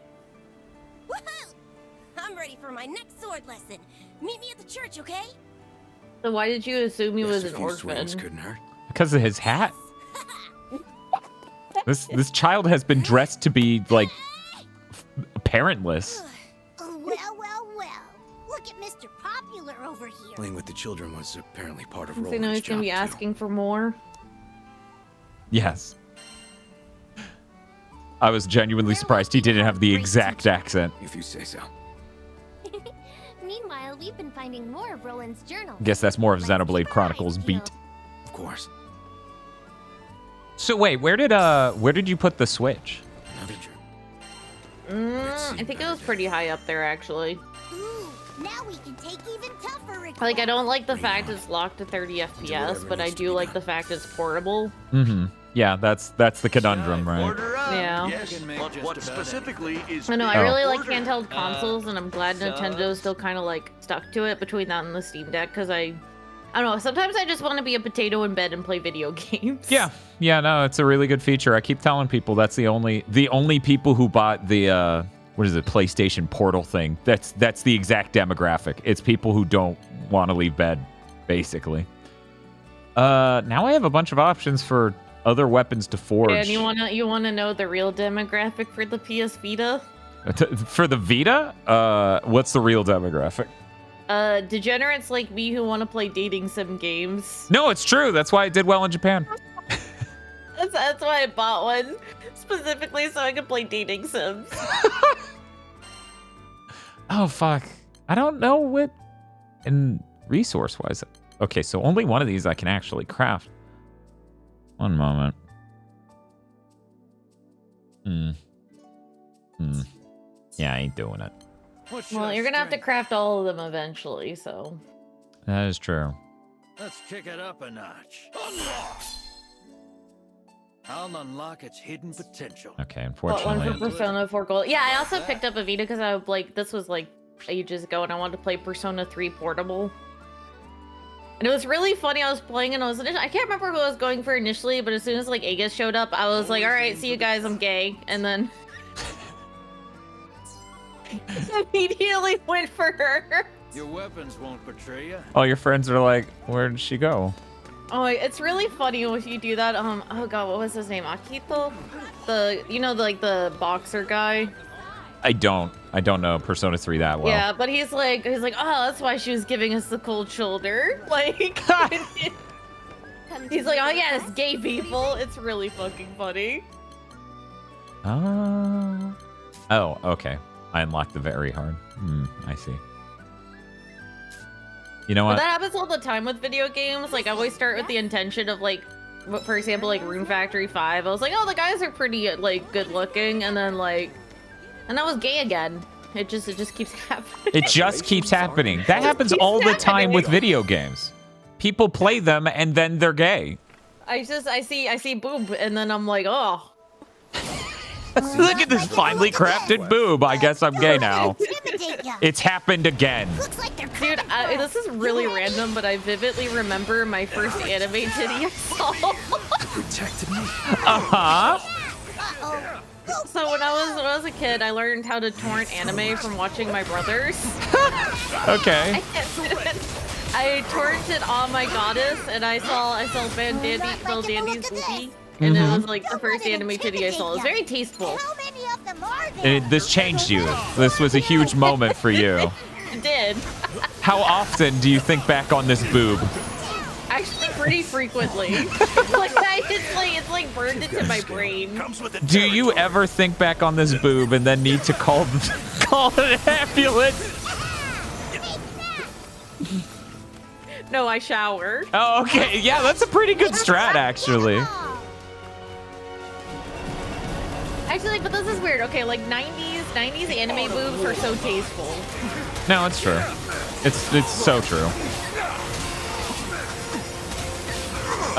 Woohoo! I'm ready for my next sword lesson. Meet me at the church, okay? So why did you assume he was an a few swings orphan? couldn't hurt. Because of his hat. This child has been dressed to be like parentless. Well. Look at Mr. Popular over here. Playing with the children was apparently part of So Roland's now he's gonna job, be too. asking for more. Yes. I was genuinely surprised he didn't have the exact accent. If you say so. Meanwhile, we've been finding more of Roland's journal. Guess that's more of Xenoblade Chronicles beat. Of course. So wait, where did you put the Switch? Another journal. I think it was pretty high up there, actually. Ooh, now we can take even tougher requests. Like, I don't like the fact it's locked to 30 FPS, but I do like the fact it's portable. Mm-hmm. Yeah, that's the conundrum, right? Order up. Yeah. Yes, but what specifically is I know, I being really like ordered? handheld consoles, and I'm glad Nintendo's still kind of like stuck to it between that and the Steam Deck, because I don't know, sometimes I just want to be a potato in bed and play video games. Yeah, no, it's a really good feature. I keep telling people that's the only people who bought the what is it, PlayStation Portal thing. That's the exact demographic. It's people who don't want to leave bed, basically. Now I have a bunch of options for other weapons to forge. And you wanna know the real demographic for the PS Vita? For the Vita, what's the real demographic? Degenerates like me who want to play dating sim games. No, it's true. That's why I did well in Japan. That's why I bought one, specifically so I could play dating sims. Oh, fuck. I don't know what... And resource-wise... Okay, so only one of these I can actually craft. One moment. Yeah, I ain't doing it. Well, you're gonna have to craft all of them eventually, so... That is true. Let's kick it up a notch. Unlock! I'll unlock its hidden potential. Okay, What, one unfortunately... for Persona 4 Gold? Yeah, I also picked up a Vita because I was like, this was like ages ago, and I wanted to play Persona 3 Portable. And it was really funny. I was playing, and I can't remember who I was going for initially, but as soon as like Aegis showed up, I was like, all right, see you guys, I'm gay. And then immediately went for her. Your weapons won't betray you. All your friends are like, where did she go? Oh, it's really funny if you do that. Oh god, what was his name? Akito? Like the boxer guy. I don't know Persona 3 that well. Yeah, but he's like, oh, that's why she was giving us the cold shoulder. Like, he's like, oh yeah, it's gay people. It's really fucking funny. Oh, okay. I unlocked the very hard. I see. You know what? But that happens all the time with video games. Like, I always start with the intention of like, for example, like Rune Factory 5. I was like, oh, the guys are pretty like good looking, and then like, and I was gay again. It just keeps happening. It just keeps happening. That happens all the time with video games. People play them and then they're gay. I see boob, and then I'm like, oh. Look at this finely crafted boob. I guess I'm gay now. It's happened again. Dude, this is really random, but I vividly remember my first anime titty I saw. Protected me. So when I was a kid, I learned how to torrent anime from watching my brothers. Okay. I torrented On My Goddess, and I saw Bandandy's movie, and it was like the first anime titty I saw. It was very tasteful. How many of them are there? This changed you. This was a huge moment for you. It did. How often do you think back on this boob? Actually, pretty frequently. It's like burned into my brain. Do you ever think back on this boob and then need to call an ambulance? No, I shower. Oh, okay. Yeah, that's a pretty good strat, actually. Actually, but this is weird. Okay, like 90s anime boobs are so tasteful. No, it's true. It's so true.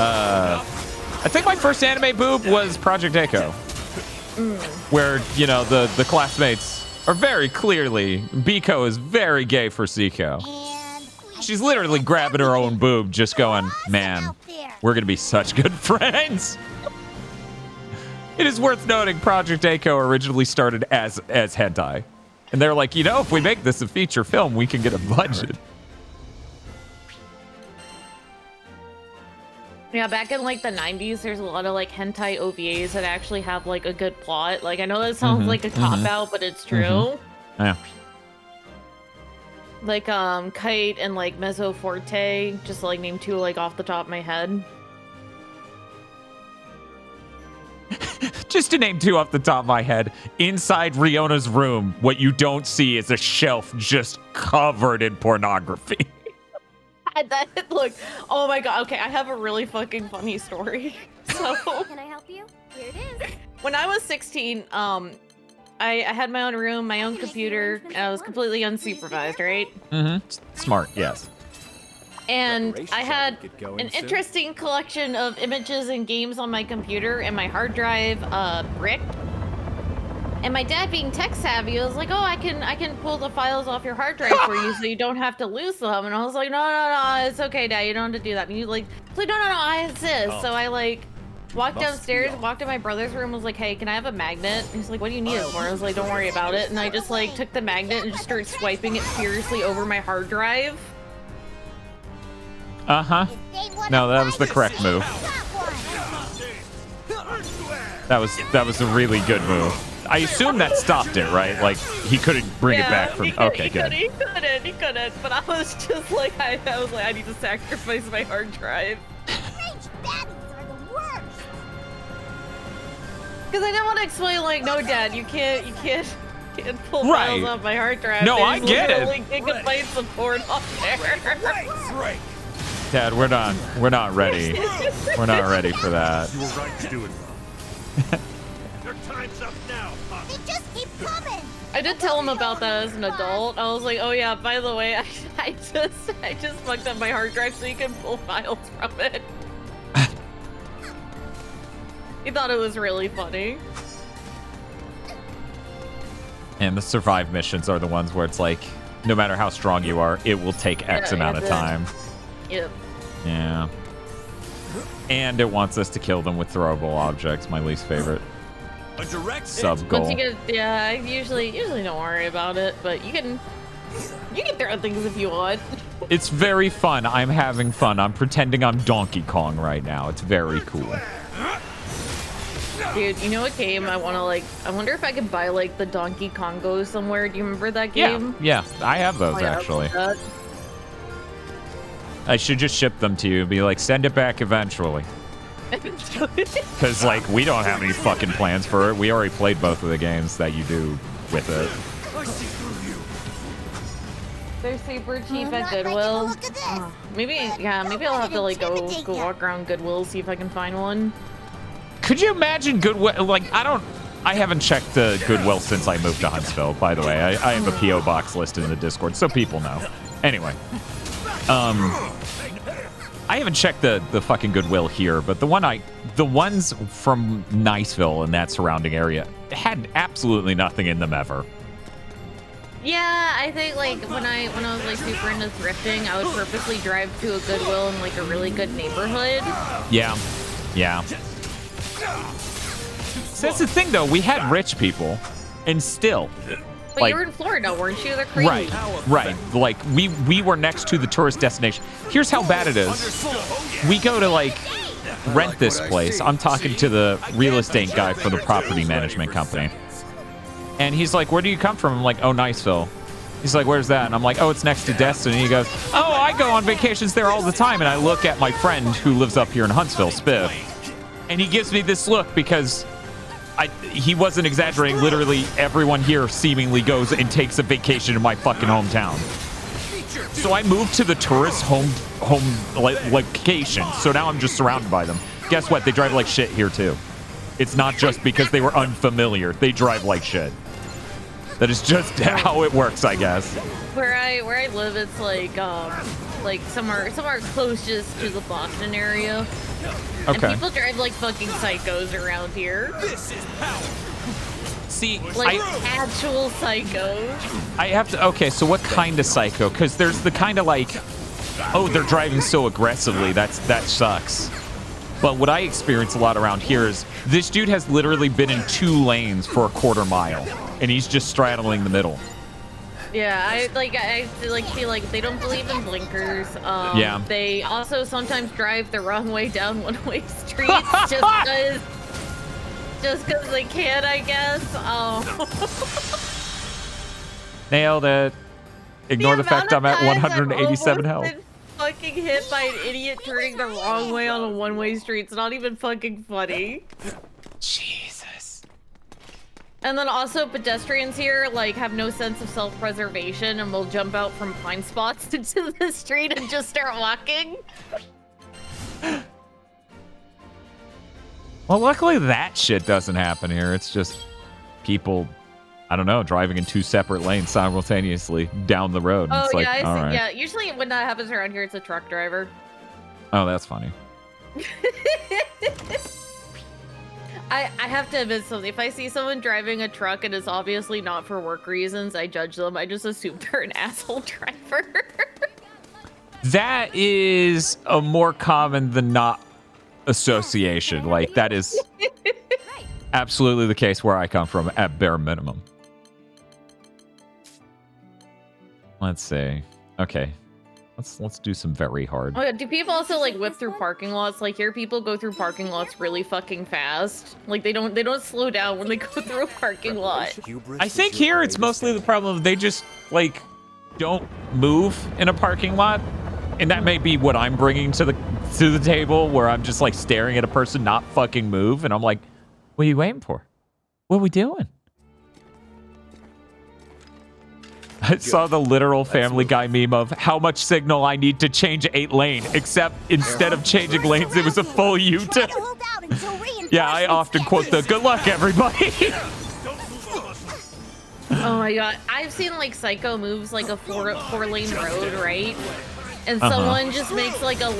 I think my first anime boob was Project Echo, where, you know, the classmates are very clearly, Biko is very gay for Seiko. She's literally grabbing her own boob, just going, man, we're going to be such good friends. It is worth noting Project Echo originally started as hentai. And they're like, you know, if we make this a feature film, we can get a budget. Yeah, back in like the 90s, there's a lot of like hentai OVAs that actually have like a good plot. Like, I know that sounds like a cop-out, but it's true. Yeah. Like Kite and like Mezzo Forte, just to, like name two like off the top of my head. Just to name two off the top of my head, inside Riona's room, what you don't see is a shelf just covered in pornography. Look, oh my god, okay, I have a really fucking funny story. So, Can I help you? Here it is. when I was 16, I had my own room, my own computer, and I was completely unsupervised, right? Smart, yes. And I had an interesting collection of images and games on my computer, and my hard drive bricked. And my dad, being tech savvy, was like, "Oh, I can pull the files off your hard drive for you, so you don't have to lose them." And I was like, "No, it's okay, Dad. You don't have to do that." And he like, "No, I insist." So I like walked downstairs, walked to my brother's room, was like, "Hey, can I have a magnet?" And he's like, "What do you need it for?" I was like, "Don't worry about it." And I just like took the magnet and just started swiping it furiously over my hard drive. No, that was the correct move. That was a really good move. I assume that stopped it, right? Like, he couldn't bring it back from... Okay, good. He couldn't. But I was just like, I was like, I need to sacrifice my hard drive. Because I didn't want to explain, like, no, Dad, you can't pull files off my hard drive. No, I get it. There's literally gigabytes of porn on there. Dad, we're not ready. We're not ready for that. You were right to do it, Bob. Your time's up now, Pop. They just keep coming. I did tell him about that as an adult. I was like, oh yeah, by the way, I just fucked up my hard drive so you can pull files from it. He thought it was really funny. And the survive missions are the ones where it's like, no matter how strong you are, it will take X amount of time. Yep. Yeah. And it wants us to kill them with throwable objects, my least favorite. A direct sub goal. Once you get, yeah, I usually don't worry about it, but you can throw things if you want. It's very fun. I'm having fun. I'm pretending I'm Donkey Kong right now. It's very cool. Dude, you know what game I want to like? I wonder if I could buy like the Donkey Kongo somewhere. Do you remember that game? Yeah, I have those actually. I should just ship them to you and be like, send it back eventually. Because, like, we don't have any fucking plans for it. We already played both of the games that you do with it. They're super cheap at Goodwill. Maybe I'll have to, like, go walk around Goodwill, see if I can find one. Could you imagine Goodwill? Like, I haven't checked the Goodwill since I moved to Huntsville, by the way. I have a P.O. box listed in the Discord, so people know. Anyway. I haven't checked the fucking Goodwill here, but the ones from Niceville and that surrounding area had absolutely nothing in them ever. Yeah, I think like when I was like super into thrifting, I would purposely drive to a Goodwill in like a really good neighborhood. Yeah. So that's the thing though, we had rich people, and still. But like, you were in Florida, weren't you? They're crazy. Right. Like, we were next to the tourist destination. Here's how bad it is. We go to, like, rent this place. I'm talking to the real estate guy for the property management company. And he's like, where do you come from? I'm like, oh, Niceville. He's like, where's that? And I'm like, oh, it's next to Destiny. He goes, oh, I go on vacations there all the time. And I look at my friend who lives up here in Huntsville, Spiff. And he gives me this look because he wasn't exaggerating. Literally everyone here seemingly goes and takes a vacation in my fucking hometown. So I moved to the tourist home location. So now I'm just surrounded by them. Guess what? They drive like shit here too. It's not just because they were unfamiliar. They drive like shit. That is just how it works, I guess. Where I live, it's like somewhere closest to the Boston area. Okay. And people drive like fucking psychos around here. This is power. See, like actual psychos. I have to. Okay, so what kind of psycho? Because there's the kind of like, oh, they're driving so aggressively. That sucks. But what I experience a lot around here is this dude has literally been in 2 lanes for a quarter mile, and he's just straddling the middle. Yeah, I feel like they don't believe in blinkers. Yeah. They also sometimes drive the wrong way down one-way streets just because they can, I guess. Nailed it. Ignore the fact I'm at 187 health. Fucking hit by an idiot turning the wrong way on a one-way street. It's not even fucking funny. Jesus. And then also pedestrians here like have no sense of self-preservation and will jump out from pine spots into the street and just start walking. Well, luckily that shit doesn't happen here. It's just people, I don't know, driving in 2 separate lanes simultaneously down the road. Oh it's yeah, like, I see. all right. Yeah. Usually when that happens around here, it's a truck driver. Oh, that's funny. I have to admit something. If I see someone driving a truck and it's obviously not for work reasons, I judge them. I just assume they're an asshole driver. That is a more common than not association. Like, that is absolutely the case where I come from at bare minimum. Let's see. Okay. Let's do some very hard. Oh yeah, do people also like whip through parking lots? Like here people go through parking lots really fucking fast. Like they don't slow down when they go through a parking lot. I think here it's mostly the problem of they just like don't move in a parking lot. And that may be what I'm bringing to the table, where I'm just like staring at a person not fucking move, and I'm like, what are you waiting for? What are we doing? I saw the literal Family Guy meme of how much signal I need to change 8 lane, except instead of changing lanes, it was a full U-turn. Yeah, I often quote the good luck, everybody. Oh my god, I've seen like psycho moves like a four lane road, right? And someone just makes like a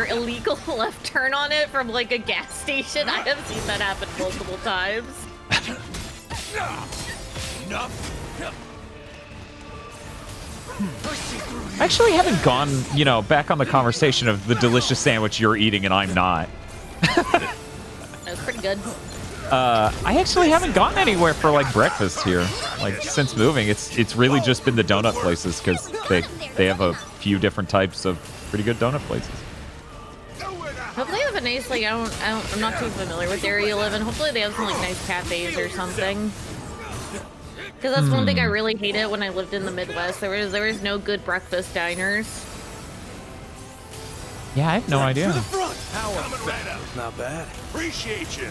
illegal left turn on it from like a gas station. I have seen that happen multiple times. I actually haven't gone, you know, back on the conversation of the delicious sandwich you're eating and I'm not. That was pretty good. I actually haven't gone anywhere for like breakfast here. Like since moving, it's really just been the donut places because they have a few different types of pretty good donut places. Hopefully they have a nice like I'm not too familiar with the area you live in. Hopefully they have some like nice cafes or something. Because that's one thing I really hated when I lived in the Midwest. There was no good breakfast diners. Yeah, I have no idea. To the front. Not bad. Appreciate you.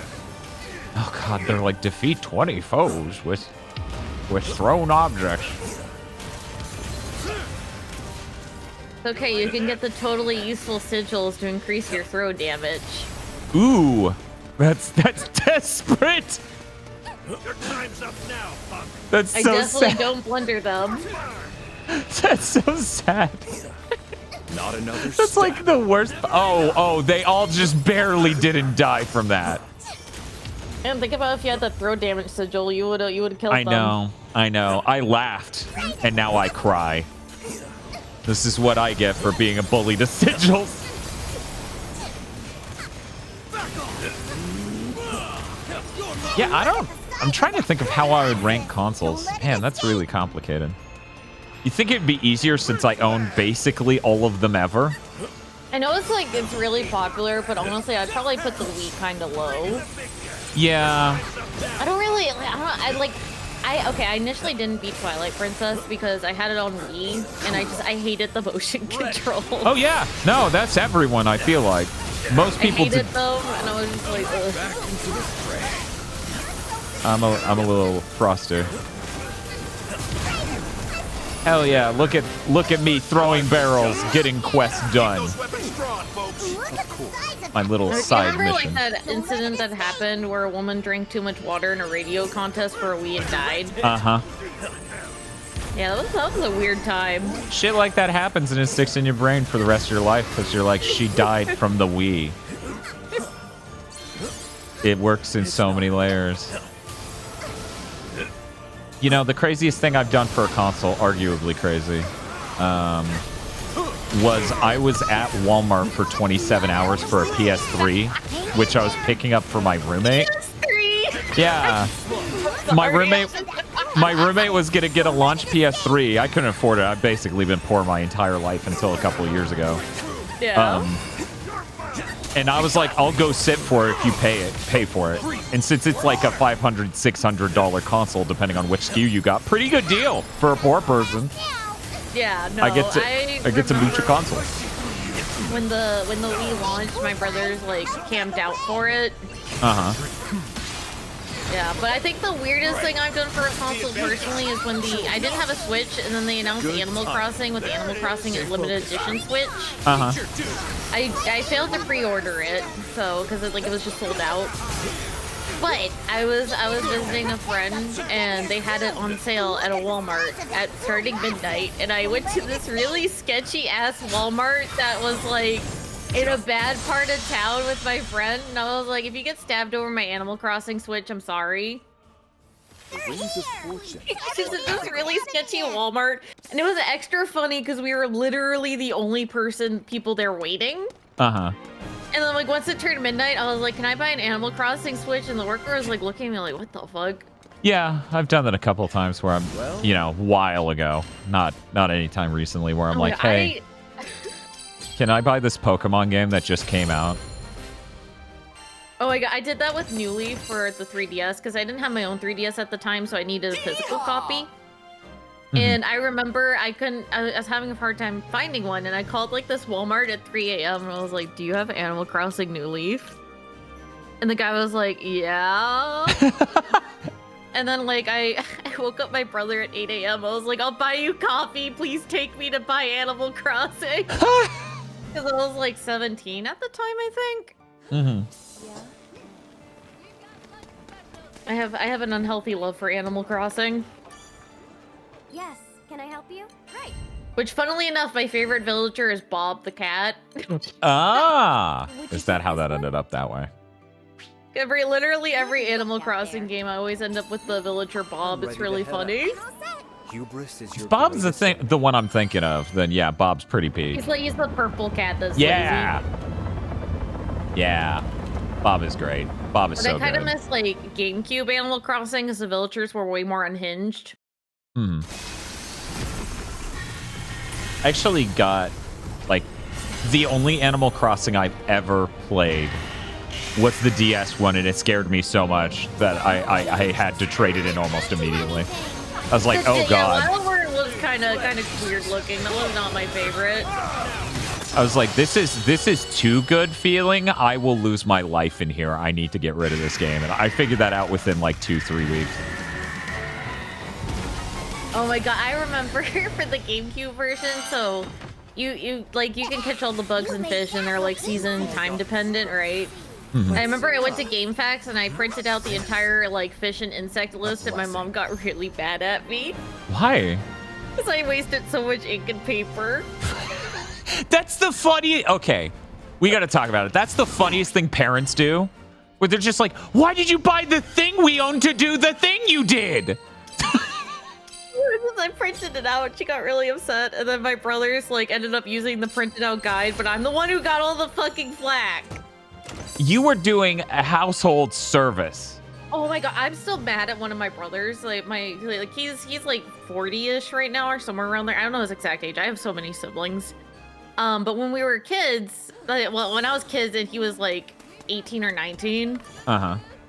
Oh god, they're like defeat 20 foes with thrown objects. Okay, you can get the totally useful sigils to increase your throw damage. Ooh, that's desperate. Your time's up now, punk. That's I so definitely sad. don't blunder them. That's so sad. Not another. That's like the worst. Oh, they all just barely didn't die from that. And think about if you had the throw damage sigil, you would kill them. I know. I laughed, and now I cry. This is what I get for being a bully to sigils. Yeah, I'm trying to think of how I would rank consoles. Man, that's really complicated. You think it'd be easier since I own basically all of them ever? I know it's really popular, but honestly, I'd probably put the Wii kind of low. Yeah. I don't really, I initially didn't beat Twilight Princess because I had it on Wii, and I hated the motion control. Oh yeah, no, that's everyone. I feel like most people. I hated them, and I was just like, ugh. I'm a little frosty. Hell yeah! Look at me throwing barrels, getting quests done. My little side remember, mission. like, that incident that happened where a woman drank too much water in a radio contest for a Wii and died? Uh-huh. Yeah, that was a weird time. Shit like that happens and it sticks in your brain for the rest of your life because you're like, she died from the Wii. It works in so many layers. You know, the craziest thing I've done for a console, arguably crazy, was I was at Walmart for 27 hours for a PS3, which I was picking up for my roommate. PS3? Yeah. My roommate was gonna get a launch PS3. I couldn't afford it. I've basically been poor my entire life until a couple of years ago. Yeah. And I was like, I'll go sit for it if you pay for it. And since it's like a $500, $600 console, depending on which SKU you got, pretty good deal for a poor person. Yeah, no, I get to mooch a console. When the Wii launched, my brothers like camped out for it. Yeah, but I think the weirdest thing I've done for a console personally is when I didn't have a Switch, and then they announced Animal Crossing with the Animal Crossing limited edition Switch. I failed to pre-order it, so because it was just sold out. But I was visiting a friend, and they had it on sale at a Walmart at starting midnight, and I went to this really sketchy ass Walmart that was like in a bad part of town with my friend, and I was like, if you get stabbed over my Animal Crossing Switch, I'm sorry. It's this really sketchy Walmart, and it was extra funny because we were literally the only people there waiting. And then, like, once it turned midnight, I was like, can I buy an Animal Crossing Switch? And the worker was, like, looking at me like, what the fuck? Yeah, I've done that a couple of times where I'm, you know, a while ago. Not any time recently where I'm like, hey, can I buy this Pokemon game that just came out? Oh my god, I did that with New Leaf for the 3DS because I didn't have my own 3DS at the time, so I needed a physical copy. And I remember I was having a hard time finding one, and I called like this Walmart at 3 a.m. and I was like, do you have Animal Crossing New Leaf? And the guy was like, yeah. And then like I woke up my brother at 8 a.m. I was like, I'll buy you coffee. Please take me to buy Animal Crossing. Because I was like 17 at the time, I think. I have an unhealthy love for Animal Crossing. Yes, can I help you? Right. Which, funnily enough, my favorite villager is Bob the cat. Is that how that ended up that way? Literally every Animal Crossing game, I always end up with the villager Bob. It's really funny. Hubris is your Bob's the one I'm thinking of. Then yeah, Bob's pretty peak. He's the purple cat that's lazy. Yeah. Bob is great. Bob is so good. I kind of miss like GameCube Animal Crossing because the villagers were way more unhinged. I actually got like the only Animal Crossing I've ever played was the DS one, and it scared me so much that I had to trade it in almost immediately. I was like, oh god. Yeah, Wild was kind of weird looking. That was not my favorite. I was like, this is too good feeling. I will lose my life in here. I need to get rid of this game, and I figured that out within like 2-3 weeks. Oh my god, I remember for the GameCube version, so you can catch all the bugs and fish, and they're like season time dependent, right? I remember I went to GameFAQs and I printed out the entire like fish and insect list, and my mom got really mad at me. Why? Because I wasted so much ink and paper. That's the funny. Okay, we got to talk about it. That's the funniest thing parents do, where they're just like, "Why did you buy the thing we own to do the thing you did?" I printed it out. She got really upset, and then my brothers like ended up using the printed out guide, but I'm the one who got all the fucking flack. You were doing a household service. Oh my god, I'm still mad at one of my brothers. Like he's like 40-ish right now or somewhere around there. I don't know his exact age. I have so many siblings. But when we were kids, well, when I was kids and he was like 18 or 19,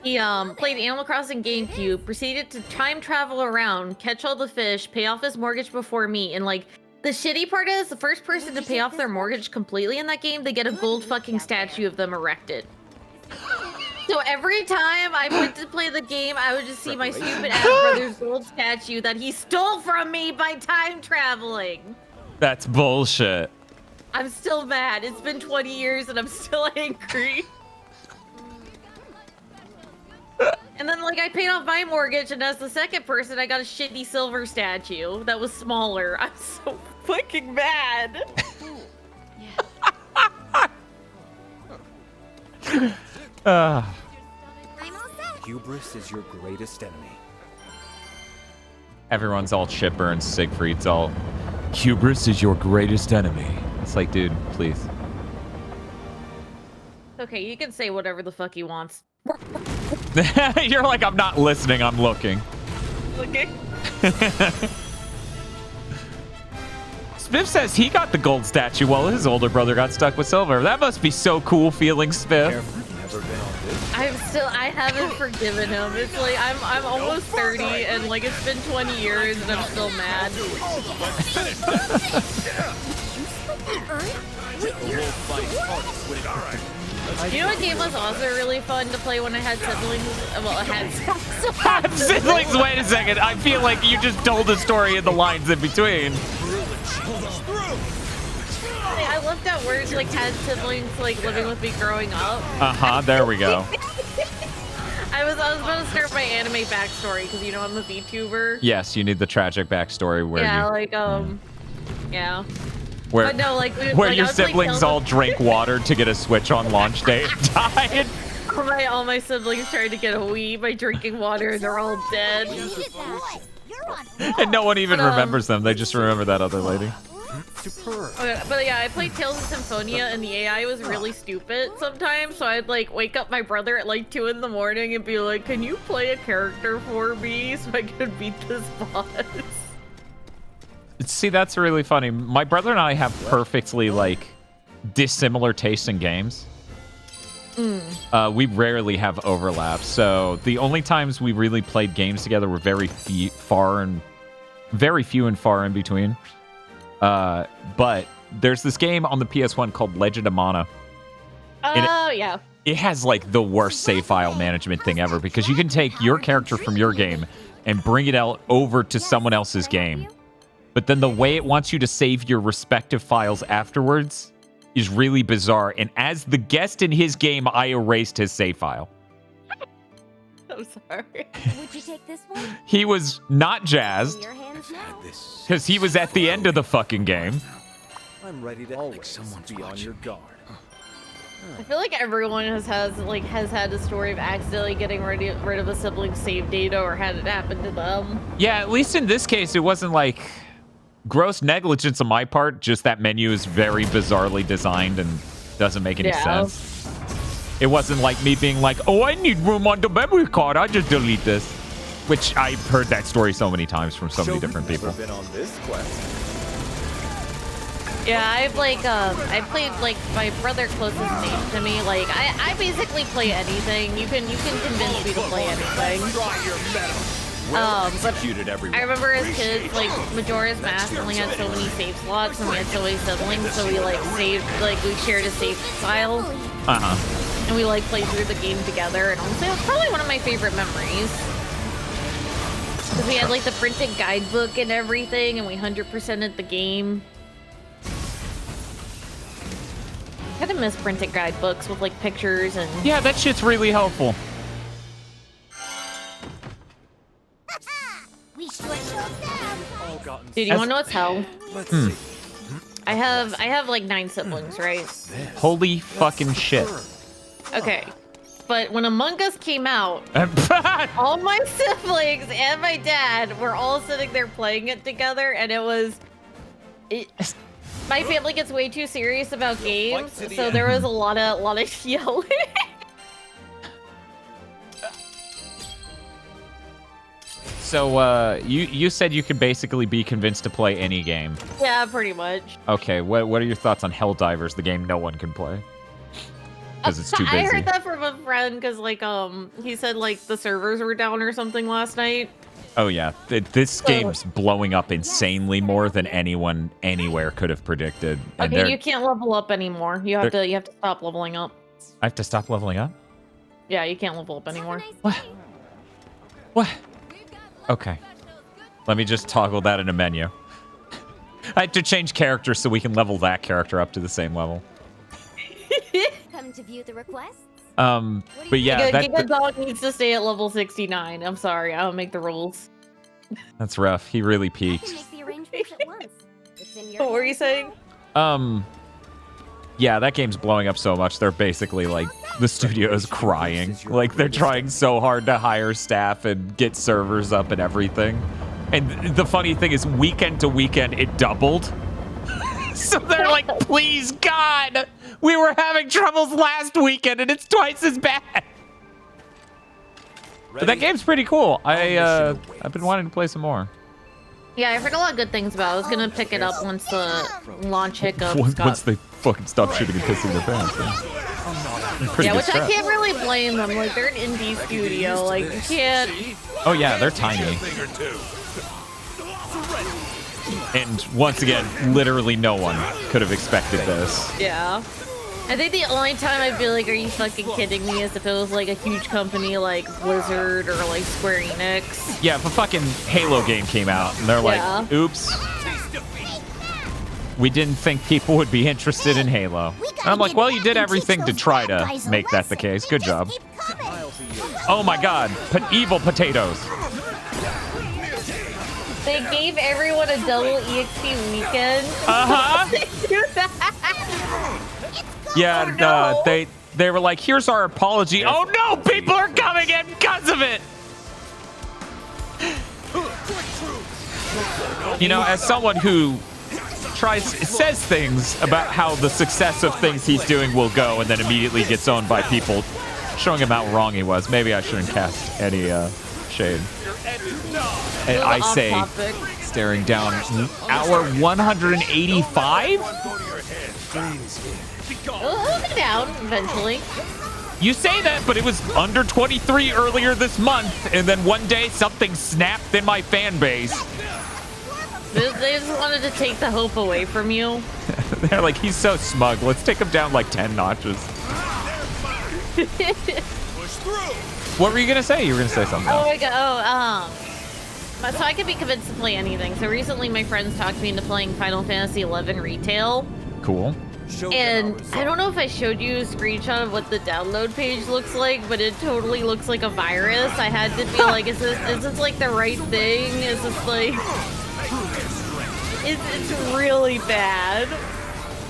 he played Animal Crossing GameCube, proceeded to time travel around, catch all the fish, pay off his mortgage before me, and like the shitty part is the first person to pay off their mortgage completely in that game, they get a gold fucking statue of them erected. So every time I went to play the game, I would just see my stupid ass brother's gold statue that he stole from me by time traveling. That's bullshit. I'm still mad. It's been 20 years and I'm still angry. And then, like, I paid off my mortgage, and as the second person, I got a shitty silver statue that was smaller. I'm so fucking mad. Hubris is your greatest enemy. Everyone's all chipper and Siegfried's all, hubris is your greatest enemy. It's like, dude, please. Okay, you can say whatever the fuck he wants. You're like, I'm not listening, I'm looking. Looking? Spiff says he got the gold statue while his older brother got stuck with silver. That must be so cool feeling, Spiff. I haven't forgiven him. It's like, I'm almost 30, and like, it's been 20 years, and I'm still mad. You know what game was also really fun to play when I had siblings? Well, I had siblings. Wait a second. I feel like you just told the story in the lines in between. I left out words like had siblings like living with me growing up. There we go. I was about to start my anime backstory because you know I'm a VTuber. Yes, you need the tragic backstory where yeah. Where, but no, like, where your siblings all drank water to get a Switch on launch day and died. All my siblings tried to get a Wii by drinking water and they're all dead. And no one even remembers them. They just remember that other lady. Okay, but yeah, I played Tales of Symphonia and the AI was really stupid sometimes, so I'd like wake up my brother at like 2 in the morning and be like, can you play a character for me so I can beat this boss? See, that's really funny. My brother and I have perfectly, like, dissimilar tastes in games. We rarely have overlap, so the only times we really played games together were very few and far in between. But there's this game on the PS1 called Legend of Mana. Yeah. It has, like, the worst save file management thing ever, because you can take your character from your game and bring it out over to someone else's game. But then the way it wants you to save your respective files afterwards is really bizarre. And as the guest in his game, I erased his save file. I'm sorry. Would you take this one? He was not jazzed because he was at the end of the fucking game. I'm ready to always someone be on your guard. I feel like everyone has had a story of accidentally getting rid of a sibling's save data or had it happen to them. Yeah, at least in this case, it wasn't like gross negligence on my part, just that menu is very bizarrely designed and doesn't make any sense. It wasn't like me being like, oh, I need room on the memory card, I just delete this. Which I've heard that story so many times from so many different people. Been on this quest. Yeah, I've like I played like my brother closest in age to me. Like I basically play anything. You can convince me to play anything. But I remember as kids, like Majora's Mask only had so many save slots, and we had so many siblings, so we like saved, like we shared a save file. And we like played through the game together, and honestly, it was probably one of my favorite memories. Because we had like the printed guidebook and everything, and we 100%ed the game. I kind of miss printed guidebooks with like pictures and... Yeah, that shit's really helpful. Dude, you want to know what's hell? I have like 9 siblings, right? Holy fucking shit. Okay. But when Among Us came out, all my siblings and my dad were all sitting there playing it together, and it was... My family gets way too serious about games, so there was a lot of yelling. So you said you could basically be convinced to play any game. Yeah, pretty much. Okay, what are your thoughts on Helldivers, the game no one can play? Because it's too busy. I heard that from a friend because, like, he said, like, the servers were down or something last night. Oh, yeah. This game's blowing up insanely more than anyone anywhere could have predicted. And Okay, you can't level up anymore. You have to stop leveling up. I have to stop leveling up? Yeah, you can't level up anymore. What? Okay. Let me just toggle that in a menu. I have to change characters so we can level that character up to the same level. Come to view the request? But yeah, Giga Dog needs to stay at level 69. I'm sorry, I don't make the rules. That's rough. He really peaked. What were you saying? Yeah, that game's blowing up so much. They're basically like the studio is crying. Like they're trying so hard to hire staff and get servers up and everything. And the funny thing is, weekend to weekend, it doubled. So they're like, please, God, we were having troubles last weekend and it's twice as bad. But that game's pretty cool. I've been wanting to play some more. Yeah, I've heard a lot of good things about it. I was gonna pick it up once the launch hiccups Once they fucking stop shooting and pissing their pants. Yeah, which I can't really blame them. Like, they're an indie studio. Like, you can't... Oh yeah, they're tiny. And once again, literally no one could have expected this. Yeah. I think the only time I'd be like, are you fucking kidding me, is if it was like a huge company like Blizzard or like Square Enix. Yeah, if a fucking Halo game came out and they're like, oops. We didn't think people would be interested in Halo. And I'm like, well, you did everything to try to make that the case. Good job. Oh my god, evil potatoes. They gave everyone a double EXP weekend. Uh-huh. Yeah, oh, no. they were like, here's our apology. Oh no, people are coming in because of it. You know, as someone who says things about how the success of things he's doing will go and then immediately gets owned by people showing him how wrong he was. Maybe I shouldn't cast any shade. And I say, staring down hour 185? We'll be down eventually. You say that, but it was under 23 earlier this month, and then one day something snapped in my fan base. They just wanted to take the hope away from you. They're like, he's so smug. Let's take him down like 10 notches. What were you gonna say? You were gonna say something. Oh my god. So I could be convinced to play anything. So recently, my friends talked me into playing Final Fantasy XI Retail. Cool. And I don't know if I showed you a screenshot of what the download page looks like, but it totally looks like a virus. I had to be like, is this like the right thing? Is this like... It's really bad.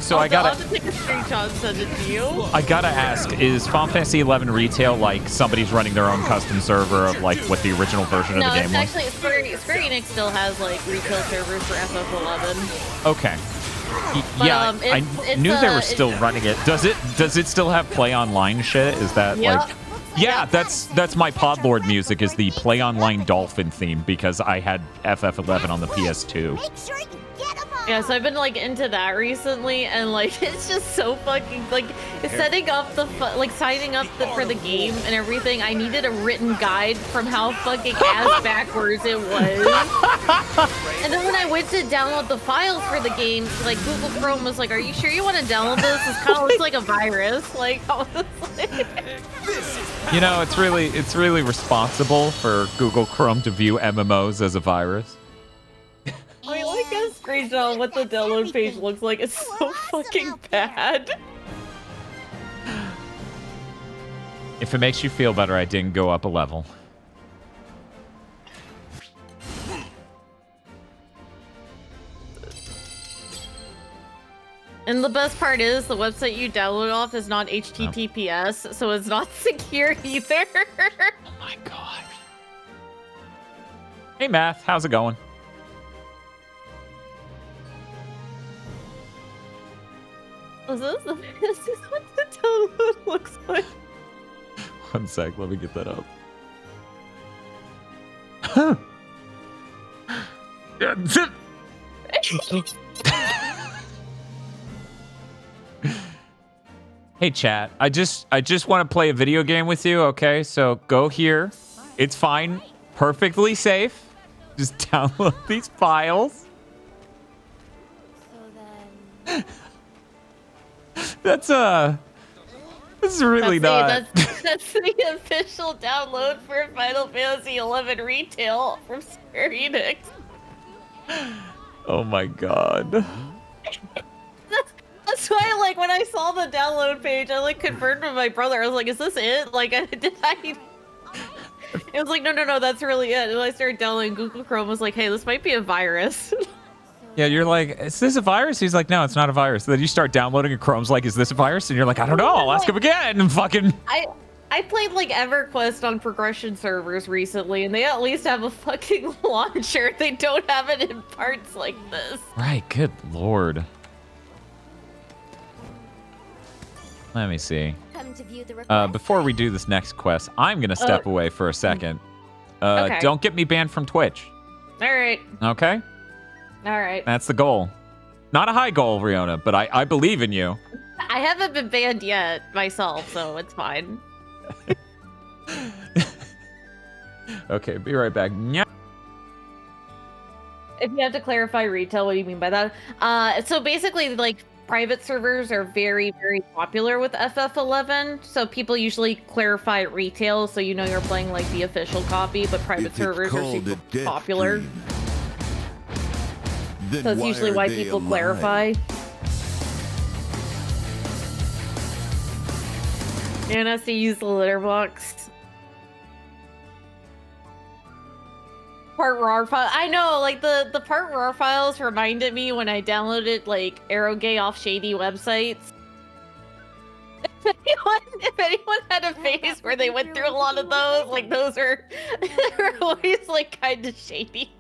So I'll have to take a screenshot and send it to you. I gotta ask, is Final Fantasy XI Retail like somebody's running their own custom server of like what the original version of the game was? No, it's actually Square Enix still has like retail servers for FF11. Okay. But, yeah, I knew they were still running it. Does it still have play online shit? Is that like? Yeah, that's my Podlord music, is the play online dolphin theme, because I had FF11 on the PS2. Yeah, so I've been like into that recently, and like it's just so fucking like setting up the signing up for the game and everything. I needed a written guide from how fucking ass backwards it was. And then when I went to download the files for the game, like Google Chrome was like, "Are you sure you want to download this? It kind of looks like a virus." Like, I was like, you know, it's really responsible for Google Chrome to view MMOs as a virus. I like a screenshot of what the download page looks like. It's so fucking bad. If it makes you feel better, I didn't go up a level. And the best part is the website you download off is not HTTPS, so it's not secure either. Oh my god. Hey Math, how's it going? Is this what the download looks like? One sec, let me get that up. Hey chat, I just want to play a video game with you, okay? So go here. It's fine. Perfectly safe. Just download these files. That's this is really not. That's the official download for Final Fantasy XI retail from Square Enix. Oh my god. That's why, like, when I saw the download page, I like confirmed with my brother. I was like, "Is this it?" Like, did I? It was like, no, that's really it. And I started downloading. Google Chrome was like, "Hey, this might be a virus." Yeah, you're like, "Is this a virus?" He's like, "No, it's not a virus." Then you start downloading, and Chrome's like, "Is this a virus?" And you're like, "I don't know. I'll ask him again." And fucking. I played like EverQuest on progression servers recently, and they at least have a fucking launcher. They don't have it in parts like this. Right. Good lord. Let me see. Before we do this next quest, I'm gonna step away for a second. Okay. Don't get me banned from Twitch. All right. Okay. All right. That's the goal. Not a high goal, Riona, but I believe in you. I haven't been banned yet myself, so it's fine. Okay, be right back. If you have to clarify retail, what do you mean by that? So basically, like, private servers are very, very popular with FF11. So people usually clarify retail, so you know you're playing like the official copy, but private servers are super popular. So that's usually why people clarify. And has to use the litter box. Part RAR file. I know, like the part RAR files reminded me when I downloaded like Aerogay off shady websites. If anyone had a phase where they went through a lot of those, like those are they're always like kind of shady.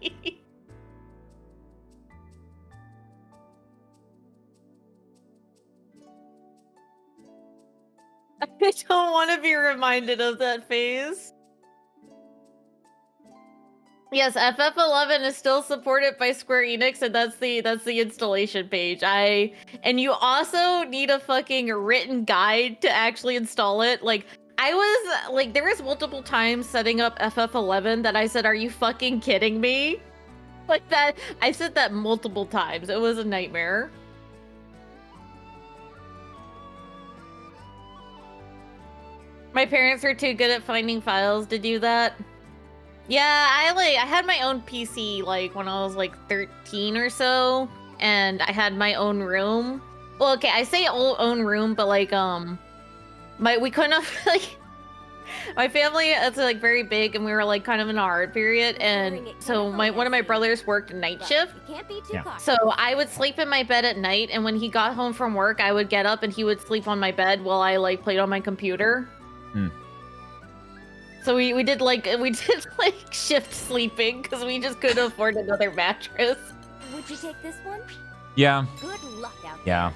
I don't want to be reminded of that phase. Yes, FF11 is still supported by Square Enix, and that's the installation page. And you also need a fucking written guide to actually install it. Like, I was like, there was multiple times setting up FF11 that I said, "Are you fucking kidding me?" Like that. I said that multiple times. It was a nightmare. My parents are too good at finding files to do that. Yeah, I had my own PC like when I was like 13 or so, and I had my own room. Well, okay, I say own room, but like we couldn't have like my family is like very big, and we were like kind of in a hard period, and so one of my brothers worked night shift. So I would sleep in my bed at night, and when he got home from work, I would get up and he would sleep on my bed while I like played on my computer. So we did like shift sleeping because we just couldn't afford another mattress. Would you take this one? Yeah. Good luck out Yeah.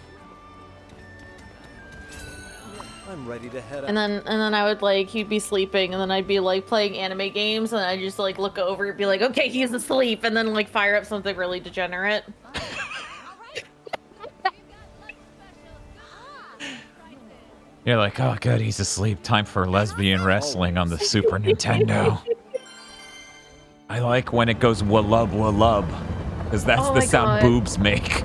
I'm ready to head out. And then I would like he'd be sleeping, and then I'd be like playing anime games, and I'd just like look over and be like, okay, he's asleep, and then like fire up something really degenerate. You're like, "Oh, good, he's asleep. Time for lesbian wrestling on the Super Nintendo." I like when it goes walub walub, because that's the sound boobs make.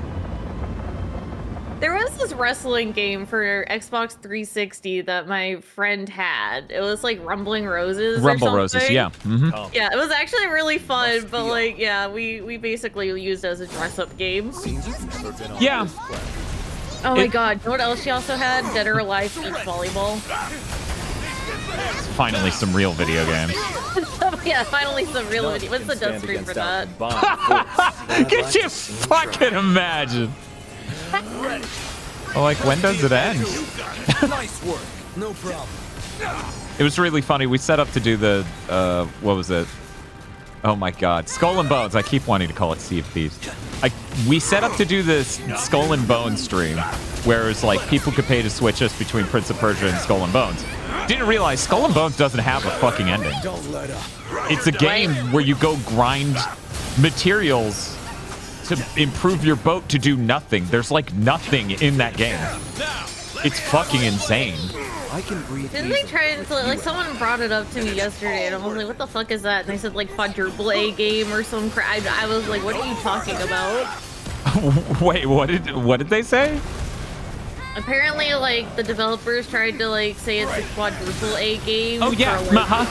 There was this wrestling game for Xbox 360 that my friend had. It was like Rumbling Roses. Rumble Roses, yeah. Mm-hmm. Yeah, it was actually really fun, but like, yeah, we basically used it as a dress-up game. Yeah. Oh my god, you know what else she also had? Dead or Alive Beach Volleyball. Finally some real video games. Yeah, finally some real video. What's the death screen for that? Can you fucking imagine? Like, when does it end? Nice work. No problem. It was really funny. We set up to do the, what was it? Oh my god. Skull and Bones. I keep wanting to call it Sea of Thieves. We set up to do this Skull and Bones stream, where it's like people could pay to switch us between Prince of Persia and Skull and Bones. Didn't realize Skull and Bones doesn't have a fucking ending. It's a game where you go grind materials to improve your boat to do nothing. There's like nothing in that game. It's fucking insane. I can breathe. Didn't they try to, like, someone brought it up to me yesterday, and I was like, what the fuck is that? And they said, like, quadruple A game or some crap. I was like, what are you talking about? Wait, what did they say? Apparently, like, the developers tried to, like, say it's a quadruple A game. Oh, yeah. For, like,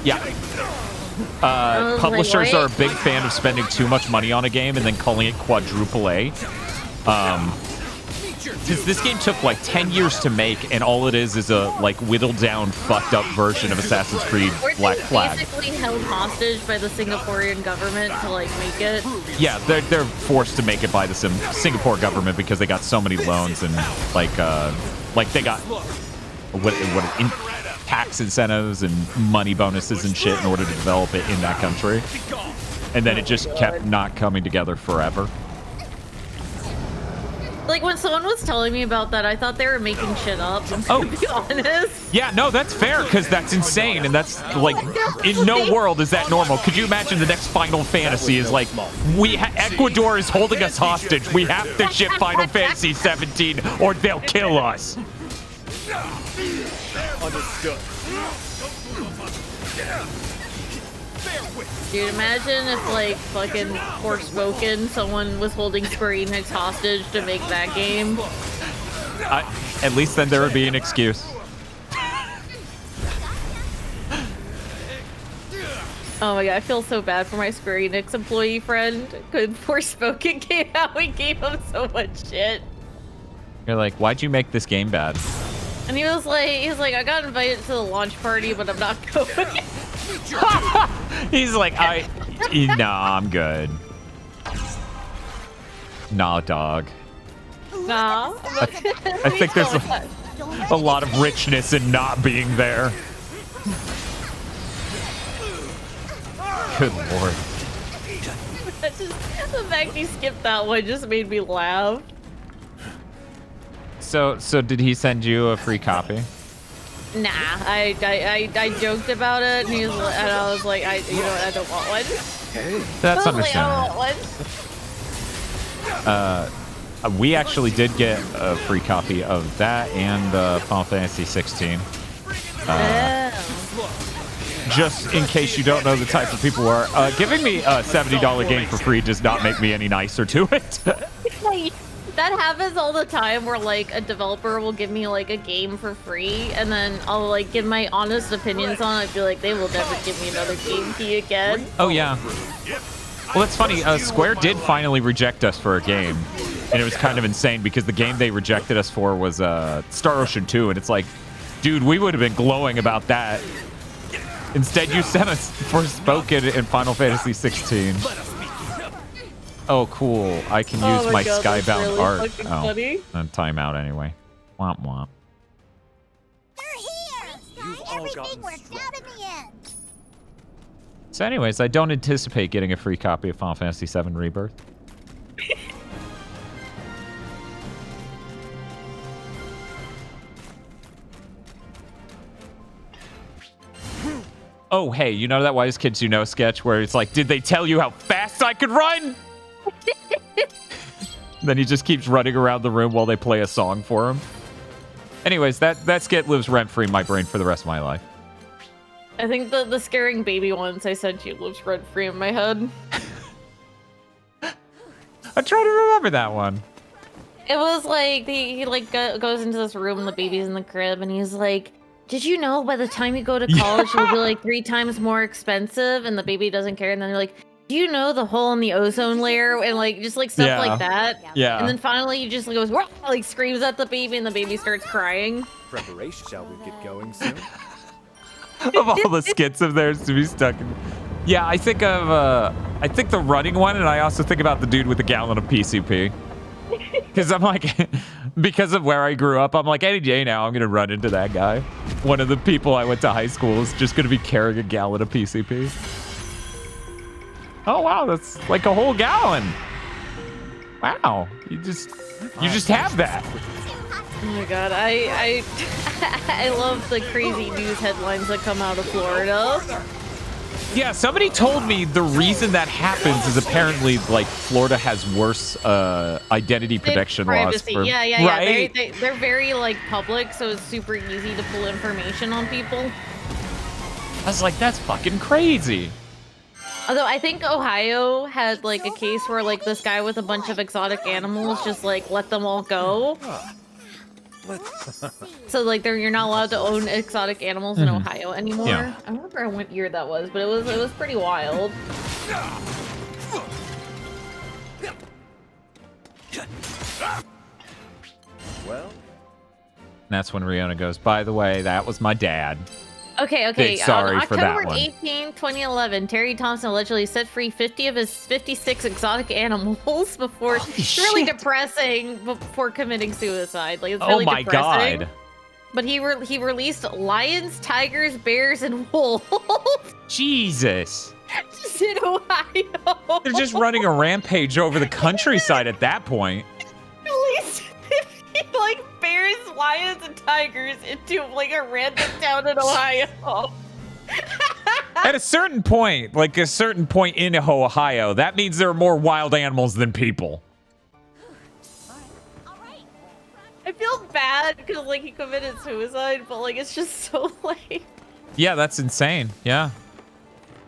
Yeah. Publishers are a big fan of spending too much money on a game and then calling it quadruple A. Because this game took like 10 years to make, and all it is a like whittled down, fucked up version of Assassin's Creed Black Flag. Basically held hostage by the Singaporean government to like make it. Yeah, they're forced to make it by the Singapore government because they got so many loans and like they got what tax incentives and money bonuses and shit in order to develop it in that country. And then it just kept not coming together forever. Like, when someone was telling me about that, I thought they were making shit up, to be honest. Yeah, no, that's fair, because that's insane, and that's, like, in no world is that normal. Could you imagine the next Final Fantasy is like, Ecuador is holding us hostage. We have to ship Final Fantasy 17, or they'll kill us. Understood. Dude, imagine if, like, fucking Forspoken, someone was holding Square Enix hostage to make that game. At least then there would be an excuse. Oh my god, I feel so bad for my Square Enix employee friend. When Forspoken came out, we gave him so much shit. You're like, why'd you make this game bad? And he was like, I got invited to the launch party, but I'm not going. He's like, nah, I'm good. Nah, dog. Nah. I think there's a lot of richness in not being there. Good lord. The fact he skipped that one just made me laugh. So did he send you a free copy? Nah, I joked about it, and I was like, I don't want one. Hey, that's understandable. I don't want one. We actually did get a free copy of that and Final Fantasy 16. Just in case you don't know the type of people who are giving me a $70 game for free does not make me any nicer to it. That happens all the time where, like, a developer will give me, like, a game for free, and then I'll, like, give my honest opinions on it. I feel like they will never give me another game key again. Oh, yeah. Well, it's funny. Square did finally reject us for a game, and it was kind of insane because the game they rejected us for was Star Ocean 2, and it's like, dude, we would have been glowing about that. Instead, you sent us Forspoken in Final Fantasy 16. Oh, cool. I can use my God, Skybound really art. funny. Time out anyway. Womp womp. Everything worked out in the end. So anyways, I don't anticipate getting a free copy of Final Fantasy VII Rebirth. Oh, hey, you know that Wise Kids You Know sketch where it's like, did they tell you how fast I could run? Then he just keeps running around the room while they play a song for him. Anyways, that skit lives rent-free in my brain for the rest of my life. I think the scaring baby ones I sent you lives rent-free in my head. I'm trying to remember that one. It was like, he like goes into this room and the baby's in the crib, and he's like, did you know by the time you go to college, it'll be like 3 times more expensive? And the baby doesn't care. And then they're like, do you know the hole in the ozone layer? And like, just like stuff like that. Yeah. And then finally he just goes, like screams at the baby, and the baby starts crying. Preparation, shall we get going soon? Of all the skits of theirs to be stuck in. Yeah, I think of, I think the running one, and I also think about the dude with the gallon of PCP. Because I'm like, because of where I grew up, I'm like, any day now I'm going to run into that guy. One of the people I went to high school is just going to be carrying a gallon of PCP. Oh, wow, that's like a whole gallon. Wow, you just have that. Oh my god, I love the crazy news headlines that come out of Florida. Yeah, somebody told me the reason that happens is apparently like Florida has worse identity protection laws. Privacy. For, Yeah. right? They're very like public, so it's super easy to pull information on people. I was like, that's fucking crazy. Although I think Ohio had like a case where like this guy with a bunch of exotic animals just like let them all go. So like you're not allowed to own exotic animals in Ohio anymore. Yeah. I don't remember what year that was, but it was pretty wild. Well, That's when Riona goes, by the way, that was my dad. Okay. Big sorry On for that October one. 18, 2011, Terry Thompson allegedly set free 50 of his 56 exotic animals before. It's really depressing before committing suicide. Like it's really depressing. God. But he released lions, tigers, bears, and wolves. Jesus. Just in Ohio. They're just running a rampage over the countryside at that point. Released 50 like bears, lions, and tigers into like a random town in Ohio. At a certain point in Ohio, that means there are more wild animals than people. I feel bad because like he committed suicide, but like it's just so late. Yeah, that's insane. Yeah.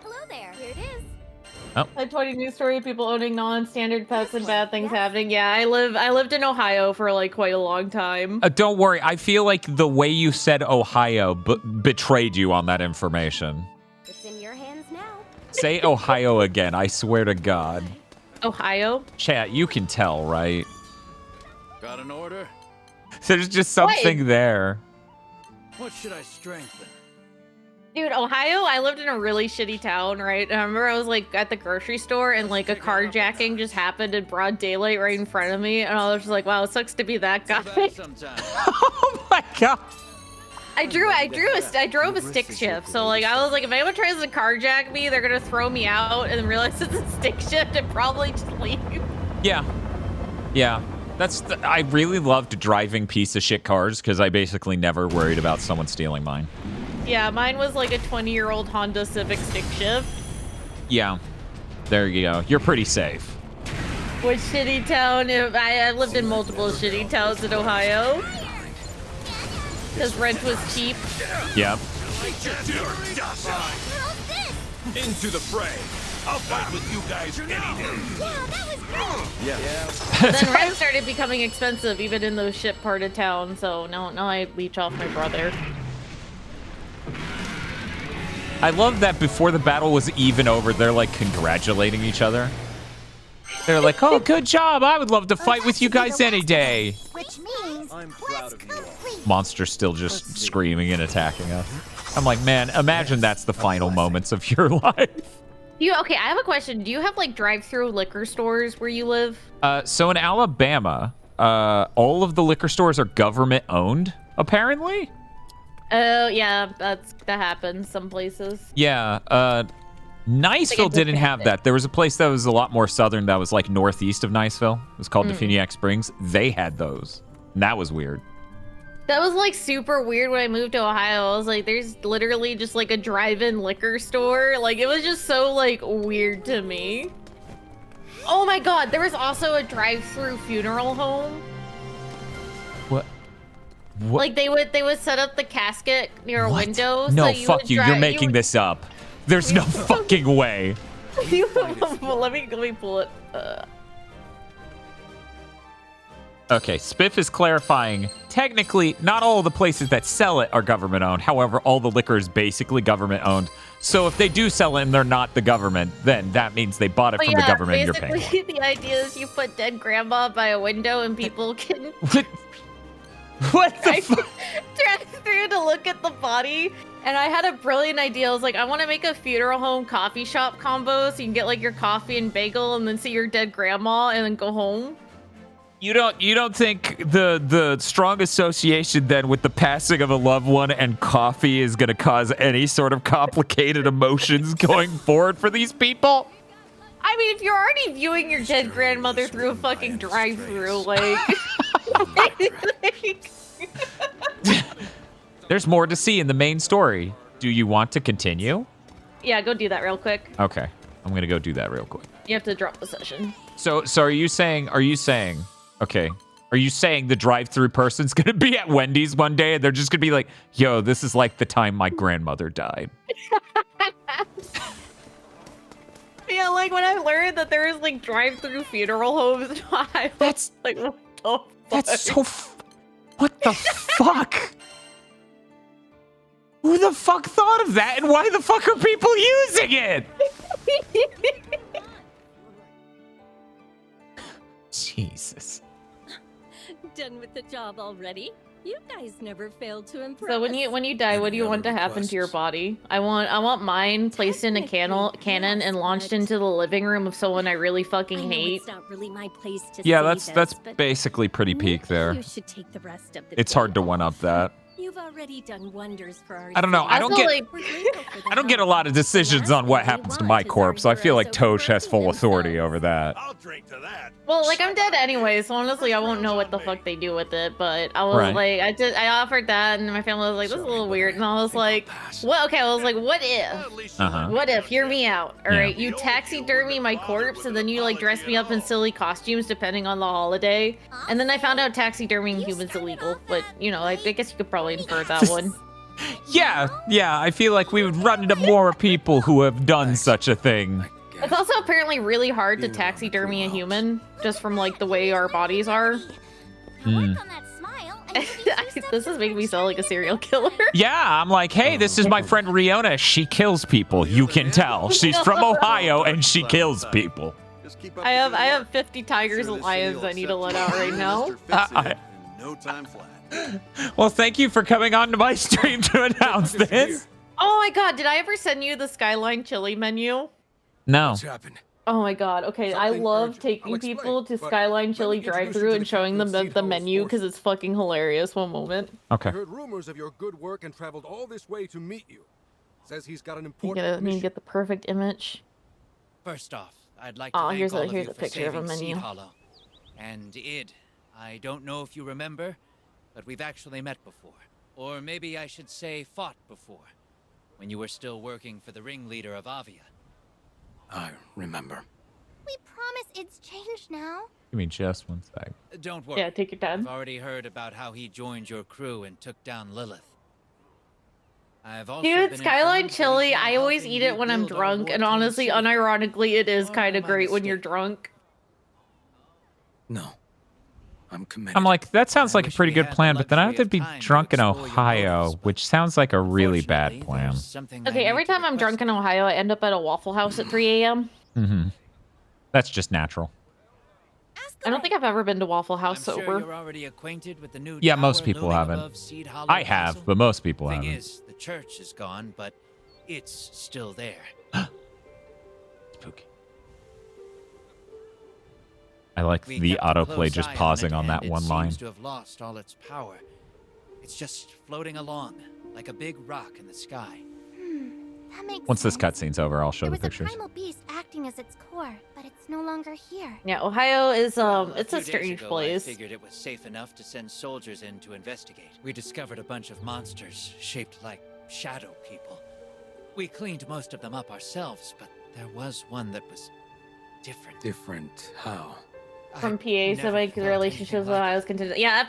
Hello there. Here it is. Oh. A 20 news story of people owning non-standard pets and bad things happening. Yeah, I lived in Ohio for like quite a long time. Don't worry. I feel like the way you said Ohio betrayed you on that information. It's in your hands now. Say Ohio again. I swear to God. Ohio? Chat, you can tell, right? Got an order? There's just something there. What should I strengthen? Dude, Ohio, I lived in a really shitty town, right? And I remember I was like at the grocery store and like a carjacking just happened in broad daylight right in front of me. And I was just like, wow, it sucks to be that guy. Oh my God. I drove a stick shift. So like, I was like, if anyone tries to carjack me, they're going to throw me out and then realize it's a stick shift and probably just leave. Yeah. Yeah. I really loved driving piece of shit cars because I basically never worried about someone stealing mine. Yeah, mine was like a 20-year-old Honda Civic stick shift. Yeah. There you go. You're pretty safe. Which shitty town? I lived in multiple shitty towns in Ohio. Because rent was cheap. Yep. Into the fray. I'll fight with you guys any day. But then rent started becoming expensive even in those shit part of town. So now I leech off my brother. I love that before the battle was even over, they're like congratulating each other. They're like, oh, good job. I would love to fight with you guys any day. Which means I'm proud of you all. Monster's still just screaming and attacking us. I'm like, man, imagine that's the final moments of your life. Okay, I have a question. Do you have like drive-through liquor stores where you live? So in Alabama, all of the liquor stores are government owned, apparently. Oh, yeah, that happens some places. Yeah, Niceville didn't have that. There was a place that was a lot more southern that was like northeast of Niceville. It was called Definiak Springs. They had those. And that was weird. That was like super weird when I moved to Ohio. I was like, there's literally just like a drive-in liquor store. Like, it was just so like weird to me. Oh my God, there was also a drive-through funeral home. What? Like they would set up the casket near a window. No, so fuck you. You're making this up. There's no fucking way. let me pull it. Okay, Spiff is clarifying. Technically, not all of the places that sell it are government owned. However, all the liquor is basically government owned. So if they do sell it and they're not the government, then that means they bought it from the government and you're paying for it. The idea is you put dead grandma by a window and people can... What the fuck? Turn through to look at the body, and I had a brilliant idea. I was like, I want to make a funeral home coffee shop combo so you can get like your coffee and bagel and then see your dead grandma and then go home. You don't think the strong association then with the passing of a loved one and coffee is going to cause any sort of complicated emotions going forward for these people? I mean, if you're already viewing your dead grandmother through a fucking drive-through, like... There's more to see in the main story. Do you want to continue? Yeah, go do that real quick. Okay. I'm gonna go do that real quick. You have to drop the session. So are you saying, okay. Are you saying the drive-through person's gonna be at Wendy's one day and they're just gonna be like, yo, this is like the time my grandmother died? Yeah, like when I learned that there was like drive-through funeral homes, I was like, what the fuck? That's so what the fuck? Who the fuck thought of that and why the fuck are people using it? Jesus. Done with the job already? You guys never failed to impress. So when you die, what do you want to happen to your body? I want mine placed in a cannon and launched into the living room of someone I really fucking hate. It's not really my place to Yeah, say that's this, but basically pretty peak there. you should take the rest of the It's day hard to off. one up that. You've already done wonders for our I don't know. I don't get a lot of decisions on what happens to my corpse. So I feel like Tosh has full authority over that. Well, like I'm dead anyway, so honestly I won't know what the fuck they do with it. But I was like, I offered that, and my family was like, "This is a little weird," and I was like, "What? Okay." I was like, "What if? What if? Hear me out. All right, you taxidermy my corpse, and then you like dress me up in silly costumes depending on the holiday." And then I found out taxidermying humans illegal, but you know, I guess you could probably infer that one. Yeah, I feel like we would run into more people who have done such a thing. It's also apparently really hard to taxidermy a human, just from like the way our bodies are. This is making me sound like a serial killer. Yeah, I'm like, hey, this is my friend Riona. She kills people. You can tell. She's from Ohio and she kills people. I have 50 tigers and lions I need to let out right now. No time flat. Well, thank you for coming on to my stream to announce this. Oh my god, did I ever send you the Skyline Chili menu? No. Oh my god, okay, I love taking people to Skyline Chili drive-thru and showing them the menu because it's fucking hilarious. One moment. Okay. Heard rumors of your good work and traveled all this way to meet you. Says he's got an I important need to get the perfect image. First off, I'd like to thank here's all a of you for picture of a saving menu. Seed Hollow. And Id, I don't know if you remember, but we've actually met before. Or maybe I should say fought before, when you were still working for the ringleader of Avia. I remember. We promise it's changed now. Give me just one sec. Don't worry. Yeah, take your time. I've already heard about how he joined your crew and took down Lilith. I've also Dude, been Skyline informed that Chili, he's now I always helping eat it you when I'm build our drunk, and war honestly, team. unironically, it is kind of great when you're drunk. No. I'm committed. I'm like, that sounds like a pretty good plan, but then I have to be drunk in Ohio, which sounds like a really bad plan. Okay, every time I'm drunk in Ohio, I end up at a Waffle House at 3 a.m. Mm-hmm. That's just natural. I don't think I've ever been to Waffle House I'm sober. sure you're already acquainted with the new Yeah, tower most people looming haven't. above Seed Hollow I have, Castle. but most people Thing haven't. is, the church is gone, but it's still there. Spooky. I like We the kept a autoplay close just eye on pausing it, on that and one it line. seems to have lost all its power. It's just floating along like a big rock in the sky. That makes Once this sense. cutscene's over, I'll show There the was a pictures. primal beast acting as its core, but it's no longer here. Yeah, Ohio is it's a few days strange ago, place. I figured it was safe enough to send soldiers in to investigate. We discovered a bunch of monsters shaped like shadow people. We cleaned most of them up ourselves, but there was one that was different. Different how? From PA, so my relationships with Ohio's contingent. Yeah,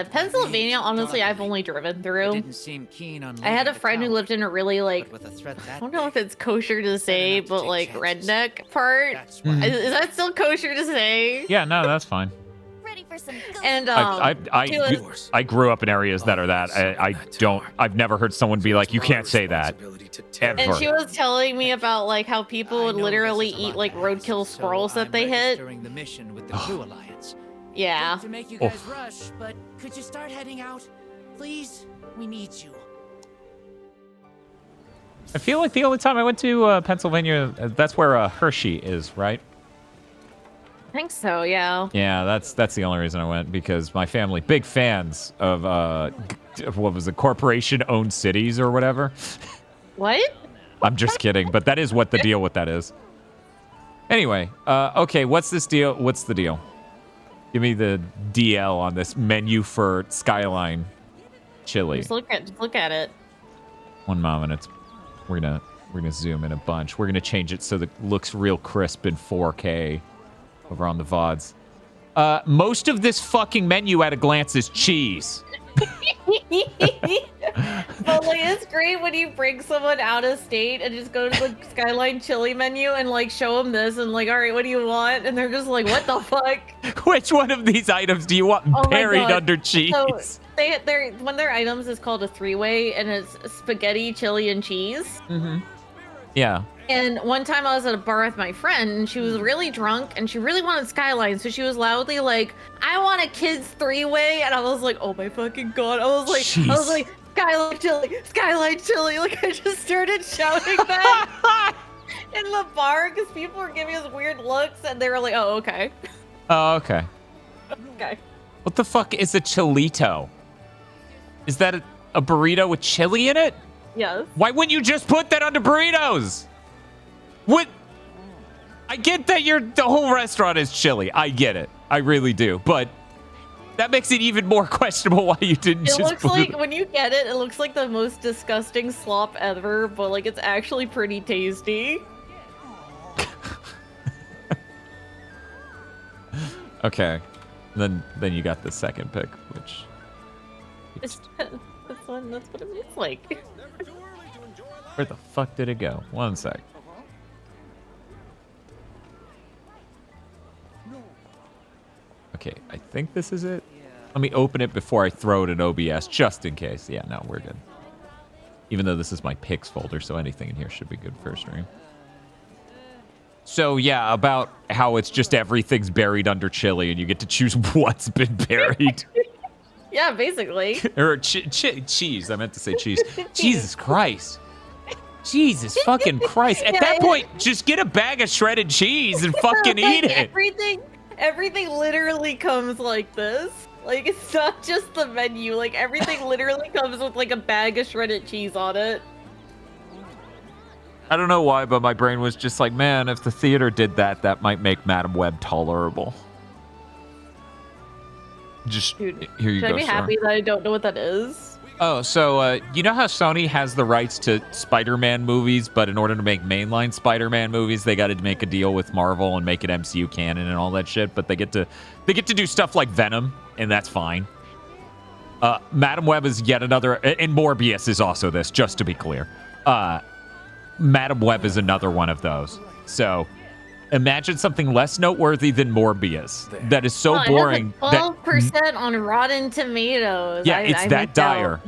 Pennsylvania, honestly, I've only driven through. Didn't seem keen on I had a leaving the friend who tower, lived in a really, like, with a threat I that don't know if it's kosher to say, but, like, redneck part. why. Is that still kosher to say? Yeah, no, that's fine. Ready for some And, I grew up in areas that are that. I've never heard someone be like, you can't say that. Ever. And she was telling me about, like, how people would literally eat, like, roadkill squirrels that they hit. during the mission with the Crew Alliance. Yeah. Hate to make you guys rush, but could you start heading out? Please? We need you. I feel like the only time I went to Pennsylvania, that's where Hershey is, right? I think so, yeah. Yeah, that's the only reason I went, because my family, big fans of what was it, corporation-owned cities or whatever. What? I'm just kidding, but that is what the deal with that is. Anyway, okay, what's this deal? What's the deal? Give me the DL on this menu for Skyline Chili. Just look at it. One moment, we're gonna We're going to zoom in a bunch. We're going to change it so that it looks real crisp in 4K over on the VODs. Most of this fucking menu at a glance is cheese. But like, it's great when you bring someone out of state and just go to the Skyline Chili menu and like show them this and like, all right, what do you want? And they're just like, what the fuck? Which one of these items do you want buried under cheese? So one of their items is called a three-way, and it's spaghetti, chili, and cheese. Mm-hmm. Yeah. And one time I was at a bar with my friend, and she was really drunk, and she really wanted Skyline, so she was loudly like, "I want a kid's three-way," and I was like, "Oh my fucking god!" I was like, Skyline Chili, like I just started shouting that in the bar because people were giving us weird looks, and they were like, "Oh, okay." Oh, okay. Okay. What the fuck is a chilito? Is that a burrito with chili in it? Yes. Why wouldn't you just put that under burritos? What? I get that the whole restaurant is chili. I get it. I really do. But that makes it even more questionable why you didn't just It looks put like, when you get it, it looks like the most disgusting slop ever, but like it's actually pretty tasty. Okay. Then you got the second pick, which... That's what it looks like. Where the fuck did it go? One sec. Okay, I think this is it. Let me open it before I throw it in OBS, just in case. Yeah, no, we're good. Even though this is my picks folder, so anything in here should be good for a stream. So, yeah, about how it's just everything's buried under chili, and you get to choose what's been buried. Yeah, basically. Or cheese. I meant to say cheese. Jesus Christ. Jesus fucking Christ. At that point, just get a bag of shredded cheese and fucking eat it. Everything literally comes like this. Like, it's not just the menu. Like, everything literally comes with, like, a bag of shredded cheese on it. I don't know why, but my brain was just like, man, if the theater did that, that might make Madam Web tolerable. Just, Dude, here you go, should I be happy that I don't know what that is? Oh, so you know how Sony has the rights to Spider-Man movies, but in order to make mainline Spider-Man movies, they got to make a deal with Marvel and make it MCU canon and all that shit. But they get to do stuff like Venom, and that's fine. Madam Web is yet another, and Morbius is also this, just to be clear. Madam Web is another one of those. So imagine something less noteworthy than Morbius. That is so boring. It has 12% on Rotten Tomatoes. Yeah, it's that dire.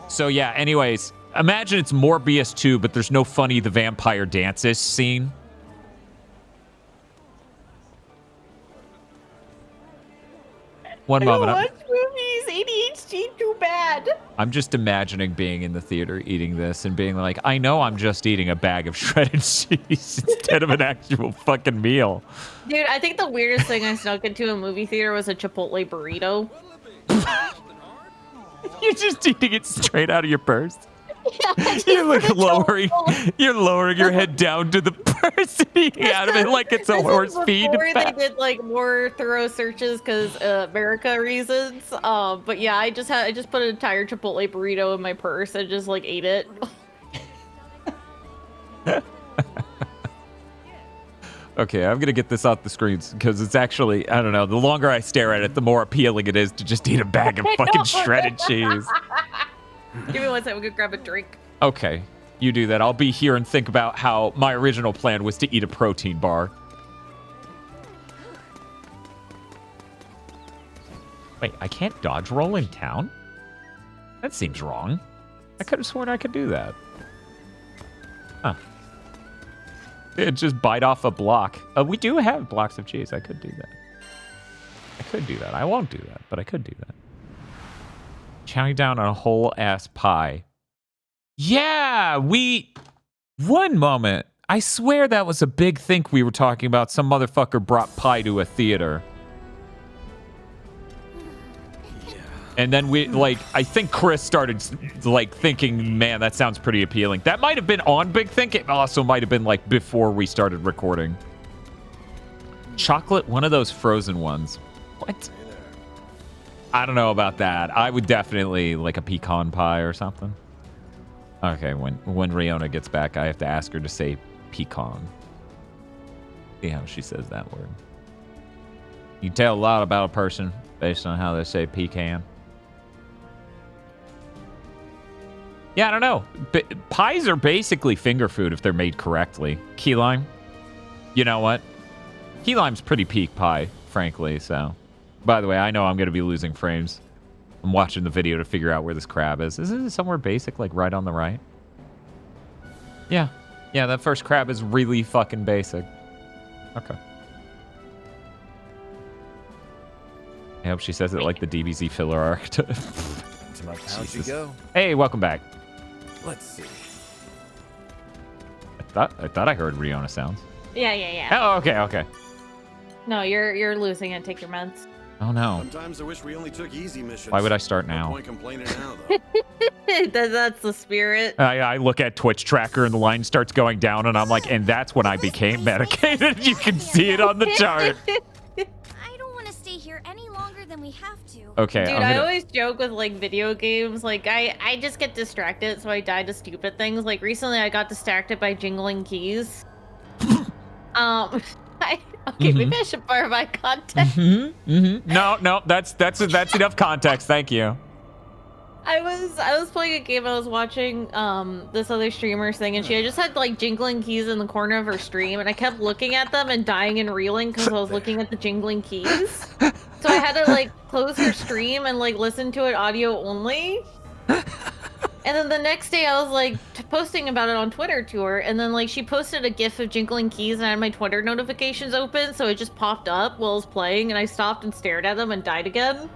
So yeah, anyways, imagine it's Morbius 2, but there's no Funny the Vampire Dances scene. One moment. I don't watch movies. ADHD too bad. I'm just imagining being in the theater eating this and being like, I know I'm just eating a bag of shredded cheese instead of an actual fucking meal. Dude, I think the weirdest thing I snuck into a movie theater was a Chipotle burrito. You're just eating it straight out of your purse. Yeah, you're like lowering your head down to the person eating out of it like it's a horse feed. Before they did like more thorough searches because America reasons. But yeah, I just put an entire Chipotle burrito in my purse and just like ate it. Okay, I'm gonna get this off the screens because it's actually, I don't know, the longer I stare at it, the more appealing it is to just eat a bag of fucking shredded cheese. Give me one second, we could grab a drink. Okay, you do that. I'll be here and think about how my original plan was to eat a protein bar. Wait, I can't dodge roll in town? That seems wrong. I could have sworn I could do that. Huh. It'd just bite off a block. We do have blocks of cheese. I could do that. I won't do that, but I could do that. Chowing down on a whole ass pie. Yeah, one moment. I swear that was a big thing we were talking about. Some motherfucker brought pie to a theater. And then I think Chris started thinking, man, that sounds pretty appealing. That might have been on Big Think. It also might have been before we started recording. Chocolate, one of those frozen ones. What? I don't know about that. I would definitely like a pecan pie or something. Okay, when Riona gets back, I have to ask her to say pecan. See how she says that word. You tell a lot about a person based on how they say pecan. Yeah, I don't know. Pies are basically finger food if they're made correctly. Key lime? You know what? Key lime's pretty peak pie, frankly, so. By the way, I know I'm going to be losing frames. I'm watching the video to figure out where this crab is. Isn't it somewhere basic, like right on the right? Yeah. Yeah, that first crab is really fucking basic. Okay. I hope she says it like the DBZ filler arc. How'd you go? Hey, welcome back. Let's see. I thought I heard Riona sounds. Yeah. Oh, okay. No, you're losing it. Take your meds. Oh no. Sometimes I wish we only took easy missions. Why would I start now? No point complaining now, though. That's the spirit. I look at Twitch tracker and the line starts going down and I'm like, and that's when I became medicated. You can see it on the chart. I don't want to stay here any longer than we have to. Okay. Dude, I always joke with like video games. Like I just get distracted, so I die to stupid things. Like recently, I got distracted by jingling keys. Maybe I should borrow my context. No, that's enough context. Thank you. I was playing a game. I was watching this other streamer's thing, and she had just had like jingling keys in the corner of her stream, and I kept looking at them and dying and reeling because I was looking at the jingling keys. So I had to like close her stream and like listen to it audio only. And then the next day I was like posting about it on Twitter to her, and then like she posted a gif of jingling keys and I had my Twitter notifications open, so it just popped up while I was playing, and I stopped and stared at them and died again.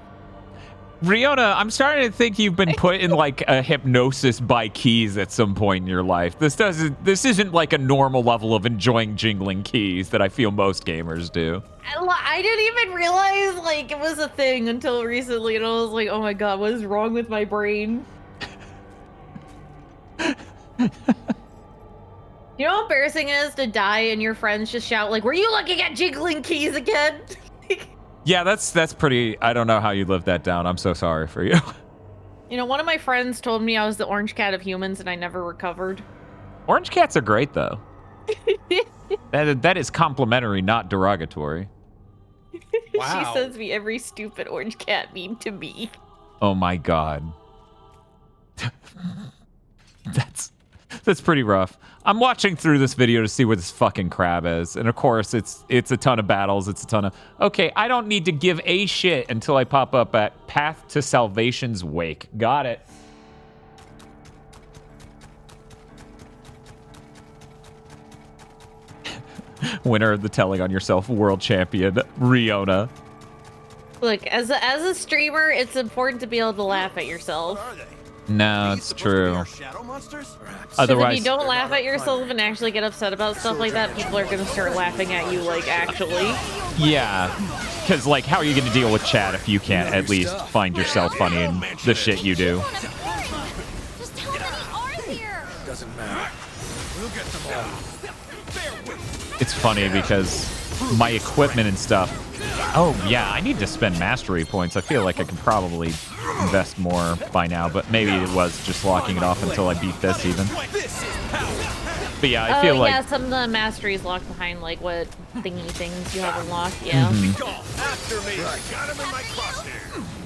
Riona, I'm starting to think you've been put in like a hypnosis by keys at some point in your life. This isn't like a normal level of enjoying jingling keys that I feel most gamers do. I didn't even realize like it was a thing until recently, and I was like, oh my god, what is wrong with my brain? You know how embarrassing it is to die and your friends just shout like, were you looking at jingling keys again? Yeah, that's pretty. I don't know how you lived that down. I'm so sorry for you. You know, one of my friends told me I was the orange cat of humans, and I never recovered. Orange cats are great, though. that is complimentary, not derogatory. Wow. She sends me every stupid orange cat meme to me. Oh my god. That's pretty rough. I'm watching through this video to see where this fucking crab is. And of course, it's a ton of battles. It's a ton of... Okay, I don't need to give a shit until I pop up at Path to Salvation's Wake. Got it. Winner of the Telling on Yourself World Champion, Riona. Look, as a streamer, it's important to be able to laugh at yourself. No, it's true. Otherwise, if you don't laugh at yourself and actually get upset about stuff like that, people are going to start laughing at you, like, actually. Yeah, because, like, how are you going to deal with chat if you can't at least find yourself funny in the shit you do? Just tell them they are here. Doesn't matter. We'll get them all. It's funny because my equipment and stuff... Oh, yeah, I need to spend mastery points. I feel like I could probably invest more by now, but maybe it was just locking it off until I beat this even. But yeah, I feel like... yeah, some of the mastery is locked behind, like, what thingy things you have unlocked, yeah.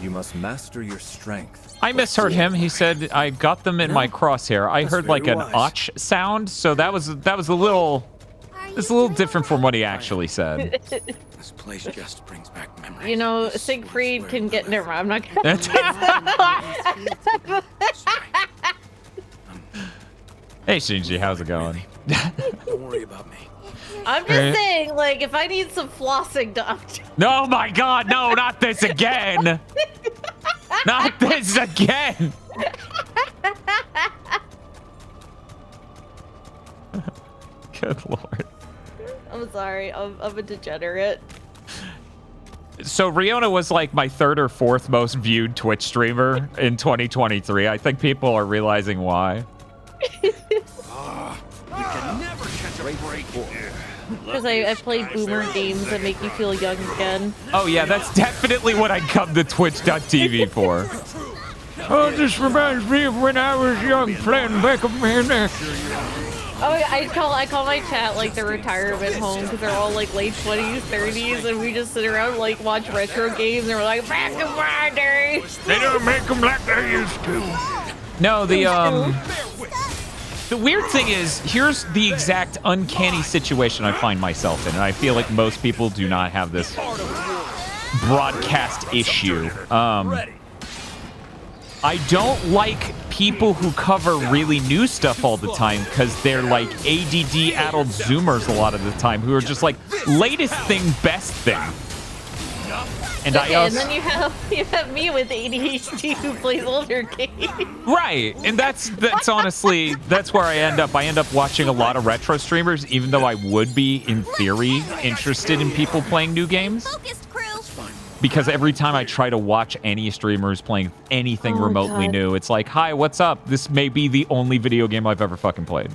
You must master your strength. I misheard him. He said, I got them in my crosshair. I heard, like, an och sound, so that was a little... It's a little different from what he actually said. This place just brings back memories. You know, Siegfried can get... Never mind, I'm not gonna... Hey, Shinji, how's it going? Don't worry about me. I'm just saying, like, if I need some flossing done... Oh my god, no, not this again! Not this again! Good lord. I'm sorry, I'm a degenerate. So Riona was like my third or fourth most viewed Twitch streamer in 2023. I think people are realizing why. You can never catch a break. Because I played boomer games that make you feel young again. Oh yeah, that's definitely what I come to Twitch.tv for. Oh, this reminds me of when I was young playing back of my neck. Oh, I call my chat like the retirement home because they're all like late 20s, 30s, and we just sit around like watch retro games and we're like, back in my day. They don't make them like they used to. No, the weird thing is, here's the exact uncanny situation I find myself in, and I feel like most people do not have this broadcast issue. I don't like people who cover really new stuff all the time because they're like ADD adult Zoomers a lot of the time who are just like latest thing, best thing. And okay, and then you have me with ADHD who plays older games. Right, and that's honestly that's where I end up. I end up watching a lot of retro streamers, even though I would be in theory interested in people playing new games. Because every time I try to watch any streamers playing anything remotely new, it's like, hi, what's up? This may be the only video game I've ever fucking played.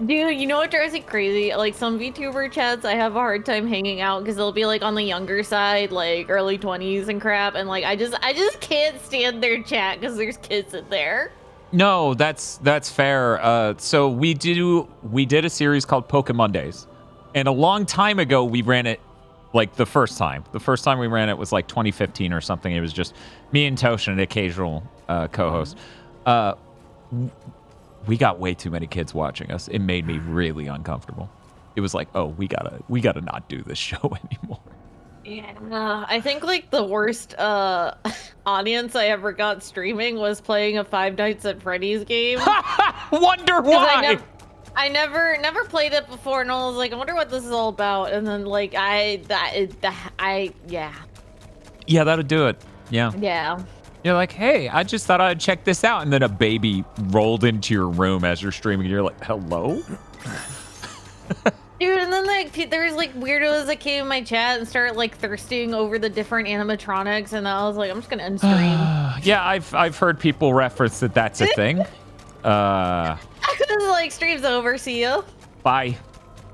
Dude, you know what drives me crazy? Like some VTuber chats, I have a hard time hanging out because they'll be like on the younger side, like early 20s and crap, and like I just can't stand their chat because there's kids in there. No, that's fair. So we did a series called Pokemon Days, and a long time ago we ran it. Like the first time we ran it was like 2015 or something. It was just me and Toshin, an occasional co-host. We got way too many kids watching us. It made me really uncomfortable. It was like, oh, we gotta not do this show anymore. Yeah, I think like the worst audience I ever got streaming was playing a Five Nights at Freddy's game. Wonder why? I never played it before, and I was like, I wonder what this is all about. And then like yeah. Yeah, that'll do it. Yeah. Yeah. You're like, hey, I just thought I'd check this out, and then a baby rolled into your room as you're streaming, and you're like, hello? Dude, and then like there's like weirdos that came in my chat and started like thirsting over the different animatronics, and I was like, I'm just gonna end stream. Yeah, I've heard people reference that that's a thing. Like, stream's over, see ya. Bye.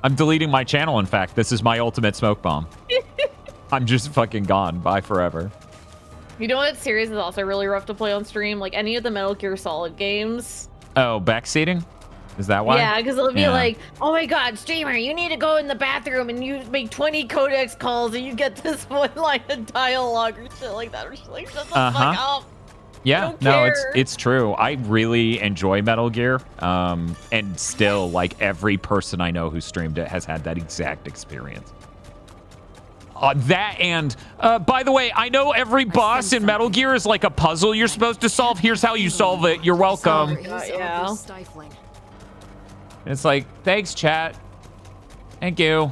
I'm deleting my channel, in fact. This is my ultimate smoke bomb. I'm just fucking gone. Bye forever. You know what series is also really rough to play on stream? Like any of the Metal Gear Solid games. Oh, backseating? Is that why? Yeah, because it'll be like, oh my god, streamer, you need to go in the bathroom and you make 20 codex calls and you get this one line of dialogue or shit like that. Or just like, shut the fuck up. Yeah, no, it's true. I really enjoy Metal Gear, and still, like, every person I know who streamed it has had that exact experience. That and, by the way, I know every boss in Metal Gear is like a puzzle you're supposed to solve. Here's how you solve it. You're welcome. Yeah. It's like, thanks, chat. Thank you.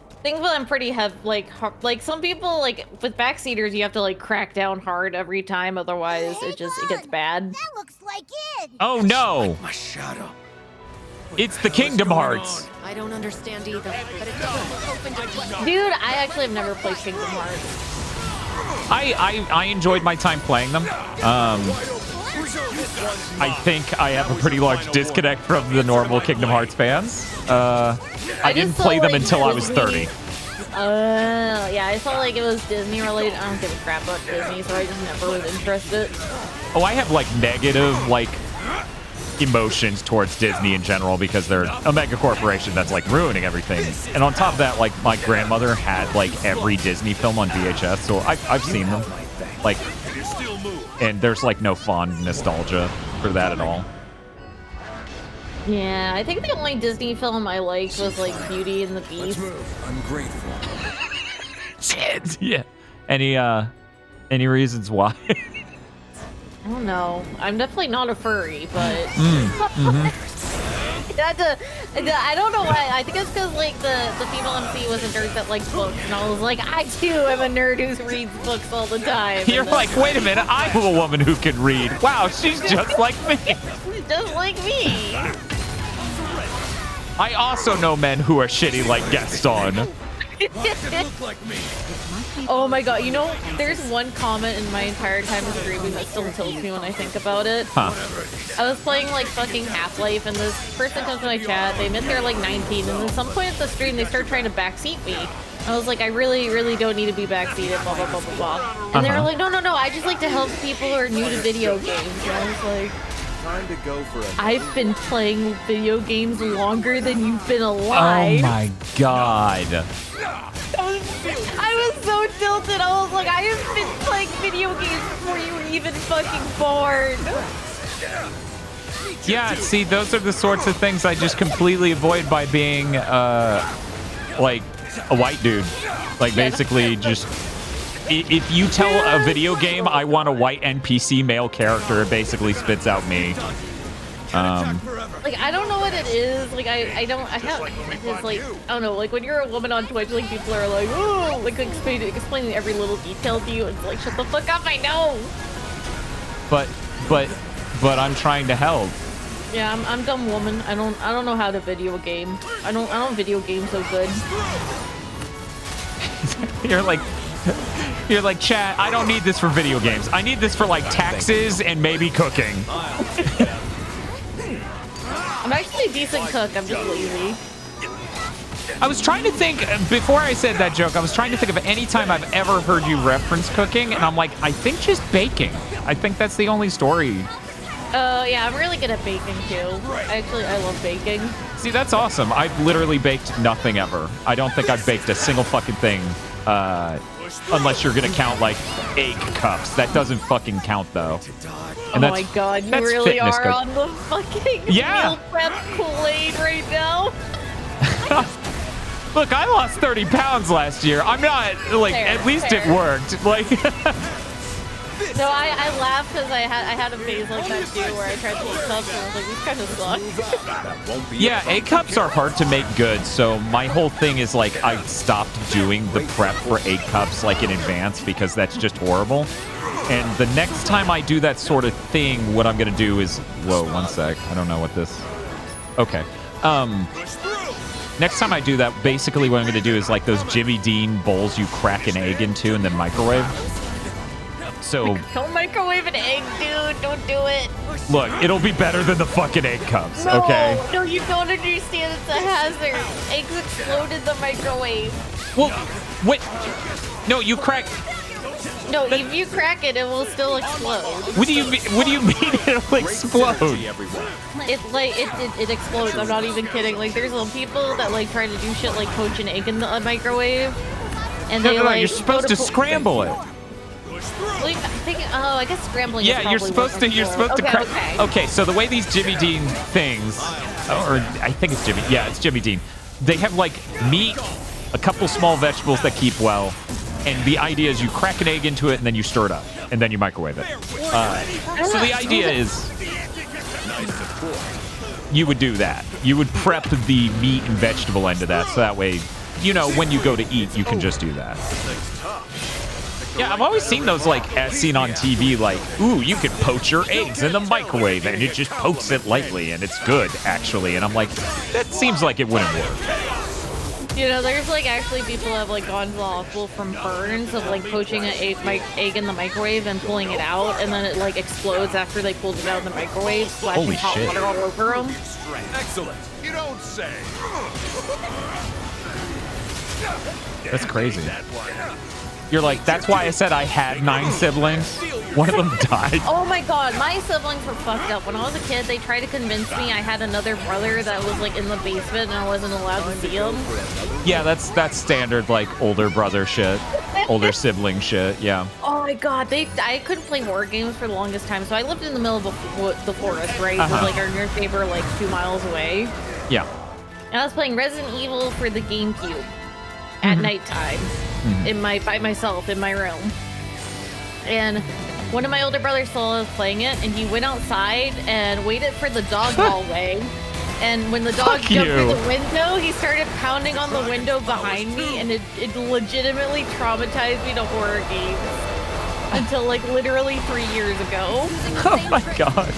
I think I'm pretty like some people like with backseaters you have to like crack down hard every time, otherwise it gets bad. That looks like it. Oh no! Like my shadow. It's the Kingdom Hearts. I don't understand either, but it's open to Dude, I actually have never played Kingdom Hearts. I enjoyed my time playing them. I think I have a pretty large disconnect from the normal Kingdom Hearts fans. I didn't play them until I was 30. Yeah, I felt like it was Disney related. I don't give a crap about Disney, so I just never was interested. Oh, I have like negative like emotions towards Disney in general because they're a mega corporation that's like ruining everything. And on top of that, like my grandmother had like every Disney film on VHS, so I've seen them. Like, and there's like no fond nostalgia for that at all. Yeah, I think the only Disney film I liked was like Beauty and the Beast. I'm grateful. Shit. Yeah. Any reasons why? I don't know. I'm definitely not a furry, but I don't know why. I think it's because like the female MC was a nerd that likes books, and I was like, I too am a nerd who reads books all the time. You're like, wait a minute, I'm a woman who can read. Wow, she's just like me. She's just like me. I also know men who are shitty like Gaston. Oh my god, you know, there's one comment in my entire time of streaming that still tilts me when I think about it. Huh. I was playing like fucking Half-Life and this person comes to my chat, they admit they're like 19, and at some point at the stream they start trying to backseat me. I was like, I really, really don't need to be backseated, blah, blah, blah, blah, blah. And they were like, no, no, no, I just like to help people who are new to video games. And I was like, Time to go for a I've been playing video games longer than you've been alive. Oh my god. I was so tilted. I was like, I have been playing video games before you were even fucking born. Yeah, see, those are the sorts of things I just completely avoid by being, like, a white dude. Like, basically, just... If you tell a video game I want a white NPC male character, it basically spits out me. Like, I don't know what it is. Like, I have, it's like, I don't know, like, when you're a woman on Twitch, like, people are like, oh, like, explaining every little detail to you. It's like, shut the fuck up, I know. But I'm trying to help. Yeah, I'm dumb woman. I don't know how to video game. I don't video game so good. You're like, chat, I don't need this for video games. I need this for, like, taxes and maybe cooking. I'm actually a decent cook. I'm just lazy. I was trying to think, before I said that joke, I was trying to think of any time I've ever heard you reference cooking, and I'm like, I think just baking. I think that's the only story. Yeah, I'm really good at baking, too. Actually, I love baking. See, that's awesome. I've literally baked nothing ever. I don't think I've baked a single fucking thing. Unless you're gonna count like egg cups. That doesn't fucking count though. And oh my god, you really are code. on the fucking Yeah. meal prep Kool-Aid right now. Look, I lost 30 pounds last year. I'm not like Fair, at least fair. it worked. Like No, I laughed because I had a phase like that too where I tried to eat cups and I was like, these kind of suck. yeah, egg cups are hard to make good. So my whole thing is like I stopped doing the prep for egg cups like in advance because that's just horrible. And the next time I do that sort of thing, what I'm gonna do is whoa, one sec. I don't know what this. Okay. Next time I do that, basically what I'm gonna do is like those Jimmy Dean bowls you crack an egg into and then microwave. So Don't microwave an egg, dude. Don't do it. look, it'll be better than the fucking egg cups, No, okay? no, you don't understand. It's a hazard. Eggs explode in the microwave. Well, wait. No, you crack. No, if you crack it, it will still explode. What do you mean it'll explode? It explodes. I'm not even kidding. Like, there's little people that like try to do shit like poach an egg in the microwave, and No, they no, like you're supposed to scramble it. Well, oh, I guess scrambling. Yeah, is you're probably supposed to. You're supposed okay, to crack. Okay. Okay, so the way these Jimmy Dean things, or I think it's Jimmy. Yeah, it's Jimmy Dean. They have like meat, a couple small vegetables that keep well, and the idea is you crack an egg into it and then you stir it up and then you microwave it. So the idea is you would do that. You would prep the meat and vegetable end of that, so that way, you know, when you go to eat, you can just do that. Yeah, I've always seen those, like, as seen on TV, like, ooh, you can poach your eggs in the microwave, and it just pokes it lightly, and it's good, actually. And I'm like, that seems like it wouldn't work. You know, there's, like, actually people have, like, gone awful from burns of, like, poaching an egg in the microwave and pulling it out, and then it, like, explodes after they pulled it out in the microwave, splashing Holy hot shit. water all over them. Excellent. You don't say. That's crazy. You're like, that's why I said I had 9 siblings. One of them died. Oh my god, my siblings were fucked up. When I was a kid, they tried to convince me I had another brother that was like in the basement and I wasn't allowed to see him. Yeah, that's standard, like, older brother shit. Older sibling shit, yeah. Oh my god, I couldn't play war games for the longest time, so I lived in the middle of the forest, right? It was like our nearest neighbor like 2 miles away. Yeah. And I was playing Resident Evil for the GameCube at nighttime by myself in my room. And one of my older brothers saw us playing it, and he went outside and waited for the dog hallway. And when the dog jumped through the window, he started pounding on the window behind me, and it legitimately traumatized me to horror games until like literally 3 years ago. Oh my god.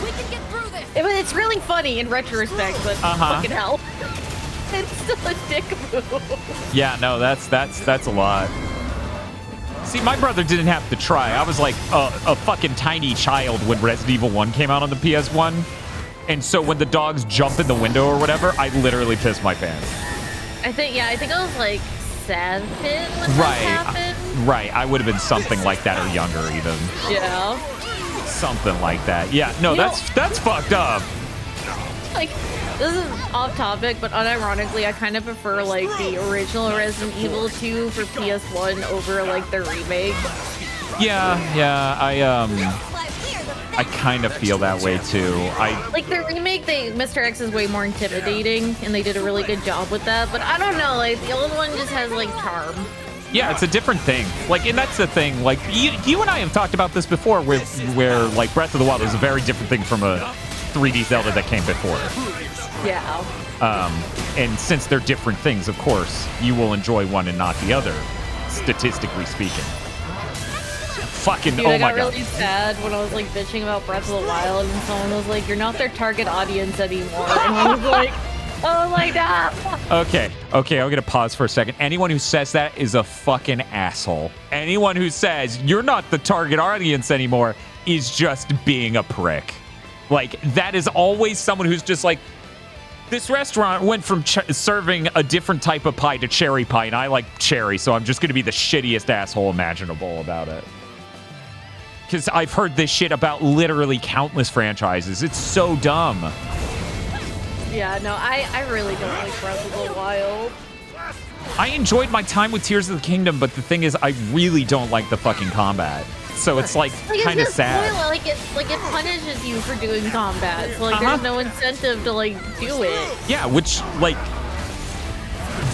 It's really funny in retrospect, but fucking hell. It's still a dick move. Yeah, no, that's a lot. See, my brother didn't have to try. I was like a fucking tiny child when Resident Evil 1 came out on the PS1. And so when the dogs jump in the window or whatever, I literally pissed my pants. I think I was like sad pit when Right. that happened. Right. I would have been something like that or younger even. Yeah. Something like that. Yeah. No, that's fucked up. Like, this is off topic, but unironically, I kind of prefer like the original Resident Evil 2 for PS1 over like the remake. Yeah. I kind of feel that way too. Like the remake, Mr. X is way more intimidating, and they did a really good job with that. But I don't know, like the old one just has like charm. Yeah, it's a different thing. Like, and that's the thing. Like, you and I have talked about this before, where like Breath of the Wild is a very different thing from a 3D Zelda that came before. Yeah. And since they're different things, of course, you will enjoy one and not the other, statistically speaking. Fucking, Dude, oh I my got god. really sad when I was like bitching about Breath of the Wild, and someone was like, "You're not their target audience anymore," and I was like, "Oh my god." Okay, I'm gonna pause for a second. Anyone who says that is a fucking asshole. Anyone who says you're not the target audience anymore is just being a prick. Like, that is always someone who's just like, this restaurant went from serving a different type of pie to cherry pie, and I like cherry, so I'm just gonna be the shittiest asshole imaginable about it. Because I've heard this shit about literally countless franchises. It's so dumb. Yeah, no, I really don't like Breath of the Wild. I enjoyed my time with Tears of the Kingdom, but the thing is, I really don't like the fucking combat. So it's like kind of sad. Like it punishes you for doing combat. So like there's no incentive to like do it. Yeah, which like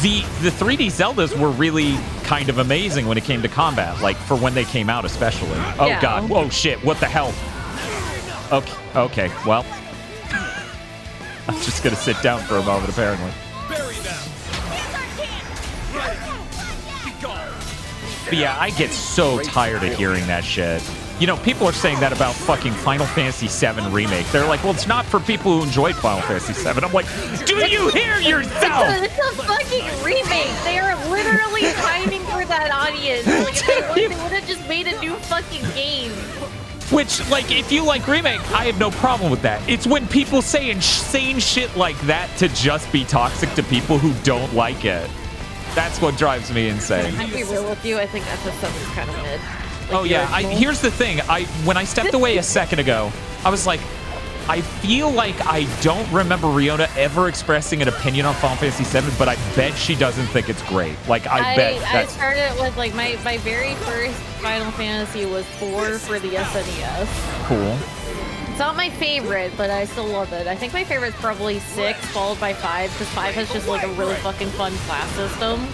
the 3D Zeldas were really kind of amazing when it came to combat, like for when they came out especially. Oh Yeah. god, whoa shit, what the hell? Okay, well. I'm just gonna sit down for a moment apparently. But yeah, I get so tired of hearing that shit. You know, people are saying that about fucking Final Fantasy VII Remake. They're like, well, it's not for people who enjoyed Final Fantasy VII. I'm like, do you hear yourself? It's a fucking remake. They are literally pining for that audience. Like, if they would have just made a new fucking game. Which, like, if you like Remake, I have no problem with that. It's when people say insane shit like that to just be toxic to people who don't like it. That's what drives me insane. I'll be real with you. I think FF7 is kind of mid. Like, Oh yeah, here's the thing. When I stepped away a second ago, I was like, I feel like I don't remember Riona ever expressing an opinion on Final Fantasy VII, but I bet she doesn't think it's great. Like, I bet I started with like my very first Final Fantasy was 4 for the SNES. Cool. It's not my favorite, but I still love it. I think my favorite's probably 6, followed by 5, because 5 has just like a really fucking fun class system.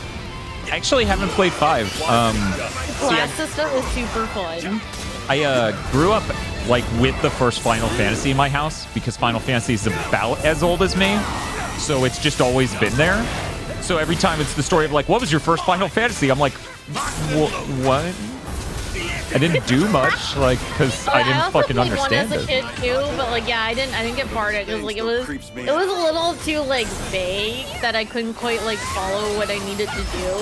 I actually haven't played 5. Class system is super fun. I grew up like with the first Final Fantasy in my house because Final Fantasy is about as old as me, so it's just always been there. So every time it's the story of like, what was your first Final Fantasy? I'm like, what? I didn't do much, like, because I didn't fucking understand it. I also played one as a kid too, but like, yeah, I didn't get part of it because like it was a little too like vague that I couldn't quite like follow what I needed to do.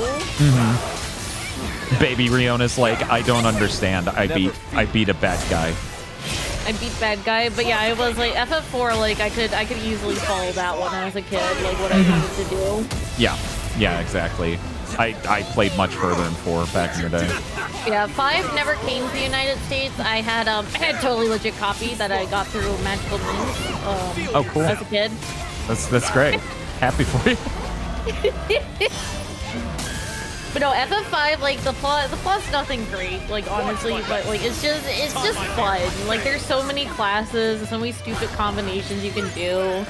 Baby Riona's like, I don't understand. I beat a bad guy. I beat bad guy, but yeah, I was like FF4. Like I could easily follow that one as a kid, like what I needed to do. Yeah, exactly. I played much further than 4 back in the day. Yeah, 5 never came to the United States. I had a totally legit copy that I got through Magical Means. Oh, cool. As a kid. That's great. Happy for you. But no, FF5, like the plot's nothing great, like honestly, but like it's just fun. Like there's so many classes, and so many stupid combinations you can do.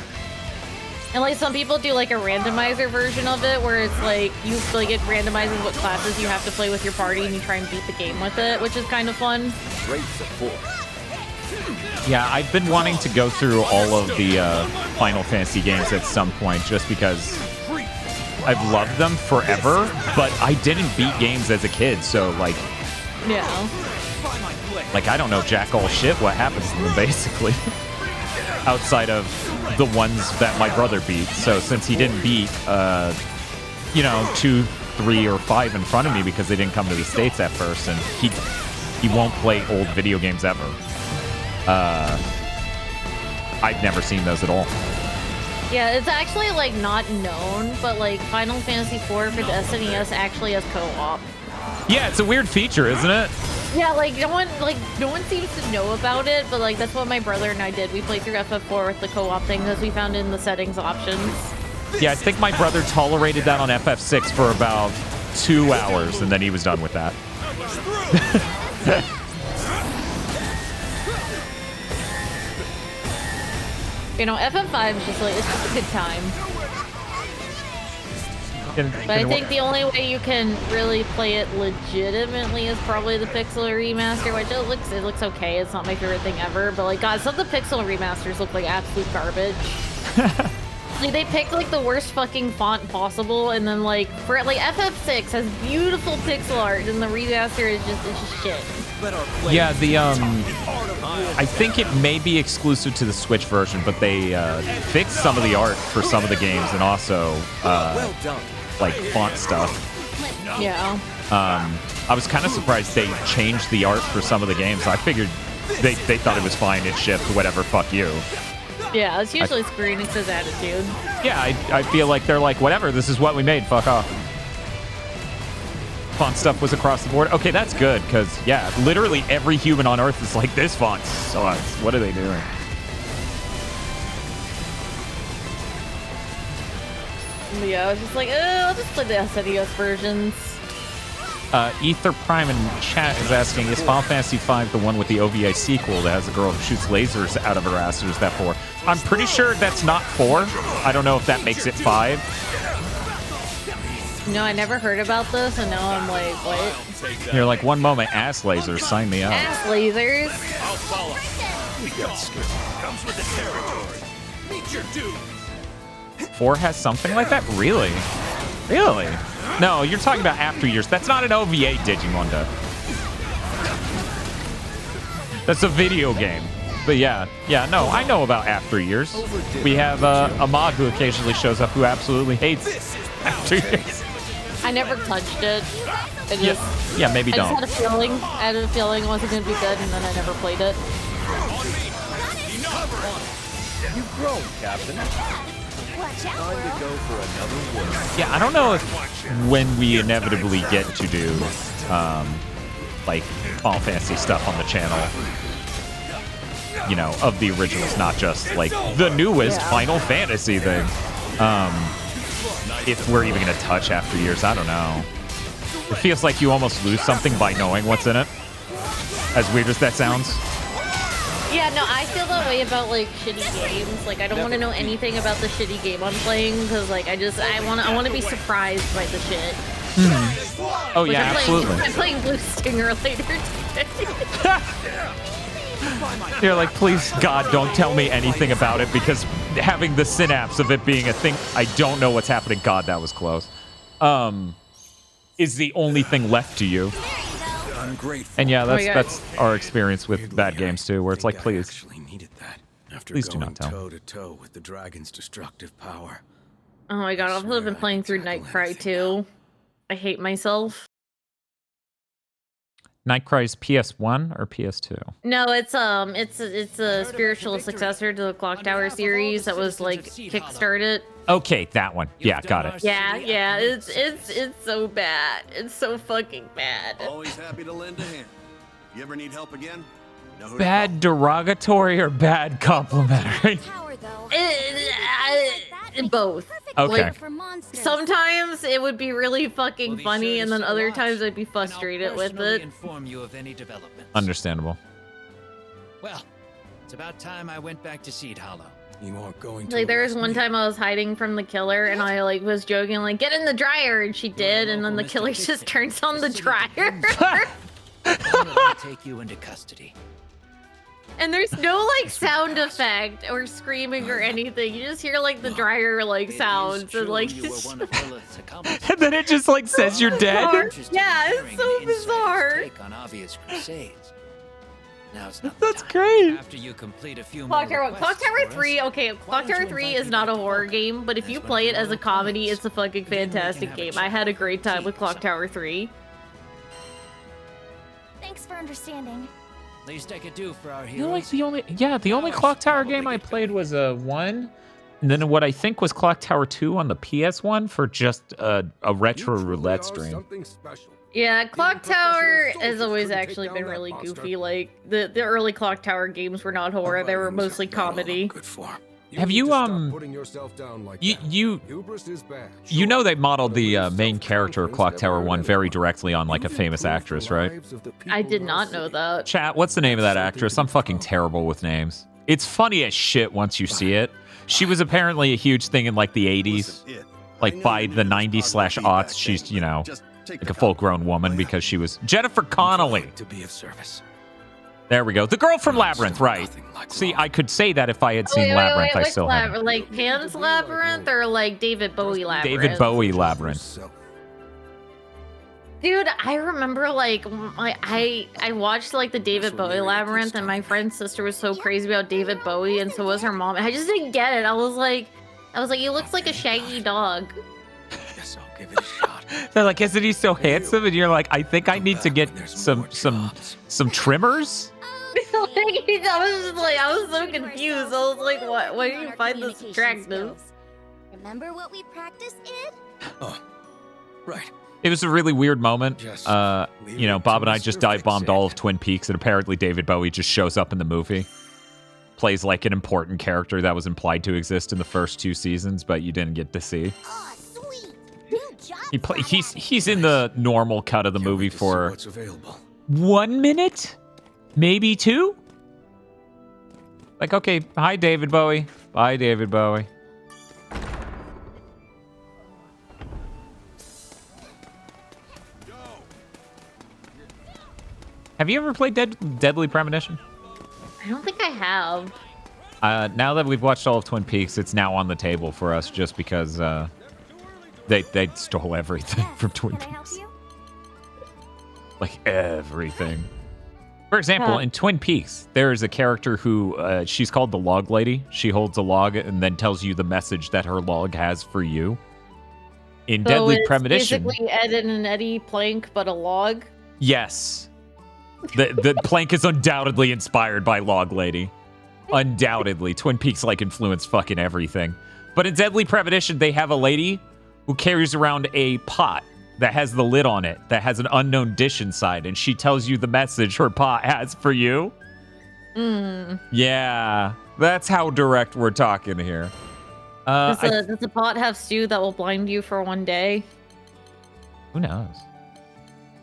And like some people do like a randomizer version of it where it's like you like it randomizes what classes you have to play with your party and you try and beat the game with it, which is kind of fun. Great support. Yeah, I've been wanting to go through all of the Final Fantasy games at some point just because I've loved them forever, but I didn't beat games as a kid, so like... Yeah. Like, I don't know jack all shit what happens to them, basically. Outside of the ones that my brother beat. So since he didn't beat, 2, 3, or 5 in front of me because they didn't come to the States at first, and he won't play old video games ever. I've never seen those at all. Yeah, it's actually like not known, but like Final Fantasy IV for the SNES actually has co-op. Yeah, it's a weird feature, isn't it? Yeah, no one seems to know about it, but like that's what my brother and I did. We played through FF4 with the co-op thing because we found it in the settings options. Yeah, I think my brother tolerated that on FF6 for about 2 hours, and then he was done with that. You know, FF5 is just like, it's just a good time. But I think the only way you can really play it legitimately is probably the Pixel remaster, which it looks okay. It's not my favorite thing ever, but like, God, some of the Pixel remasters look like absolute garbage. Like, they picked like the worst fucking font possible, and then like for like FF6 has beautiful pixel art, and the remaster is just shit. Yeah, I think it may be exclusive to the Switch version, but they fixed some of the art for some of the games, and also like font stuff. Yeah. I was kind of surprised they changed the art for some of the games. I figured they thought it was fine. It shipped, whatever, fuck you. Yeah, it's usually Square Enix's attitude. Yeah, I feel like they're like, whatever, this is what we made, fuck off. Font stuff was across the board. Okay, that's good, because, yeah, literally every human on Earth is like, this font sucks. What are they doing? Yeah, I was just like, I'll just play the SNES versions. Ether Prime in chat is asking, is Final Fantasy V the one with the OVA sequel that has a girl who shoots lasers out of her ass, or is that 4? I'm pretty sure that's not 4. I don't know if that makes it 5. No, I never heard about this, and now I'm like, what? You're like, one moment, ass lasers, sign me up. Ass lasers? I'll follow. We got skill. Comes with the territory. Meet your dude. 4 has something like that? Really? Really? No, you're talking about After Years. That's not an OVA, Digimunda. That's a video game. But yeah, no, I know about After Years. We have a mod who occasionally shows up who absolutely hates After Years. I never touched it. It just, yeah, maybe don't. I just had a feeling it wasn't going to be good, and then I never played it. You've grown, Captain. Time to go for another world. Yeah, I don't know if when we inevitably get to do like Final Fantasy stuff on the channel, you know, of the originals, not just like the newest Final Fantasy thing. If we're even gonna touch After Years, I don't know. It feels like you almost lose something by knowing what's in it. As weird as that sounds. Yeah, no, I feel that way about like shitty games. Like, I don't want to know anything about the shitty game I'm playing, because like I want to be surprised by the shit. Oh yeah, absolutely. I'm playing Blue Stinger later today. You're like, please, God, don't tell me anything about it, because having the synapse of it being a thing, I don't know what's happening. God, that was close. Is the only thing left to you. And yeah, that's our experience with bad games too, where it's like, please, please do not tell. Toe to toe with the dragon's destructive power. Oh my God, I've been playing through Nightcry too. I hate myself. Nightcry's PS1 or PS2? No, it's a spiritual successor to the Clock Tower series that was like kickstarted. Okay, that one. Yeah, got it. Yeah, it's so bad. It's so fucking bad. Always happy to lend a hand. You ever need help again? Bad derogatory or bad complimentary? Both. Okay. Like, sometimes it would be really fucking funny, and then other times I'd be frustrated with it. Inform you of any developments. Understandable. Well, it's about time I went back to Seed Hollow. You aren't going to. Like, there was one time I was hiding from the killer, and I like was joking, like, get in the dryer, and she did, and then the killer just turns on the dryer. I'll take you into custody. And there's no like sound effect or screaming or anything. You just hear like the dryer like sounds and like. And then it just like says you're dead. Yeah, it's so bizarre. That's great. After you complete a few Clock Tower 3, okay, Clock Tower 3 is not a horror game, but if you play it as a comedy, it's a fucking fantastic game. I had a great time with Clock Tower 3. Thanks for understanding. Least I could do for our You know, like the only Clock Tower game I played was 1, And then what I think was Clock Tower 2 on the PS1 for just a retro roulette stream. Yeah, Clock Tower has always actually been really goofy. Like the early Clock Tower games were not horror; they were mostly comedy. Have you you know they modeled the main character of Clock Tower 1 very directly on like a famous actress, right? I did not know that. Chat, what's the name of that actress? I'm fucking terrible with names. It's funny as shit once you see it. She was apparently a huge thing in like the 80s. Like by the 90s/aughts, she's, you know, like a full-grown woman because she was Jennifer Connelly. To be of service. There we go. The girl from Labyrinth, right? See, I could say that if I had seen Labyrinth. I still haven't. Like Pan's Labyrinth or like David Bowie Labyrinth? David Bowie Labyrinth. Dude, I remember like I watched like the David Bowie Labyrinth, and my friend's sister was so crazy about David Bowie, and so was her mom. I just didn't get it. I was like, he looks like a shaggy dog. Guess I'll give it a shot. They're like, isn't he so handsome? And you're like, I think I need to get some trimmers. I was so confused. I was like, what? Why do you find this attractive? Remember what we practiced in? Oh, right. It was a really weird moment. You know, Bob and I just dive bombed all of Twin Peaks, and apparently David Bowie just shows up in the movie. Plays like an important character that was implied to exist in the first 2 seasons, but you didn't get to see. Oh, sweet. New job. He's in the normal cut of the movie for What's available? 1 minute, maybe 2. Like, okay, hi David Bowie. Bye David Bowie. Have you ever played Deadly Premonition? I don't think I have. Now that we've watched all of Twin Peaks, it's now on the table for us just because they stole everything from Twin Peaks. Like everything. For example, in Twin Peaks, there is a character who she's called the Log Lady. She holds a log and then tells you the message that her log has for you. In Deadly Premonition, basically Ed and Eddie Plank, but a log. Yes. The plank is undoubtedly inspired by Log Lady. Undoubtedly. Twin Peaks like influenced fucking everything. But in Deadly Premonition, they have a lady who carries around a pot that has the lid on it, that has an unknown dish inside, and she tells you the message her pot has for you. Yeah, that's how direct we're talking here. Does the pot have stew that will blind you for 1 day? Who knows?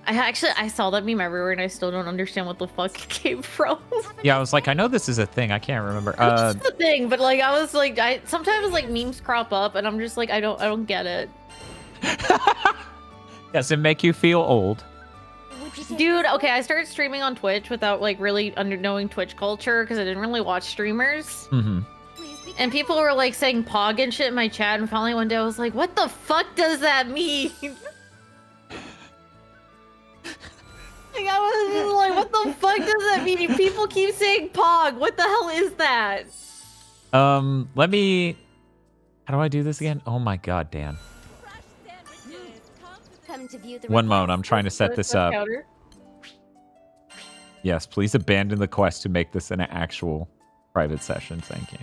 I saw that meme everywhere, and I still don't understand what the fuck it came from. Yeah, I was like, I know this is a thing. I can't remember. It's the thing, but like, I was like, sometimes like memes crop up, and I'm just like, I don't get it. Does it make you feel old? Dude, okay, I started streaming on Twitch without like really knowing Twitch culture because I didn't really watch streamers. And people were like saying pog and shit in my chat, and finally one day I was like, what the fuck does that mean? Like, I was just like, what the fuck does that mean? People keep saying pog. What the hell is that? Let me... How do I do this again? Oh my god, Dan. One moment, I'm trying to set this up. Yes, please abandon the quest to make this an actual private session. Thank you.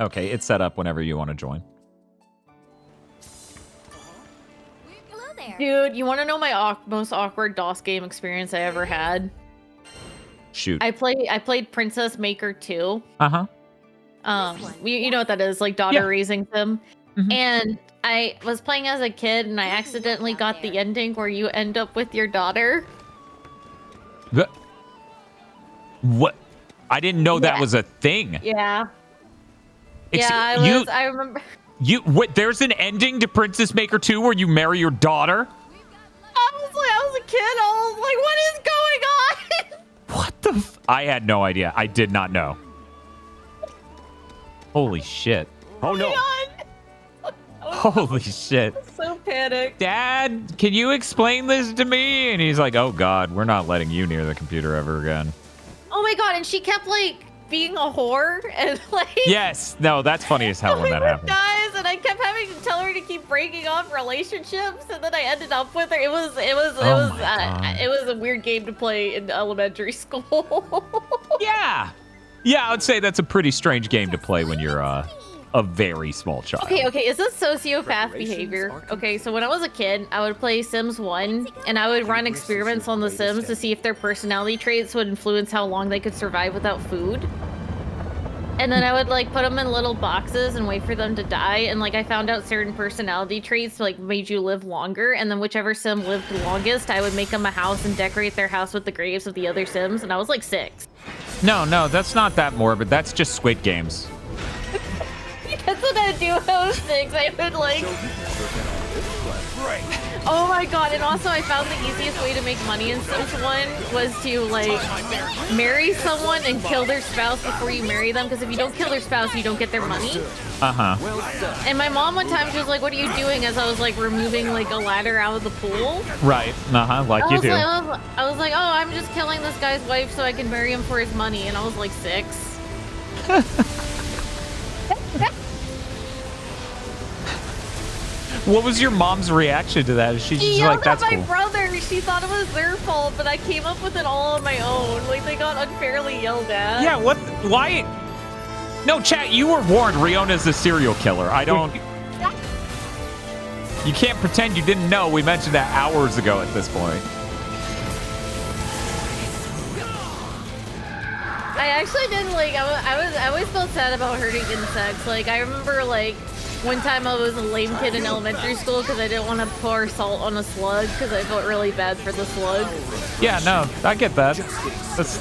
Okay, it's set up whenever you want to join. Dude, you want to know my most awkward DOS game experience I ever had? Shoot. I played Princess Maker 2. Uh-huh. You know what that is, like daughter raising sim. And I was playing as a kid, and I accidentally got the ending where you end up with your daughter. What? I didn't know that was a thing. Yeah. I remember. What? There's an ending to Princess Maker 2 where you marry your daughter? I was a kid. I was like, what is going on? What the? I had no idea. I did not know. Holy shit. Oh no. Holy shit. So panicked. Dad, can you explain this to me? And he's like, oh god, we're not letting you near the computer ever again. Oh my god, and she kept like being a whore and like yes, no, that's funny as hell when that happens. Guys, and I kept having to tell her to keep breaking off relationships, and then I ended up with her. It was a weird game to play in elementary school. Yeah, I would say that's a pretty strange game to play when you're a very small child. Okay, is this sociopath behavior? Okay, so when I was a kid, I would play Sims 1, and I would run experiments on the Sims to see if their personality traits would influence how long they could survive without food. And then I would like put them in little boxes and wait for them to die. And like I found out certain personality traits like made you live longer. And then whichever Sim lived longest, I would make them a house and decorate their house with the graves of the other Sims. And I was like 6. No, that's not that morbid. That's just Squid Games. That's what I would do with those things. I would like... Oh my god, and also I found the easiest way to make money in Sims 1 was to like marry someone and kill their spouse before you marry them, because if you don't kill their spouse, you don't get their money. And my mom one time, she was like, what are you doing? As I was like removing like a ladder out of the pool. Right, like you do. I was like, oh, I'm just killing this guy's wife so I can marry him for his money, and I was like 6. What was your mom's reaction to that? Is she just like, that's cool? My brother. She thought it was their fault, but I came up with it all on my own. Like, they got unfairly yelled at. Yeah, what? Why? No, chat, you were warned Riona's a serial killer. I don't... You can't pretend you didn't know. We mentioned that hours ago at this point. I actually didn't, like, I always felt sad about hurting insects. Like, I remember, like, one time I was a lame kid in elementary school because I didn't want to pour salt on a slug because I felt really bad for the slug. Yeah, no, I get that.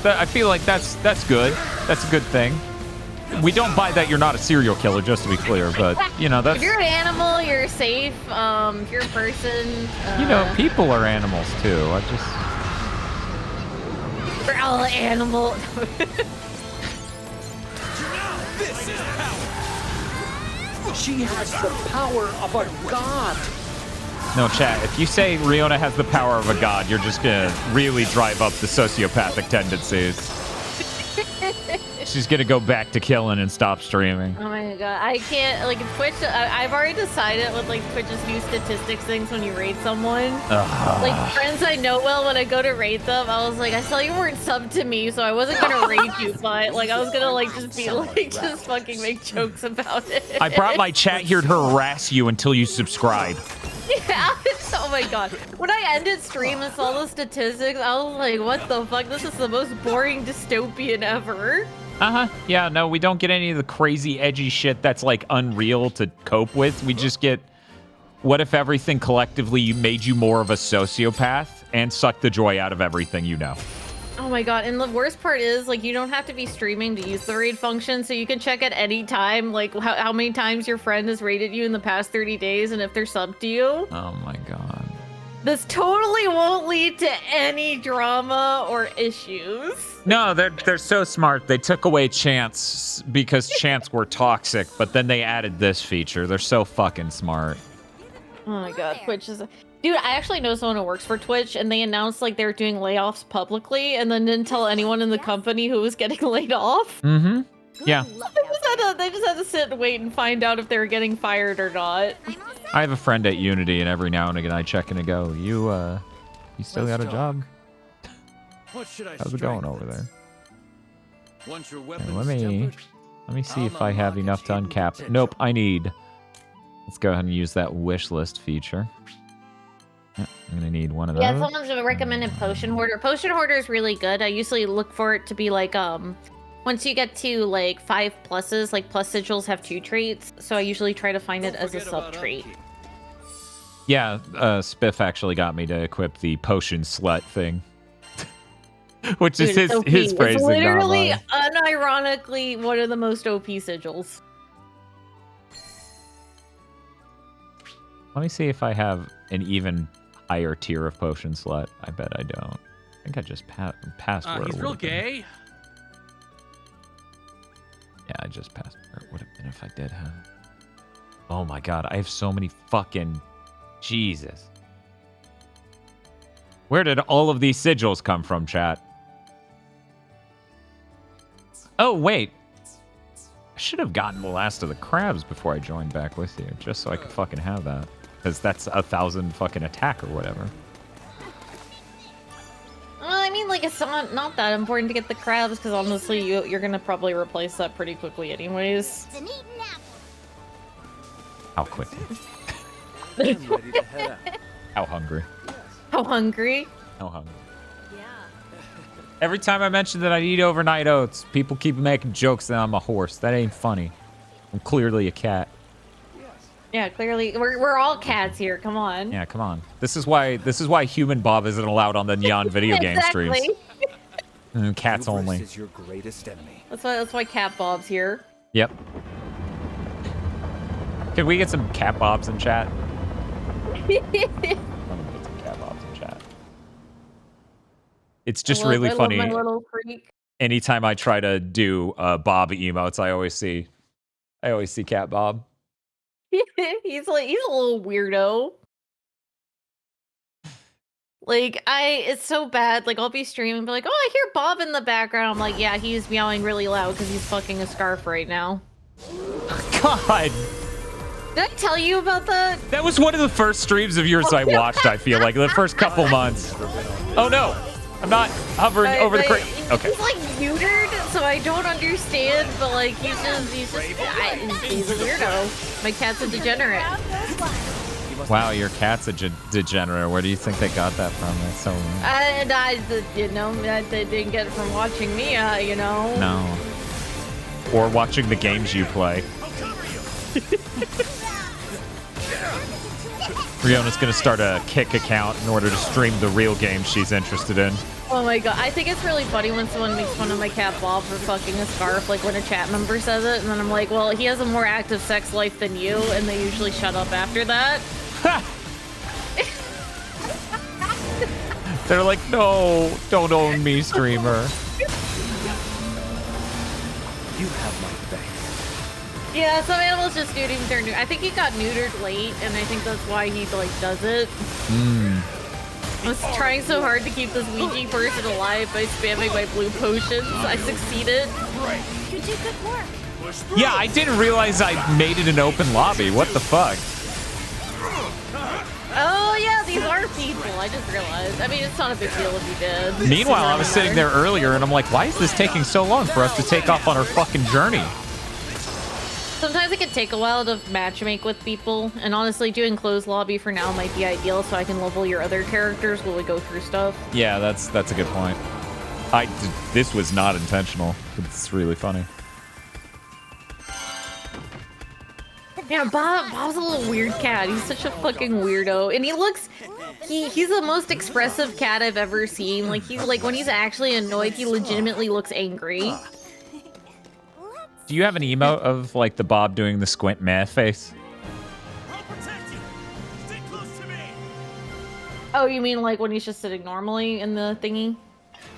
I feel like that's good. That's a good thing. We don't buy that you're not a serial killer, just to be clear, but, you know, that's... If you're an animal, you're safe. If you're a person... You know, people are animals, too. We're all animals. This is power. She has the power of a god. No, chat, if you say Riona has the power of a god, you're just gonna really drive up the sociopathic tendencies. She's gonna go back to killing and stop streaming. Oh my god, I can't, like, Twitch, I've already decided with, like, Twitch's new statistics things when you raid someone. Like, friends I know well, when I go to raid them, I was like, I saw you weren't subbed to me, so I wasn't gonna raid you, but, like, I was gonna, like, just be, like, just fucking make jokes about it. I brought my chat here to harass you until you subscribe. Yeah, oh my god. When I ended stream and saw the statistics, I was like, what the fuck? This is the most boring dystopian ever. Yeah, no, we don't get any of the crazy, edgy shit that's, like, unreal to cope with. We just get, what if everything collectively made you more of a sociopath and sucked the joy out of everything you know? Oh my god, and the worst part is, like, you don't have to be streaming to use the raid function, so you can check at any time, like, how many times your friend has raided you in the past 30 days and if they're subbed to you. Oh my god. This totally won't lead to any drama or issues. No, they're so smart. They took away chants because chants were toxic, but then they added this feature. They're so fucking smart. Oh my god, Twitch is... Dude, I actually know someone who works for Twitch, and they announced, like, they were doing layoffs publicly, and then didn't tell anyone in the company who was getting laid off. Mm-hmm. Yeah. They just had to sit and wait and find out if they were getting fired or not. I have a friend at Unity, and every now and again I check in and go, you still got a job? What should I How's it going over there? Once your Okay, let me see if I have enough to uncap. Nope, I need. Let's go ahead and use that wish list feature. Yeah, I'm gonna need one of those. Yeah, someone's recommended Potion Hoarder. Potion Hoarder is really good. I usually look for it to be like, once you get to like 5 pluses, like plus sigils have 2 traits, so I usually try to find it as a sub trait. Yeah, Spiff actually got me to equip the potion slut thing. Which is his phrase. It's literally, unironically, one of the most OP sigils. Let me see if I have an even higher tier of potion slut. I bet I don't. I think I just passed where it he's real would've been. gay. Yeah, I just passed where it would have been if I did have. Oh my god, I have so many fucking... Jesus. Where did all of these sigils come from, chat? Oh, wait. I should have gotten the last of the crabs before I joined back with you, just so I could fucking have that. Because that's 1,000 fucking attack or whatever. I mean, like, it's not that important to get the crabs, because honestly, you're gonna probably replace that pretty quickly anyways. How quickly? I'm ready to head out. How hungry? How hungry? How hungry? Every time I mention that I eat overnight oats, people keep making jokes that I'm a horse. That ain't funny. I'm clearly a cat. Yeah, clearly we're all cats here. Come on. Yeah, come on. This is why human Bob isn't allowed on the Neon video game streams. Cats only. Is your greatest enemy. That's why Cat Bob's here. Yep. Can we get some cat bobs in chat? Let me get some cat bobs in chat. It's just really funny. I love my little freak. Anytime I try to do Bob emotes, I always see Cat Bob. he's a little weirdo. Like it's so bad. Like I'll be streaming, be like, oh, I hear Bob in the background. I'm like, yeah, he's meowing really loud because he's fucking a scarf right now. God. Did I tell you about that? That was one of the first streams of yours I watched, I feel like, the first couple months. Oh no, I'm not hovering over the crate. Okay. He's like neutered, so I don't understand, but like he's a weirdo. My cat's a degenerate. Wow, your cat's a degenerate. Where do you think they got that from? That's so weird. They didn't get it from watching me, No. Or watching the games you play. Riona's gonna start a Kick account in order to stream the real game she's interested in. Oh my god, I think it's really funny when someone makes fun of my cat Bob for fucking a scarf, like when a chat member says it, and then I'm like, well, he has a more active sex life than you, and they usually shut up after that. They're like, no, don't own me, streamer. You have my thanks. Yeah, some animals just do it even if they're new. I think he got neutered late, and I think that's why he like does it. I was trying so hard to keep this Ouija person alive by spamming my blue potions. I succeeded. You did good work. Yeah, I didn't realize I made it an open lobby. What the fuck? Oh yeah, these are people. I just realized. I mean, it's not a big deal if you did. Meanwhile, I was sitting there earlier, and I'm like, why is this taking so long for us to take off on our fucking journey? Sometimes it can take a while to matchmake with people, and honestly, doing closed lobby for now might be ideal, so I can level your other characters while we go through stuff. Yeah, that's a good point. This was not intentional, but it's really funny. Yeah, Bob's a little weird cat. He's such a fucking weirdo, and he's the most expressive cat I've ever seen. Like when he's actually annoyed, he legitimately looks angry. Do you have an emote of like the Bob doing the squint meh face? Oh, you mean like when he's just sitting normally in the thingy?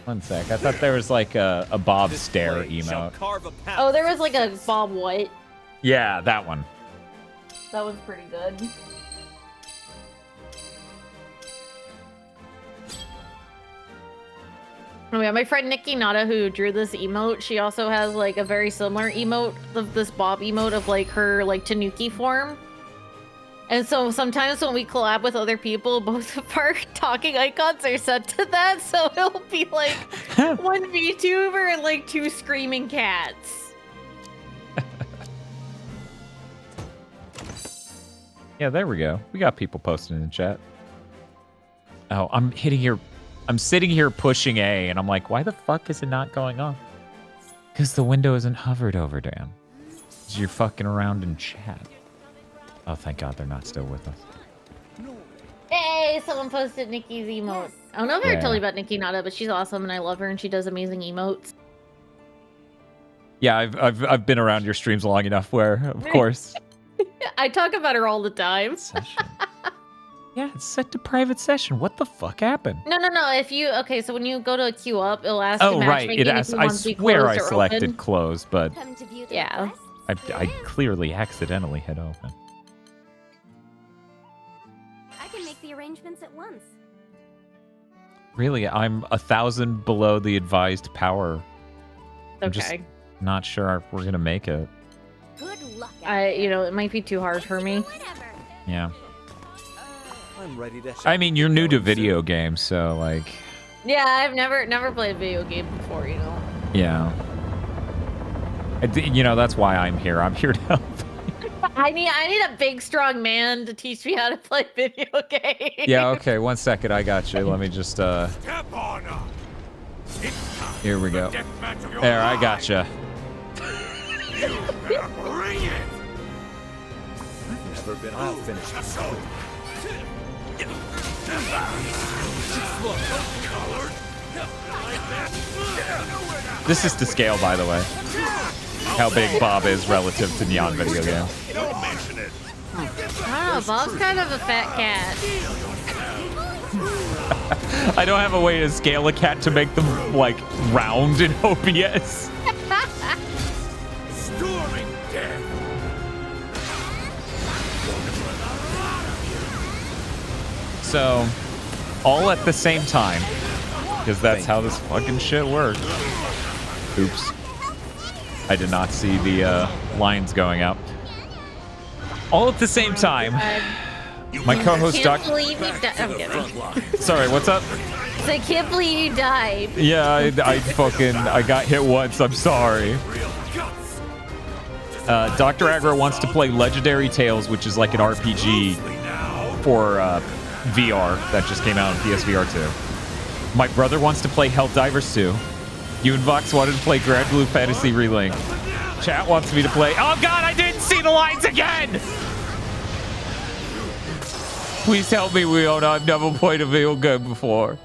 One sec. I thought there was like a Bob stare emote. Oh, there was like a Bob what? Yeah, that one. That was pretty good. Oh yeah, my friend Nikki Nada, who drew this emote, she also has like a very similar emote of this Bob emote of like her like Tanuki form. And so sometimes when we collab with other people, both of our talking icons are set to that, so it'll be like one VTuber and like two screaming cats. Yeah, there we go. We got people posting in the chat. Oh, I'm sitting here pushing A, and I'm like, why the fuck is it not going off? Because the window isn't hovered over, Dan. Because you're fucking around in chat. Oh, thank God they're not still with us. Hey, someone posted Nikki's emote. I don't know if I ever told you about Nikki Nada, but she's awesome and I love her and she does amazing emotes. Yeah, I've been around your streams long enough where, of course. I talk about her all the time. Yeah, it's set to private session. What the fuck happened? No. So when you go to queue up, it'll ask. Oh, right. It asks. I swear I selected close, but yeah, I clearly accidentally hit open. I can make the arrangements at once. Really, I'm 1,000 below the advised power. I'm just not sure we're gonna make it. Good luck. It might be too hard for me. Yeah. I'm ready to. I mean, you're new to video games, so like. Yeah, I've never played a video game before, you know. Yeah. That's why I'm here. I'm here to help. I need a big, strong man to teach me how to play video games. Yeah, okay, 1 second. I got you. Let me just, Here we go. There, I gotcha. Never been. I'll finish this. This is to scale, by the way. How big Bob is relative to Neon video games. Don't mention it. I don't know, Bob's kind of a fat cat. I don't have a way to scale a cat to make them, like, round in OBS. Storming death. So, all at the same time. Because that's how this fucking shit works. Oops. I did not see the lines going up. All at the same time. My co-host Can't believe you died. I'm kidding. Sorry, what's up? So I can't believe you died. Yeah, I got hit once. I'm sorry. Dr. Aggro wants to play Legendary Tales, which is like an RPG for VR that just came out on PSVR 2. My brother wants to play Helldivers 2. You and Vox wanted to play Granblue Fantasy Relink. Chat wants me to play. Oh God, I didn't see the lines again! Please help me, Leon. I've never played a video game before.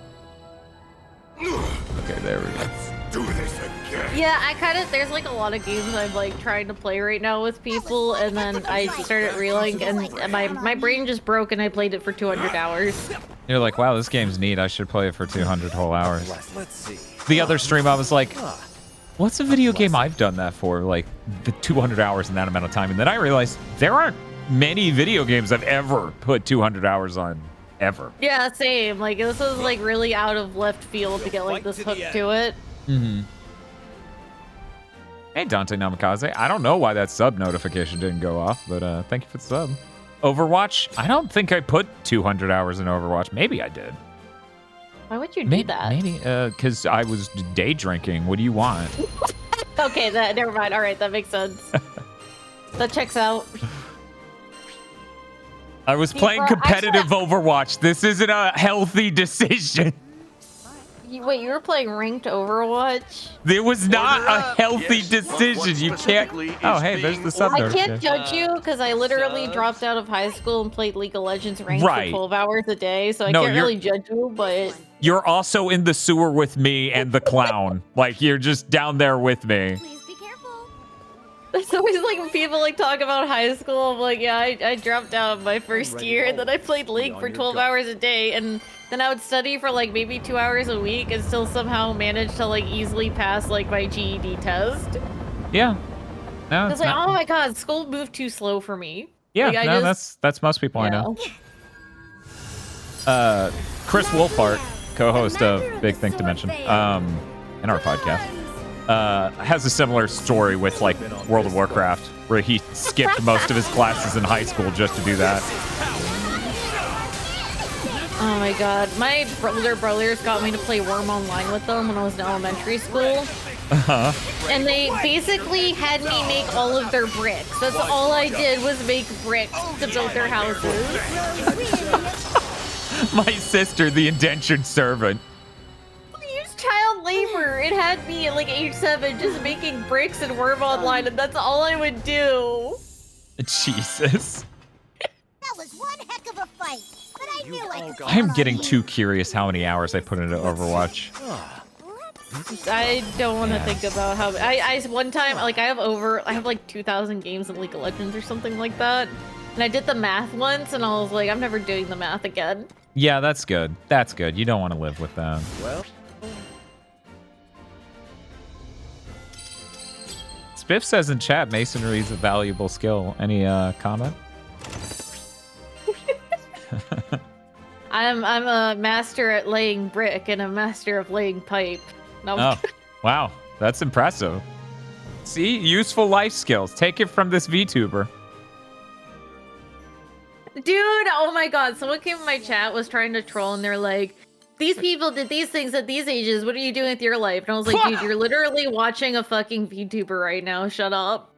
Okay, there we go. Do this again. Yeah, I kind of, there's like a lot of games I'm like trying to play right now with people, and then I started Relink, and my brain just broke, and I played it for 200 hours. You're like, wow, this game's neat. I should play it for 200 whole hours. Let's see. The other stream, I was like, what's a video game I've done that for? Like, the 200 hours in that amount of time. And then I realized there aren't many video games I've ever put 200 hours on, ever. Yeah, same. Like, this was like really out of left field to get like this hook to it. Mm-hmm. Hey, Dante Namikaze. I don't know why that sub notification didn't go off, but thank you for the sub. Overwatch? I don't think I put 200 hours in Overwatch. Maybe I did. Why would you do that? Maybe, because I was day drinking. What do you want? Okay, never mind. All right, that makes sense. That checks out. I was playing competitive Overwatch. This isn't a healthy decision. Wait, you were playing ranked Overwatch? It was not a healthy decision. You can't. Oh, hey, there's the sub I notification. can't judge you because I literally dropped out of high school and played League of Legends ranked Right. for 12 hours a day, so I No, can't you're- really judge you, but... You're also in the sewer with me and the clown. Like, you're just down there with me. It's always like when people like talk about high school, I'm like, yeah, I dropped out my first year, and then I played League for 12 hours a day, and then I would study for like maybe 2 hours a week and still somehow manage to like easily pass like my GED test. Yeah. No, It's it's like, not- oh my god, school moved too slow for me. Yeah, Like, I no, just- that's most people I know. Chris Wolfhart, co-host of Big Think Dimension, in our podcast, has a similar story with like World of Warcraft, where he skipped most of his classes in high school just to do that. Oh my god, my older brothers got me to play Worm Online with them when I was in elementary school. Uh-huh. And they basically had me make all of their bricks. That's all I did was make bricks to build their houses. My sister, the indentured servant. I used child labor. It had me at like age 7 just making bricks and Worm Online, and that's all I would do. Jesus. That was one heck of a fight, but I knew I could. I'm getting too curious how many hours I put into Overwatch. I don't want to think about how I one time like I have like 2,000 games in League of Legends or something like that, and I did the math once, and I was like, I'm never doing the math again. Yeah, that's good. That's good. You don't want to live with that. Well, Spiff says in chat, masonry is a valuable skill. Any comment? I'm a master at laying brick and a master of laying pipe. No. Oh, wow. That's impressive. See? Useful life skills. Take it from this VTuber. Dude, oh my god, someone came in my chat, was trying to troll, and they're like, these people did these things at these ages, what are you doing with your life? And I was like, dude, you're literally watching a fucking VTuber right now, shut up.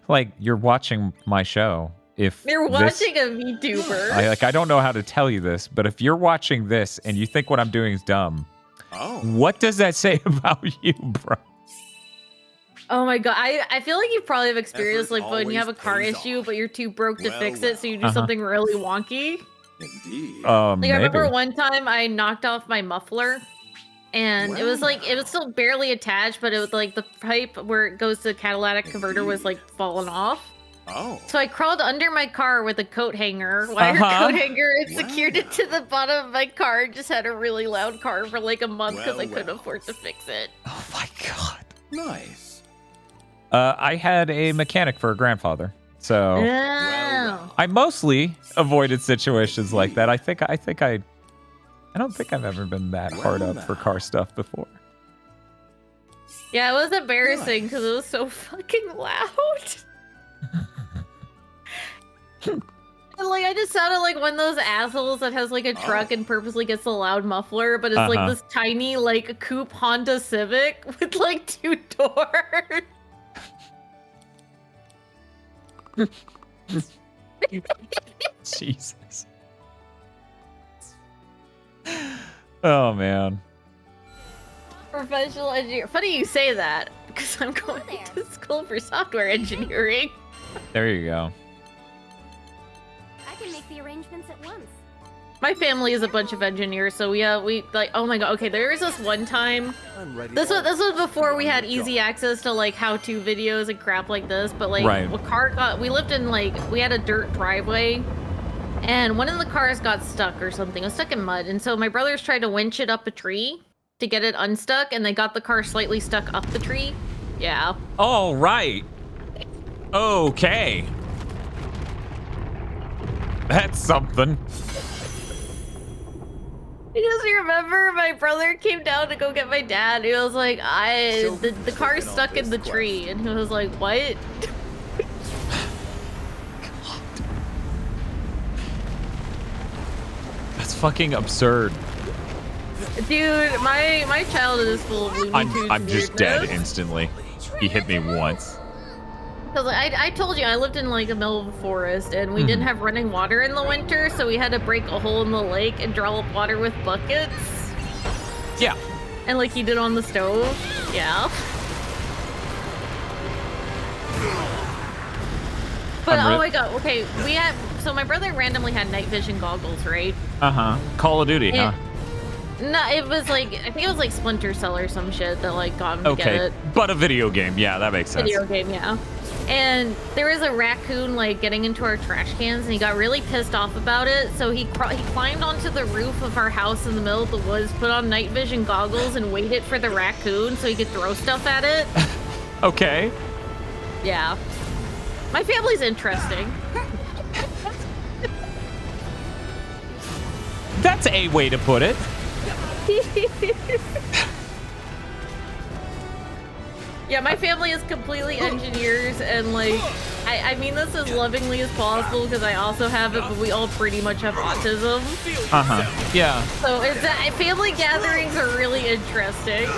like you're watching my show. If you're watching a VTuber. I don't know how to tell you this, but if you're watching this and you think what I'm doing is dumb, what does that say about you, bro? Oh my god, I feel like you probably have experienced like when you have a car issue, but you're too broke to fix it, so you do something really wonky. Indeed. Like I remember one time I knocked off my muffler, and it was still barely attached, but it was like the pipe where it goes to the catalytic converter was like falling off. Oh. So I crawled under my car with a coat hanger, wire coat hanger, and secured it to the bottom of my car. And just had a really loud car for like a month because I couldn't afford to fix it. Oh my god. Nice. I had a mechanic for a grandfather, so I mostly avoided situations like that. I don't think I've ever been that hard up for car stuff before. Yeah, it was embarrassing because it was so fucking loud. And, like, I just sounded like one of those assholes that has like a truck and purposely gets a loud muffler, but it's like this tiny like coupe Honda Civic with like 2 doors. Jesus. Oh man. Professional engineer. Funny you say that because I'm going to school for software engineering. There you go. I can make the arrangements at once. My family is a bunch of engineers, so we like, oh my god, okay, there was this one time, this was before we had easy access to like how-to videos and crap like this, but like we lived in like, we had a dirt driveway, and one of the cars got stuck or something. It was stuck in mud, and so my brothers tried to winch it up a tree to get it unstuck, and they got the car slightly stuck up the tree. Yeah. All right. Okay. That's something. Because you remember my brother came down to go get my dad. He was like, the car's stuck in the tree. And he was like, what? That's fucking absurd. Dude, my childhood is full of Looney Tunes. I'm just dead instantly. He hit me once. Because I told you, I lived in like the middle of a forest, and we didn't have running water in the winter, so we had to break a hole in the lake and draw up water with buckets. Yeah. And like he did on the stove. Yeah. But oh my god, okay, so my brother randomly had night vision goggles, right? Call of Duty, huh? No, it was like, I think it was like Splinter Cell or some shit that like got him to get it. But a video game, yeah, that makes sense. Video game, yeah. And there was a raccoon like getting into our trash cans, and he got really pissed off about it. So he climbed onto the roof of our house in the middle of the woods, put on night vision goggles, and waited for the raccoon so he could throw stuff at it. Okay. Yeah. My family's interesting. That's a way to put it. Yeah, my family is completely engineers, and like, I mean this as lovingly as possible because I also have it, but we all pretty much have autism. Yeah. So it's family gatherings are really interesting.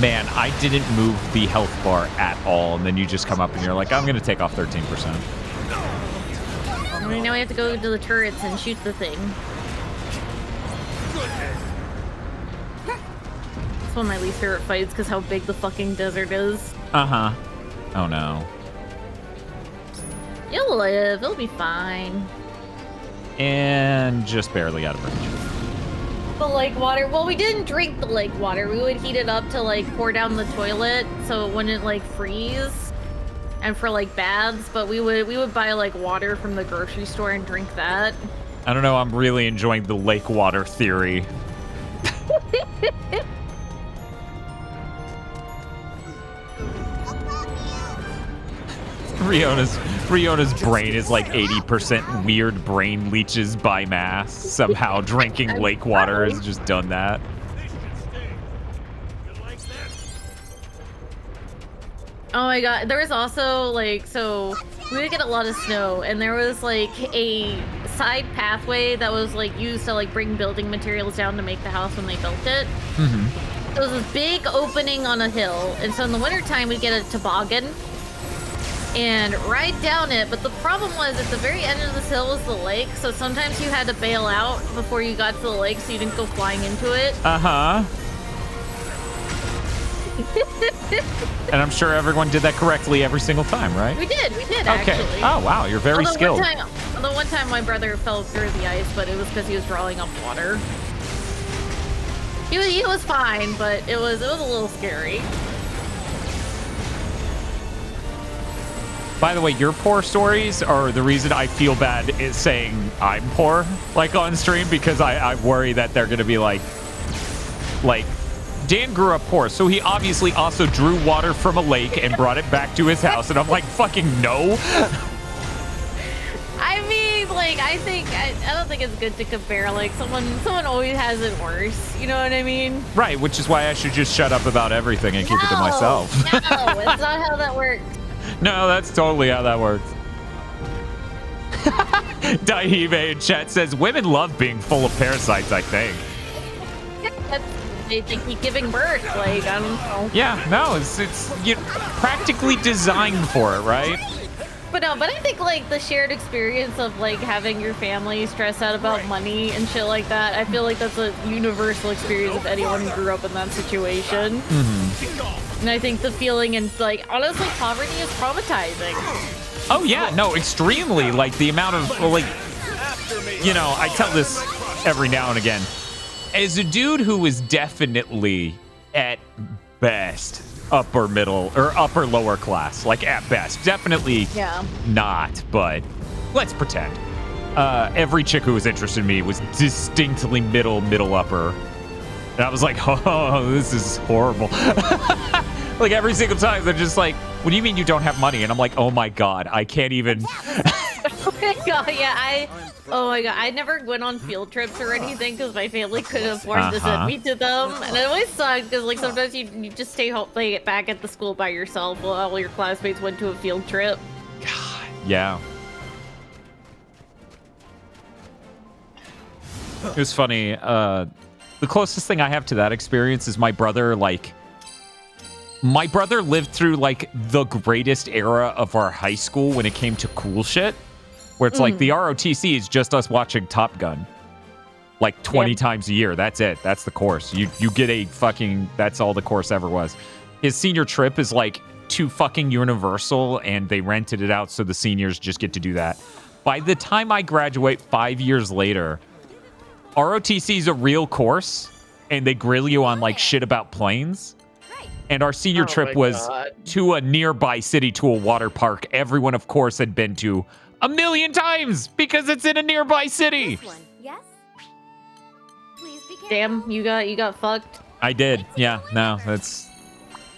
Man, I didn't move the health bar at all, and then you just come up and you're like, I'm gonna take off 13%. Now we have to go to the turrets and shoot the thing. It's one of my least favorite fights because how big the fucking desert is. Oh no. You'll live, it'll be fine. And just barely out of range. The lake water, well, we didn't drink the lake water. We would heat it up to like pour down the toilet so it wouldn't like freeze. And for like baths, but we would buy like water from the grocery store and drink that. I don't know, I'm really enjoying the lake water theory. Riona's brain is like 80% weird brain leeches by mass. Somehow drinking lake water has just done that. Oh my god, there was also like, so we would get a lot of snow, and there was like a side pathway that was like used to like bring building materials down to make the house when they built it. So it was this big opening on a hill, and so in the wintertime we'd get a toboggan and ride down it, but the problem was at the very end of this hill was the lake, so sometimes you had to bail out before you got to the lake so you didn't go flying into it. Uh-huh. And I'm sure everyone did that correctly every single time, right? We did Okay. actually. Oh, wow, you're very skilled. Although one time my brother fell through the ice, but it was because he was drawing up water. He was fine, but it was a little scary. By the way, your poor stories are the reason I feel bad is saying I'm poor, like on stream, because I worry that they're gonna be like, Dan grew up poor, so he obviously also drew water from a lake and brought it back to his house, and I'm like, fucking no. I mean, like, I don't think it's good to compare. Like, someone always has it worse. You know what I mean? Right, which is why I should just shut up about everything and keep it to myself. No, it's not how that works. No, that's totally how that works. Daihibe in chat says, women love being full of parasites, I think. They keep giving birth, like, I don't know. Yeah, no, it's practically designed for it, right? But I think, like, the shared experience of, like, having your family stress out about money and shit like that, I feel like that's a universal experience of anyone who grew up in that situation. Mm-hmm. And I think the feeling and, like, honestly, poverty is traumatizing. Oh, yeah, no, extremely. Like, the amount of, like, you know, I tell this every now and again. As a dude who is definitely, at best, upper middle or upper lower class, like at best, definitely not, but let's pretend. Every chick who was interested in me was distinctly middle upper. And I was like, oh, this is horrible. Like every single time they're just like, what do you mean you don't have money? And I'm like, oh my God, I can't even. God, yeah, oh my God, I never went on field trips or anything because my family couldn't afford to send me to them, and it always sucked because like sometimes you just stay home, like back at the school by yourself while all your classmates went to a field trip. God, yeah. It was funny. The closest thing I have to that experience is my brother. Like, my brother lived through like the greatest era of our high school when it came to cool shit. Where it's like the ROTC is just us watching Top Gun. Like 20 times a year. That's it. That's the course. You get a fucking, that's all the course ever was. His senior trip is like to fucking Universal and they rented it out so the seniors just get to do that. By the time I graduate 5 years later, ROTC is a real course and they grill you on like shit about planes. And our senior trip was to a nearby city to a water park everyone, of course, had been to 1,000,000 times because it's in a nearby city. Yes? Please be careful. Damn, you got fucked. I did. Yeah, no, that's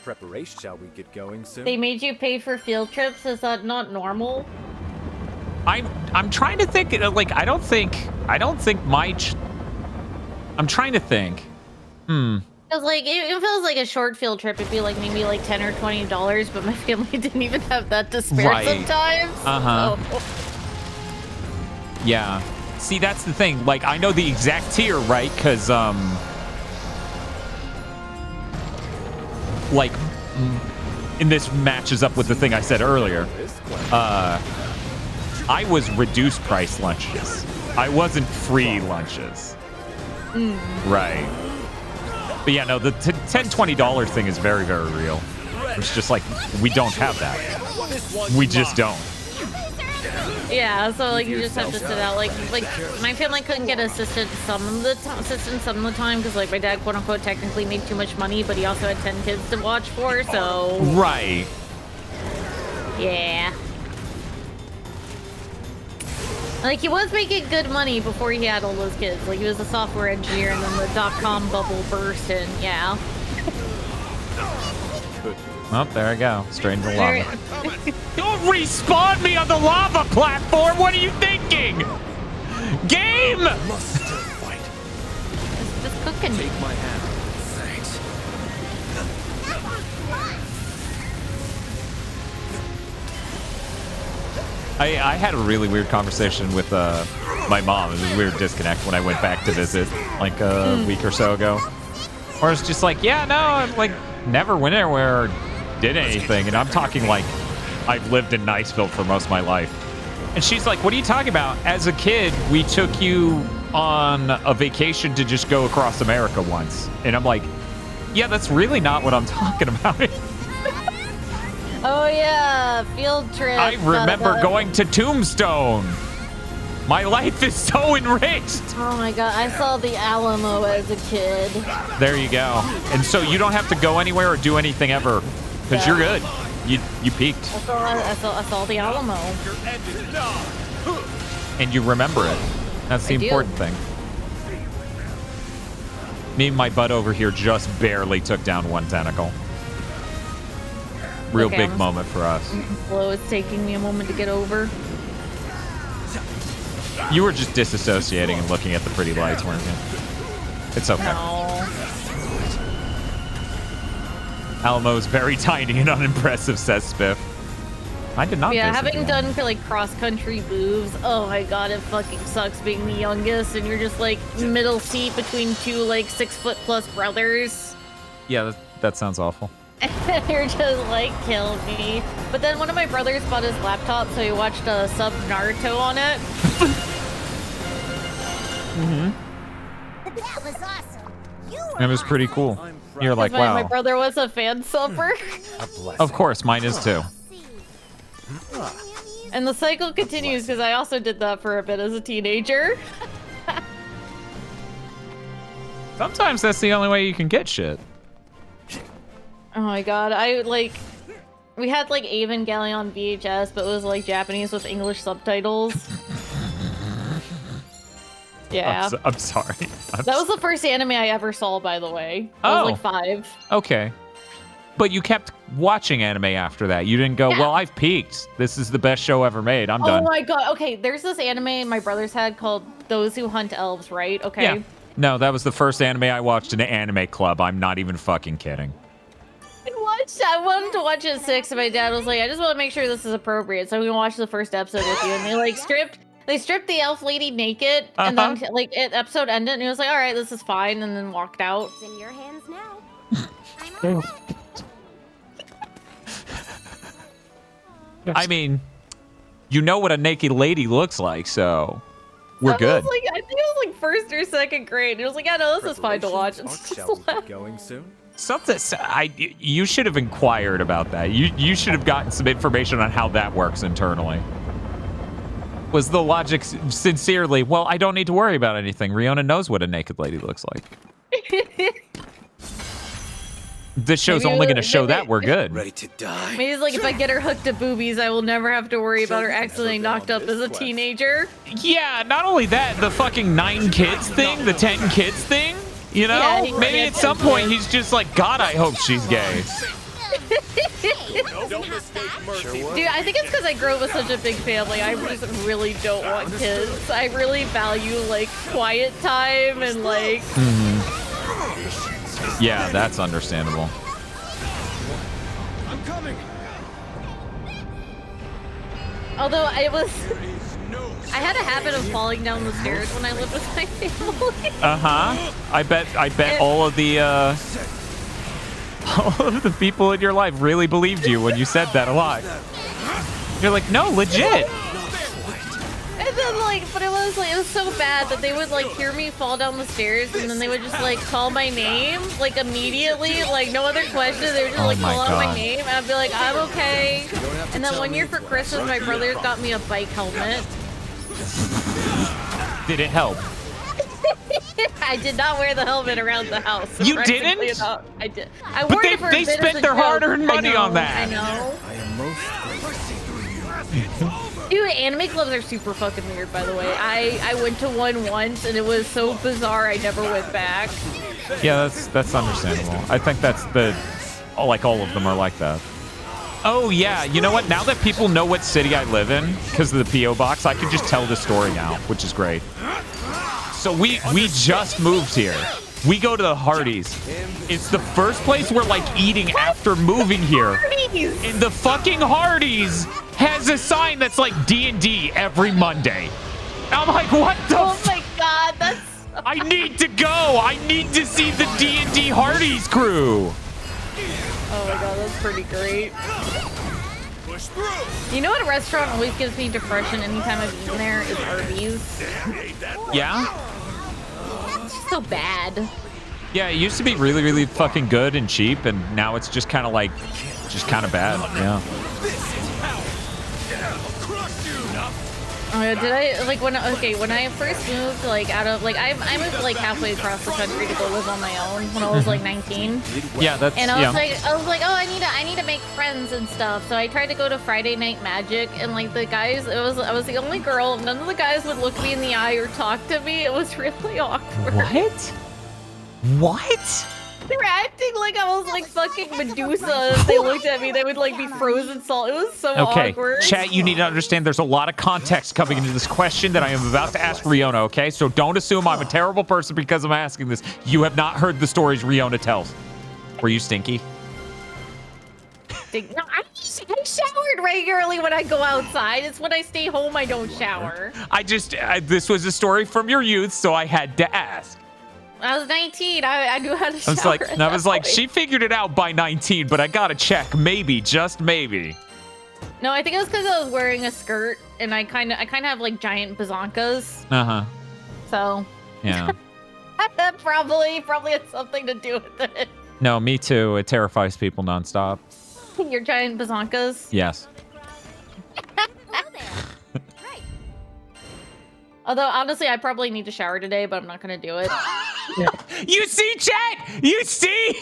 preparation. Shall we get going soon? They made you pay for field trips. Is that not normal? I'm trying to think. Like, I don't think my. I'm trying to think. Because like it feels like a short field trip. It'd be like maybe like $10 or $20, but my family didn't even have that to spare sometimes. So. Yeah. See, that's the thing. Like, I know the exact tier, right? Because like, and this matches up with the thing I said earlier. I was reduced price lunches. I wasn't free lunches. Right. But yeah, no, the $10, $20 thing is very, very real. It's just like, we don't have that. We just don't. Yeah, so like you just have to sit out. Like my family couldn't get assistance some of the time because like my dad quote unquote technically made too much money, but he also had 10 kids to watch for. So right. Yeah. Like, he was making good money before he had all those kids. Like, he was a software engineer, and then the dot-com bubble burst, and yeah. Oh, there I go. Straight into lava. Don't respawn me on the lava platform! What are you thinking? Game! Just cooking. Take my hand. Thanks. I had a really weird conversation with my mom. It was a weird disconnect when I went back to visit like a week or so ago. Or it's just like, yeah, no, I'm like never went anywhere or did anything. And I'm talking like I've lived in Niceville for most of my life. And she's like, what are you talking about? As a kid, we took you on a vacation to just go across America once. And I'm like, yeah, that's really not what I'm talking about. Oh yeah, field trip. I remember going to Tombstone. My life is so enriched. Oh my god, I saw the Alamo as a kid. There you go. And so you don't have to go anywhere or do anything ever because you're good. You peaked. I saw the Alamo. And you remember it. That's the important thing. Me and my butt over here just barely took down one tentacle. Real big moment for us. Flow is taking me a moment to get over. You were just disassociating and looking at the pretty lights, weren't you? It's okay. No. Alamo's very tiny and unimpressive, says Spiff. I did not. Yeah, visit having the done for like cross-country moves, oh my god, it fucking sucks being the youngest and you're just like middle seat between two like 6-foot+ brothers. Yeah, that sounds awful. You're just like, kill me. But then one of my brothers bought his laptop, so he watched a sub Naruto on it. That was awesome. It was pretty cool. You're like, wow. My brother was a fan subber. Of course, mine is too. And the cycle continues because I also did that for a bit as a teenager. Sometimes that's the only way you can get shit. Oh my god, we had like Evangelion VHS, but it was like Japanese with English subtitles. Yeah. I'm sorry. That was the first anime I ever saw, by the way. I was like 5. Okay. But you kept watching anime after that. You didn't go, well, I've peaked. This is the best show ever made. I'm done. Oh my god. Okay, there's this anime my brothers had called Those Who Hunt Elves, right? Okay. Yeah. No, that was the first anime I watched in an anime club. I'm not even fucking kidding. I wanted to watch it at 6, and my dad was like, I just want to make sure this is appropriate. So we watched the first episode with you, and they stripped the elf lady naked, and then like episode ended, and he was like, all right, this is fine, and then walked out. It's in your hands now. I mean, you know what a naked lady looks like, so we're good. I think it was like 1st or 2nd grade. And it was like, yeah, no, this is fine to watch. Going soon. You should have inquired about that. You should have gotten some information on how that works internally. Was the logic sincerely, well, I don't need to worry about anything. Riona knows what a naked lady looks like. This show's only going to show that we're good. Ready to die. Maybe it's like, if I get her hooked to boobies, I will never have to worry about her accidentally knocked up as a teenager. Yeah, not only that, the fucking 9 kids thing, the 10 kids thing. You know, yeah, maybe at some point he's just like, God, I hope she's gay. Dude, I think it's because I grew up with such a big family. I just really don't want kids. I really value like quiet time and like. Yeah, that's understandable. I'm coming. Although I had a habit of falling down the stairs when I lived with my family. I bet all of the people in your life really believed you when you said that a lot. You're like, no, legit. And then but it was so bad that they would hear me fall down the stairs, and then they would just call my name immediately, no other question. They would just call out my name, and I'd be like, I'm okay. And then one year for Christmas, my brothers got me a bike helmet. Did it help? I did not wear the helmet around the house. You didn't? I did. I wore it for a they bit spent as a their joke. hard-earned money on that. I know. I am most Dude, anime clubs are super fucking weird, by the way. I went to one once, and it was so bizarre I never went back. Yeah, that's understandable. I think that's all of them are like that. Oh, yeah. You know what? Now that people know what city I live in because of the P.O. box, I can just tell the story now, which is great. So we just moved here. We go to the Hardee's. It's the first place we're eating after moving here. And the fucking Hardee's has a sign that's D&D every Monday. I'm like, what the? Oh my god, that's. I need to go. I need to see the D&D Hardee's crew. Oh my god, that's pretty great. Push through. You know what restaurant always gives me depression anytime I've eaten there is Arby's. Yeah? It's just so bad. Yeah, it used to be really, really fucking good and cheap, and now it's just kind of like, just kind of bad. Yeah. Oh, yeah, did I like when I first moved like out of like I moved like halfway across the country to go live on my own when I was like 19. Yeah, that's and I was like, oh, I need to make friends and stuff. So I tried to go to Friday Night Magic, and like the guys, I was the only girl. None of the guys would look me in the eye or talk to me. It was really awkward. What? They were acting like I was like fucking Medusa. If they looked at me, they would like be frozen salt. It was so awkward. Chat, you need to understand there's a lot of context coming into this question that I am about to ask Riona, okay? So don't assume I'm a terrible person because I'm asking this. You have not heard the stories Riona tells. Were you stinky? No, I showered regularly when I go outside. It's when I stay home I don't shower. This was a story from your youth, so I had to ask. I was 19. I knew how to shower. I was like, she figured it out by 19, but I gotta check. Maybe, just maybe. No, I think it was because I was wearing a skirt, and I kind of have like giant bazonkas. Uh-huh. So. Yeah. That probably had something to do with it. No, me too. It terrifies people nonstop. Your giant bazonkas? Yes. Although, honestly, I probably need to shower today, but I'm not going to do it. You see, chat? You see?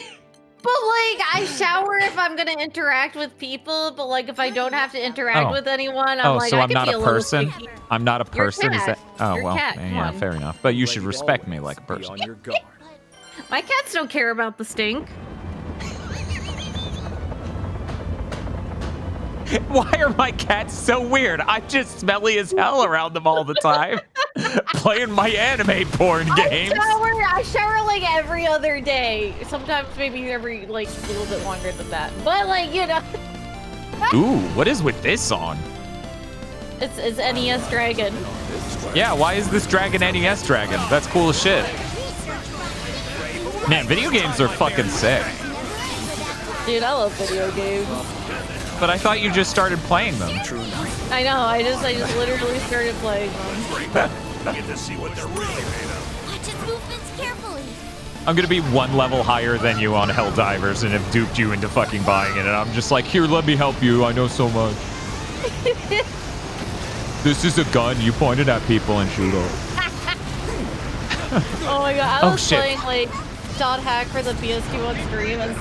But, like, I shower if I'm going to interact with people, but, like, if I don't have to interact with anyone, I'm like, so I I'm can not be a a little person? squeaky. I'm not a person? Is that? Oh, You're a well, cat. yeah, fair enough. But you should respect me like a person. My cats don't care about the stink. Why are my cats so weird? I'm just smelly as hell around them all the time. Playing my anime porn games. I shower like every other day. Sometimes maybe every like a little bit longer than that. But like, you know. Ooh, what is with this song? It's NES Dragon. Yeah, why is this dragon NES Dragon? That's cool as shit. Man, video games are fucking sick. Dude, I love video games. But I thought you just started playing them. I know, I just literally started playing them. Get to see what they're really made of. Watch its movements carefully. I'm gonna be one level higher than you on Helldivers and have duped you into fucking buying it. And I'm just like, here, let me help you. I know so much. This is a gun. You point it at people and shoot them. Oh my god, I was playing like Dot Hack for the PS2 on stream, and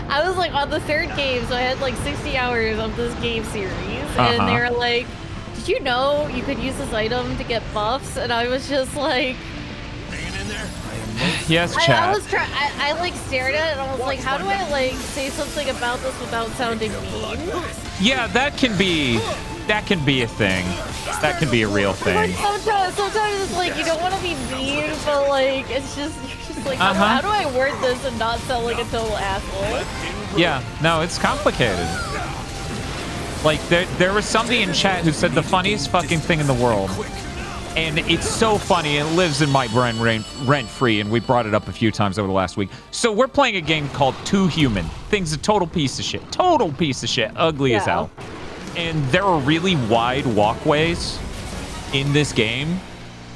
I was like on the third game, so I had like 60 hours of this game series, and they were like, did you know you could use this item to get buffs? And I was just like, hanging in there? Yes, chat. I like stared at it and I was like, how do I like say something about this without sounding mean? Yeah, that can be a thing. That can be a real thing. Sometimes it's like you don't want to be mean, but like it's just you're just like, how do I word this and not sound like a total asshole? Yeah, no, it's complicated. Like there was somebody in chat who said the funniest fucking thing in the world. And it's so funny, it lives in my brain rent-free, and we brought it up a few times over the last week. So we're playing a game called Too Human. Thing's a total piece of shit. Total piece of shit. Ugly as hell. And there are really wide walkways in this game.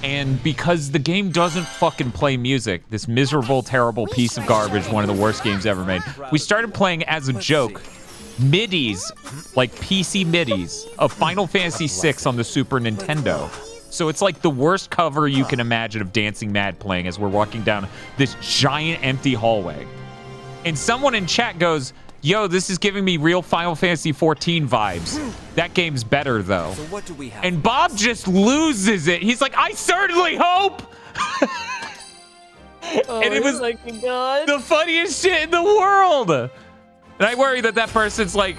And because the game doesn't fucking play music, this miserable, terrible piece of garbage, one of the worst games ever made, we started playing as a joke midis, like PC midis, of Final Fantasy VI on the Super Nintendo. So it's like the worst cover you can imagine of Dancing Mad playing as we're walking down this giant empty hallway. And someone in chat goes, yo, this is giving me real Final Fantasy XIV vibes. That game's better, though. So what do we have? And Bob just loses it. He's like, I certainly hope! And it was the funniest shit in the world! And I worry that person's like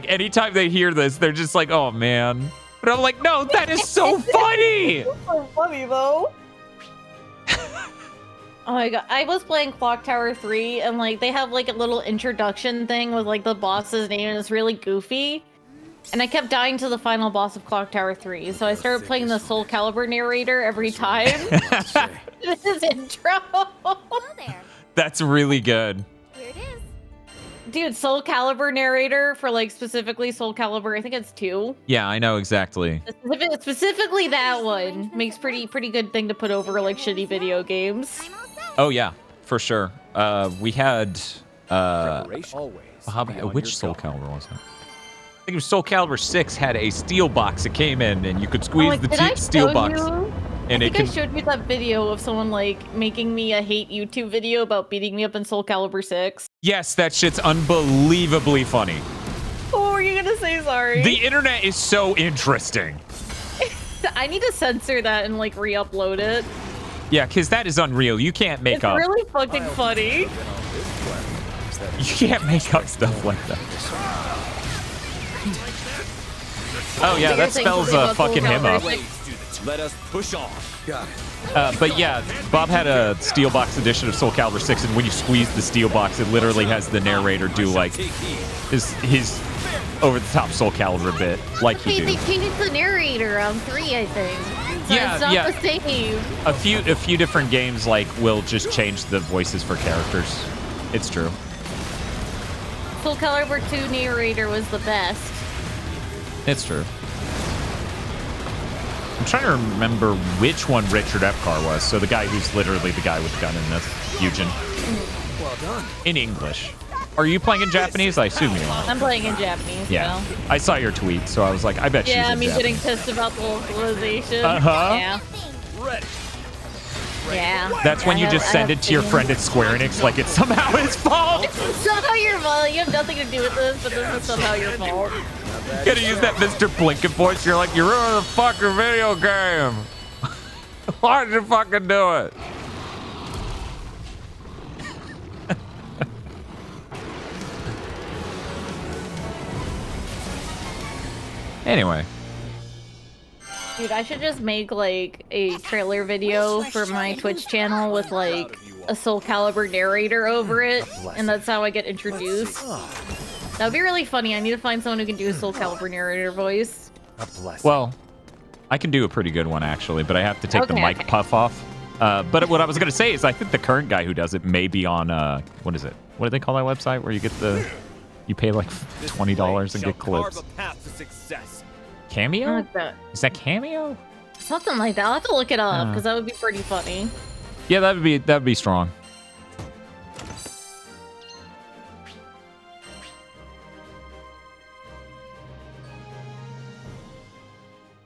anytime they hear this, they're just like, oh, man. But I'm like, no, that is so funny! It's so funny, though. Oh my god, I was playing Clock Tower 3, and like they have like a little introduction thing with like the boss's name, and it's really goofy. And I kept dying to the final boss of Clock Tower 3, so I started playing the Soul Calibur narrator every time. His intro. That's really good. Here it is. Dude, Soul Calibur narrator for like specifically Soul Calibur, I think it's 2. Yeah, I know exactly. Specifically that one makes pretty good thing to put over like shitty video games. Oh yeah, for sure. We had which Soul Calibur was it? I think it was Soul Calibur 6 had a steel box that came in and you could squeeze the steel box. And I showed you that video of someone like making me a hate YouTube video about beating me up in Soul Calibur 6. Yes, that shit's unbelievably funny. What were you gonna say? Sorry. The internet is so interesting. I need to censor that and like re-upload it. Yeah, because that is unreal. You can't make up. It's really fucking funny. You can't make up stuff like that. Oh yeah, that spells fucking him up. Let us push off. Got it. But yeah, Bob had a steel box edition of Soul Calibur 6, and when you squeeze the steel box, it literally has the narrator do like his over-the-top Soul Calibur bit, like he do. They changed the narrator on 3, I think. So it's not the same. A few different games like will just change the voices for characters. It's true. Soul Calibur 2 narrator was the best. It's true. I'm trying to remember which one Richard Epcar was. So the guy who's literally the guy with the gun in this, Eugen. Well done. In English. Are you playing in Japanese? I assume you are. I'm playing in Japanese. Yeah. I saw your tweet, so I was like, I bet she's in Yeah, me Japanese. getting pissed about the localization. Uh-huh. Yeah. Yeah. That's when you just send it to your friend at Square Enix like it's somehow his fault. It's somehow your fault. You have nothing to do with this, but this is somehow your fault. You gotta use that Mr. Blinken voice. You're like, you're ruining the fucking video game. Why did you fucking do it? Anyway. Dude, I should just make like a trailer video for my Twitch channel with like a Soul Calibur narrator over it, and that's how I get introduced. That'd be really funny. I need to find someone who can do a Soul Calibur narrator voice. Well, I can do a pretty good one actually, but I have to take the mic puff off. But what I was gonna say is I think the current guy who does it may be on what is it? What do they call that website where you get you pay like $20 and get clips? Cameo? Is that Cameo? Something like that. I'll have to look it up because that would be pretty funny. Yeah, that'd be strong.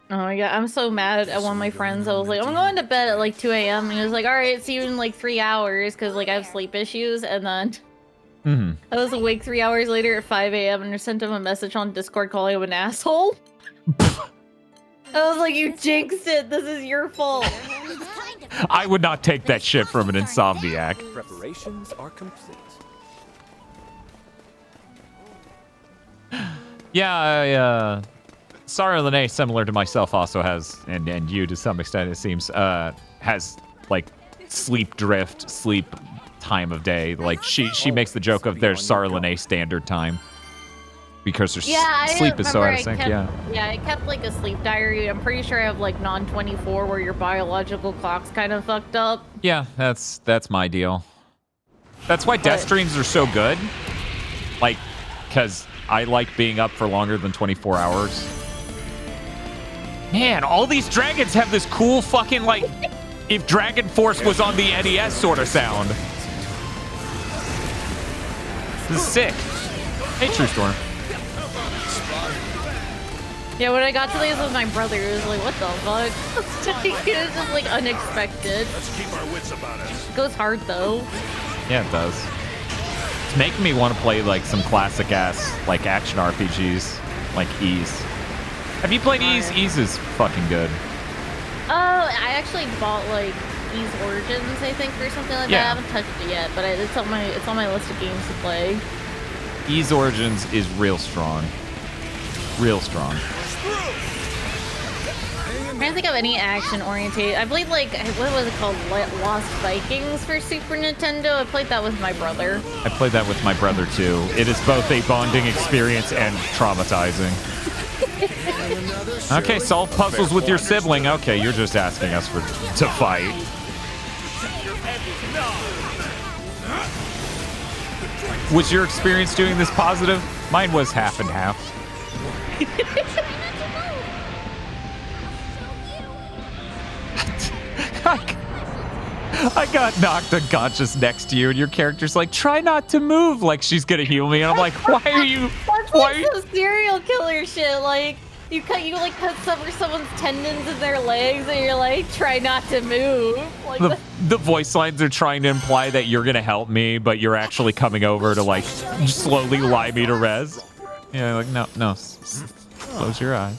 Oh my god, I'm so mad at one of my friends. I was like, I'm going to bed at like 2 a.m. and he was like, all right, see you in like 3 hours because like I have sleep issues. And then I was awake 3 hours later at 5 a.m. and I sent him a message on Discord calling him an asshole. I was like, you jinxed it. This is your fault. I would not take that shit from an insomniac. Preparations are complete. Yeah, Sarah Lene, similar to myself, also has, and you to some extent, it seems, has like sleep drift, sleep time of day. Like she makes the joke of there's Sarah Lene standard time because her sleep is so out of sync. Yeah, I kept like a sleep diary. I'm pretty sure I have like non-24 where your biological clock's kind of fucked up. Yeah, that's my deal. That's why death streams are so good. Like, because I like being up for longer than 24 hours. Man, all these dragons have this cool fucking, like, if Dragon Force was on the NES sort of sound. This is sick. Hey, True Storm. Yeah, when I got to these with my brother, it was like, what the fuck? It was just, like, unexpected. Let's keep our wits about us. It goes hard, though. Yeah, it does. It's making me want to play, like, some classic-ass, like, action RPGs, like Ys. Have you played Ys? Ys is fucking good. Oh, I actually bought, like, Ys Origins, I think, or something like that. I haven't touched it yet, but it's on my list of games to play. Ys Origins is real strong. Real strong. I'm trying to think of any action-oriented. I played, like, what was it called? Lost Vikings for Super Nintendo. I played that with my brother. I played that with my brother, too. It is both a bonding experience and traumatizing. Okay, solve puzzles with your sibling. Okay, you're just asking us to fight. Was your experience doing this positive? Mine was half and half. I got knocked unconscious next to you, and your character's like, "Try not to move," like she's gonna heal me, and I'm like, "Why are you?" That's like some serial killer shit. Like you cut someone's tendons in their legs, and you're like, "Try not to move." Like the voice lines are trying to imply that you're gonna help me, but you're actually coming over to like slowly lie me to res. Yeah, like no, close your eyes.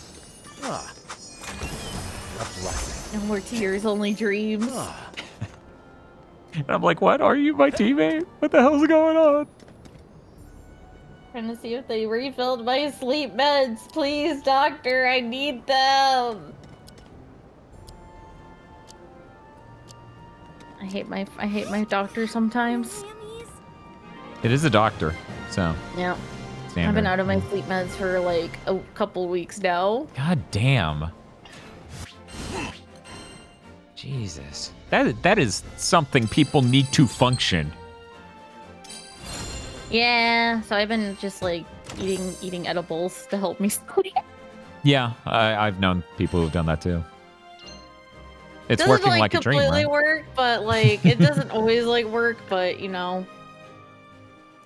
No more tears, only dreams. And I'm like, what? Are you my teammate? What the hell's going on? Trying to see if they refilled my sleep meds. Please, doctor, I need them. I hate my doctor sometimes. It is a doctor, so. Yeah. Standard. I've been out of my sleep meds for like a couple weeks now. God damn. Jesus. That is something people need to function. Yeah, so I've been just like eating edibles to help me sleep. Yeah, I've known people who've done that too. It's doesn't, working like a dream, right? completely work, but like it doesn't always like work. But you know,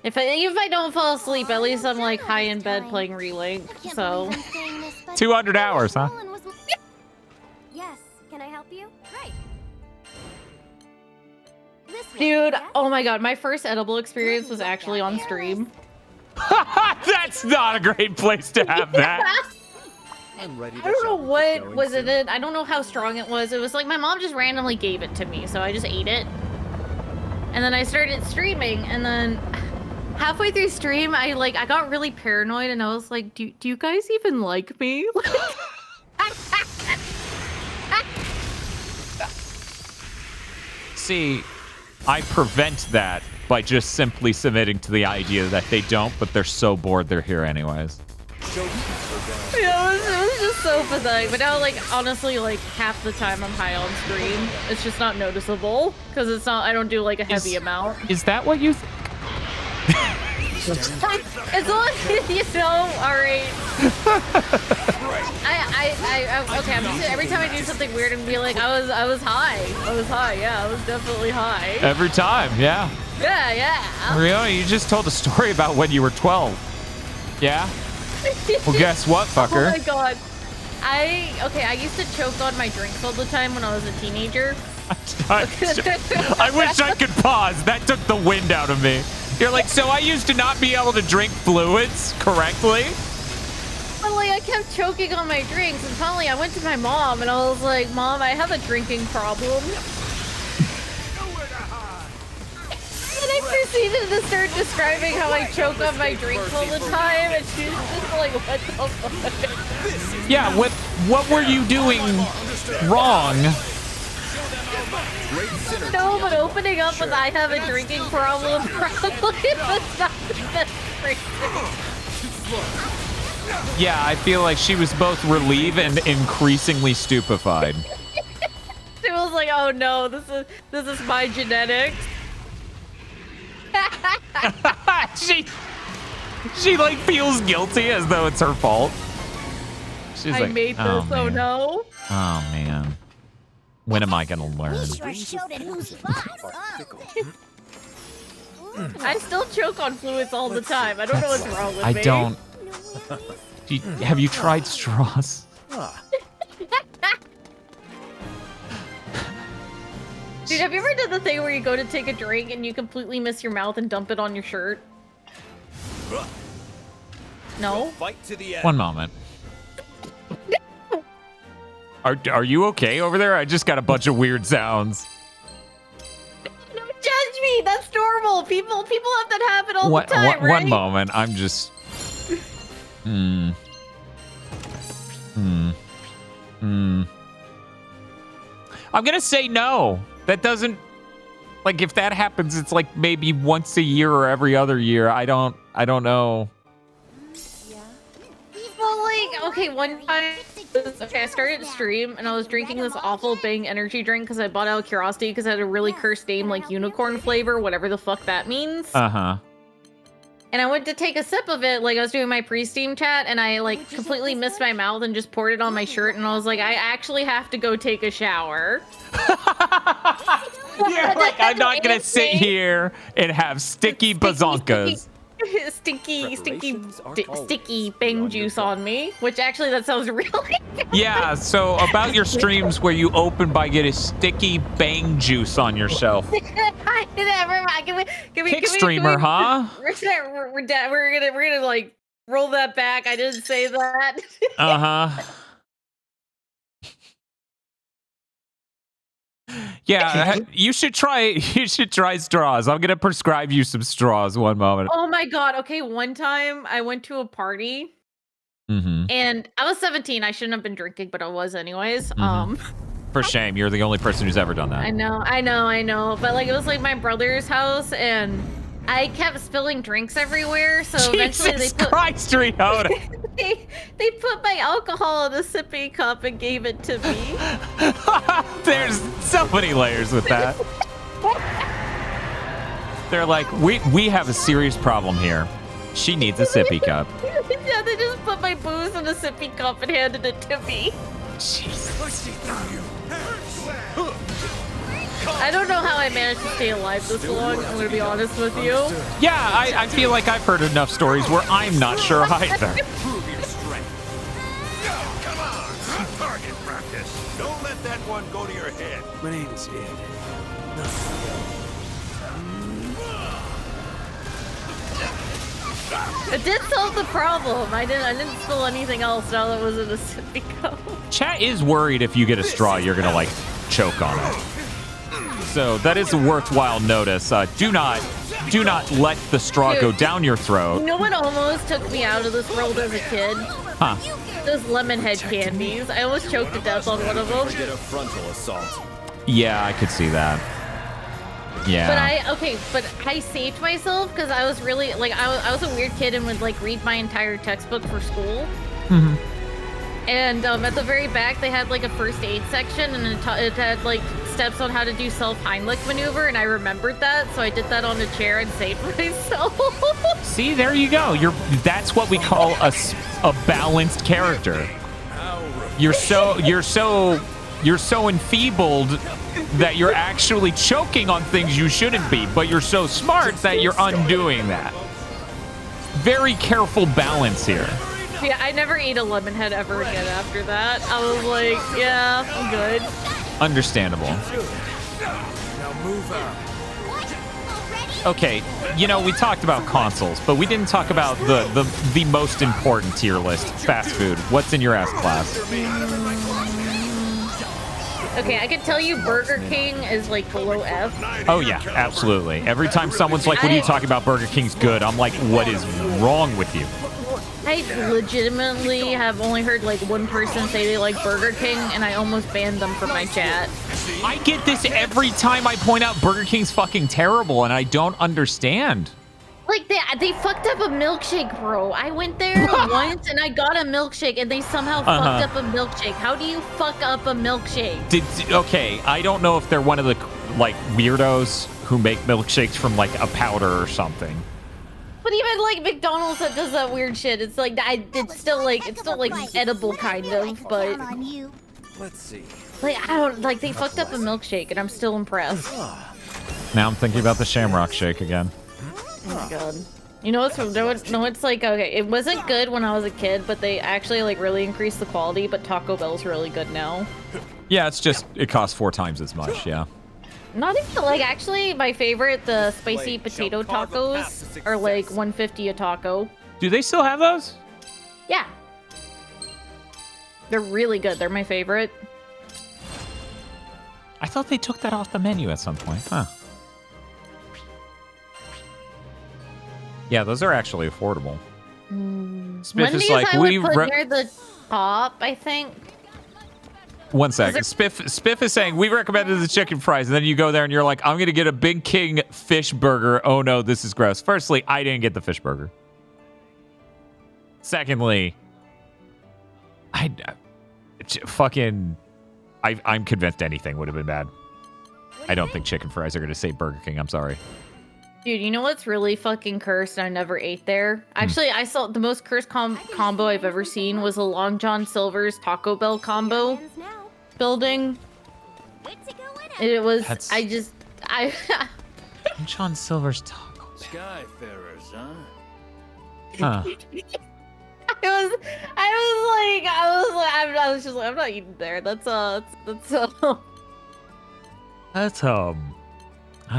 if I don't fall asleep, at least I'm like high in bed playing Relink. So 200 hours, huh? Yes, can I help you? Right. Dude, oh my god, my first edible experience was actually on stream. That's not a great place to have that. I'm ready. I don't know what was in it. I don't know how strong it was. It was like my mom just randomly gave it to me, so I just ate it. And then I started streaming, and then halfway through stream, I got really paranoid, and I was like, do you guys even like me? See, I prevent that by just simply submitting to the idea that they don't, but they're so bored they're here anyways. Yeah, it was just so pathetic. But now, like, honestly, like, half the time I'm high on stream. It's just not noticeable, because it's not, I don't do, like, a heavy amount. Is that what you It's all, you know, alright. Okay, I'm just, every time I do something weird and be like, I was high. Yeah, I was definitely high. Every time, yeah. Yeah. Riona, you just told a story about when you were 12. Yeah? Well, guess what, fucker? Oh my god. I used to choke on my drinks all the time when I was a teenager. I wish I could pause. That took the wind out of me. You're like, so I used to not be able to drink fluids correctly? But like, I kept choking on my drinks, and finally I went to my mom, and I was like, Mom, I have a drinking problem. And I proceeded to start describing how I choke on my drinks all the time, and she was just like, what the fuck? Yeah, what were you doing wrong? No, but opening up with I have a drinking problem probably was not the best reason. Yeah, I feel like she was both relieved and increasingly stupefied. She was like, oh no, this is my genetics. she like feels guilty as though it's her fault. She's I like, made this, oh no. Oh man. When am I gonna learn? Sure showed it who's boss, I still choke on fluids all the time. I don't know what's wrong with me. I don't. Have you tried straws? Dude, have you ever done the thing where you go to take a drink and you completely miss your mouth and dump it on your shirt? No? Fight to the end. One moment. Are you okay over there? I just got a bunch of weird sounds. Don't judge me. That's normal. People have that happen all the time, right? One moment. I'm just. I'm gonna say no. That doesn't. Like, if that happens, it's like maybe once a year or every other year. I don't know. Well, like, okay, okay, one time, I started to stream and I was drinking this awful Bang energy drink because I bought out of curiosity because it had a really cursed name like unicorn flavor, whatever the fuck that means. Uh-huh. And I went to take a sip of it, like I was doing my pre-Steam chat, and I like completely missed my mouth and just poured it on my shirt, and I was like, I actually have to go take a shower. Yeah, like I'm not gonna sit here and have sticky bazonkas. Sticky bang juice on me, which actually that sounds really Yeah, so about your streams where you open by getting sticky bang juice on yourself. Never mind. Kick streamer, huh? We're gonna like roll that back. I didn't say that. Uh-huh. Yeah, you should try straws. I'm gonna prescribe you some straws one moment. Oh my god. Okay, one time I went to a party and I was 17. I shouldn't have been drinking, but I was anyways. For shame, you're the only person who's ever done that. I know. But like it was like my brother's house and I kept spilling drinks everywhere, so eventually they put they put my alcohol in a sippy cup and gave it to me. There's so many layers with that. They're like, we have a serious problem here. She needs a sippy cup. Yeah, they just put my booze in a sippy cup and handed it to me. Jesus. I don't know how I managed to stay alive this long, I'm gonna be honest with you. Yeah, I feel like I've heard enough stories where I'm not sure either. Prove your strength. Come on, target practice. Don't let that one go to your head. My name's Ed. It did solve the problem. I didn't spill anything else now that was in a sippy cup. Chat is worried if you get a straw, you're gonna like choke on it. So that is a worthwhile notice. Do not let the straw go down your throat. You know what almost took me out of this world as a kid? Huh. Those lemon head candies. I almost choked to death on one of them. Get a frontal assault. Yeah, I could see that. Yeah. But I saved myself because I was really like I was a weird kid and would like read my entire textbook for school. And at the very back they had like a first aid section and it had like steps on how to do self Heimlich maneuver, and I remembered that, so I did that on a chair and saved myself. See, there you go. That's what we call a balanced character. You're so enfeebled that you're actually choking on things you shouldn't be, but you're so smart that you're undoing that. Very careful balance here. Yeah, I never ate a lemon head ever again after that. I was like, yeah, I'm good. Understandable. Now move out. Okay, you know, we talked about consoles, but we didn't talk about the most important tier list, fast food. What's in your ass class? Okay, I can tell you Burger King is like below F. Oh yeah, absolutely. Every time someone's like, what are you talking about, Burger King's good? I'm like, what is wrong with you? I legitimately have only heard like one person say they like Burger King, and I almost banned them from my chat. I get this every time I point out Burger King's fucking terrible, and I don't understand. Like they fucked up a milkshake, bro. I went there once and I got a milkshake, and they somehow fucked up a milkshake. How do you fuck up a milkshake? Okay, I don't know if they're one of the like weirdos who make milkshakes from like a powder or something. But even like McDonald's that does that weird shit, it's like it's still like edible kind of, but let's see. Like I don't like they fucked up a milkshake, and I'm still impressed. Now I'm thinking about the Shamrock Shake again. Oh my god. You know what's it's like, okay, it wasn't good when I was a kid, but they actually like really increased the quality, but Taco Bell's really good now. Yeah, it's just it costs 4 times as much, yeah. Not even like actually my favorite, the spicy potato tacos are like $1.50 a taco. Do they still have those? Yeah. They're really good. They're my favorite. I thought they took that off the menu at some point. Huh. Yeah, those are actually affordable. Spiff is like, I would put near the top, I think. One second. Spiff is saying, we recommended the chicken fries, and then you go there and you're like, I'm going to get a Big King fish burger. Oh no, this is gross. Firstly, I didn't get the fish burger. Secondly, I'm convinced anything would have been bad. I don't think chicken fries are going to save Burger King. I'm sorry. Dude, you know what's really fucking cursed? I never ate there. Actually, I saw the most cursed combo I've ever seen was a Long John Silver's Taco Bell combo building. It was, Long John Silver's Taco Bell. Skyfarers, huh? Huh. I was just like, I'm not eating there. That's I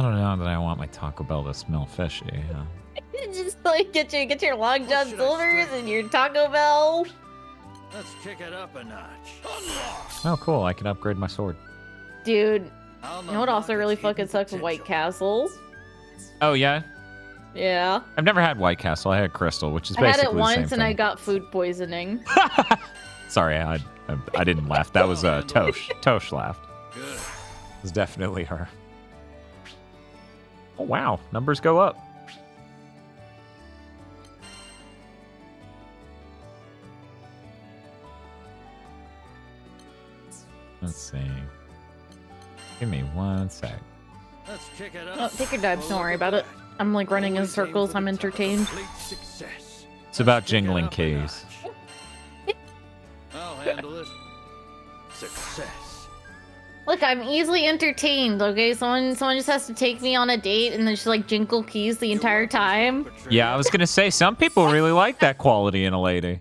don't know that I want my Taco Bell to smell fishy. just like get your Long John Silver's and your Taco Bell. Let's kick it up a notch. Oh, cool. I can upgrade my sword. Dude, you know what also really fucking sucks? White Castle. Oh, yeah? Yeah. I've never had White Castle. I had Crystal, which is I basically had it the same once and thing. I got food poisoning. Sorry, I didn't laugh. That was Tosh. Tosh laughed. It was definitely her. Oh, wow. Numbers go up. Let's see. Give me 1 sec. Let's kick it up. Oh, take your dives. Don't worry about it. I'm like running in circles. I'm entertained. It's about jingling keys. I'll handle it. Success. Look, I'm easily entertained, okay? Someone just has to take me on a date and then just like jingle keys the entire time. Yeah, I was going to say, some people really like that quality in a lady.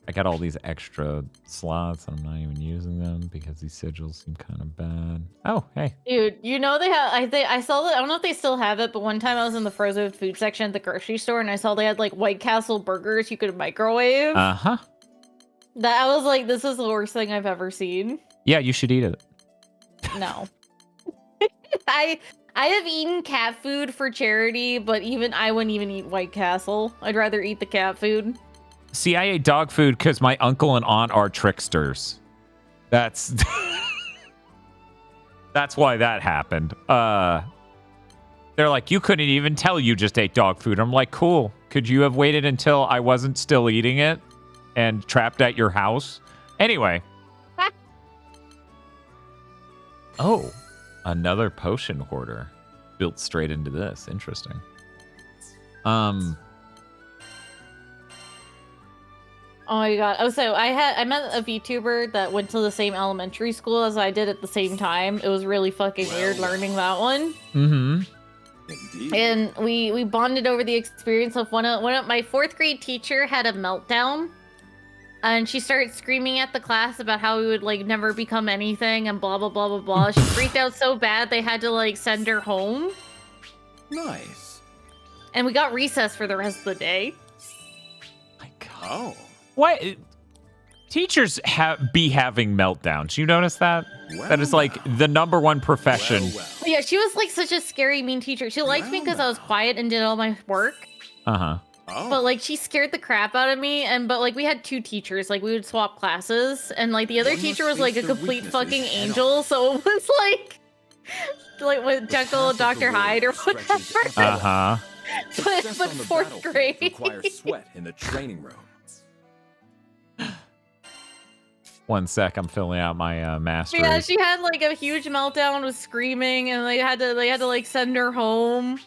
I got all these extra slots. I'm not even using them because these sigils seem kind of bad. Oh, hey. Dude, you know they have, I saw that, I don't know if they still have it, but one time I was in the frozen food section at the grocery store and I saw they had like White Castle burgers you could microwave. Uh-huh. That I was like, this is the worst thing I've ever seen. Yeah, you should eat it. No. I have eaten cat food for charity, but even I wouldn't even eat White Castle. I'd rather eat the cat food. See, I ate dog food because my uncle and aunt are tricksters. That's that's why that happened. They're like, you couldn't even tell you just ate dog food. I'm like, cool. Could you have waited until I wasn't still eating it and trapped at your house? Anyway. Oh, another potion hoarder built straight into this. Interesting. Oh my god. Oh, so I met a VTuber that went to the same elementary school as I did at the same time. It was really fucking weird learning that one. Mm-hmm. Indeed. And we bonded over the experience of one of my 4th grade teacher had a meltdown. And she started screaming at the class about how we would like never become anything and blah blah blah blah blah. She freaked out so bad they had to like send her home. Nice. And we got recess for the rest of the day. My god. Oh. What? Teachers be having meltdowns. You notice that? Well, that is like the #1 profession. Well. Yeah, she was like such a scary, mean teacher. She liked me because I was quiet and did all my work. Uh-huh. Oh. But like she scared the crap out of me, but like we had 2 teachers, like we would swap classes, and like the other teacher was like a complete fucking angel, so it was like with Jekyll and Dr. Hyde or whatever. Uh-huh. but 4th grade. Requires sweat in the training room. 1 sec, I'm filling out my mastery. Yeah, she had like a huge meltdown, was screaming, and they had to like send her home.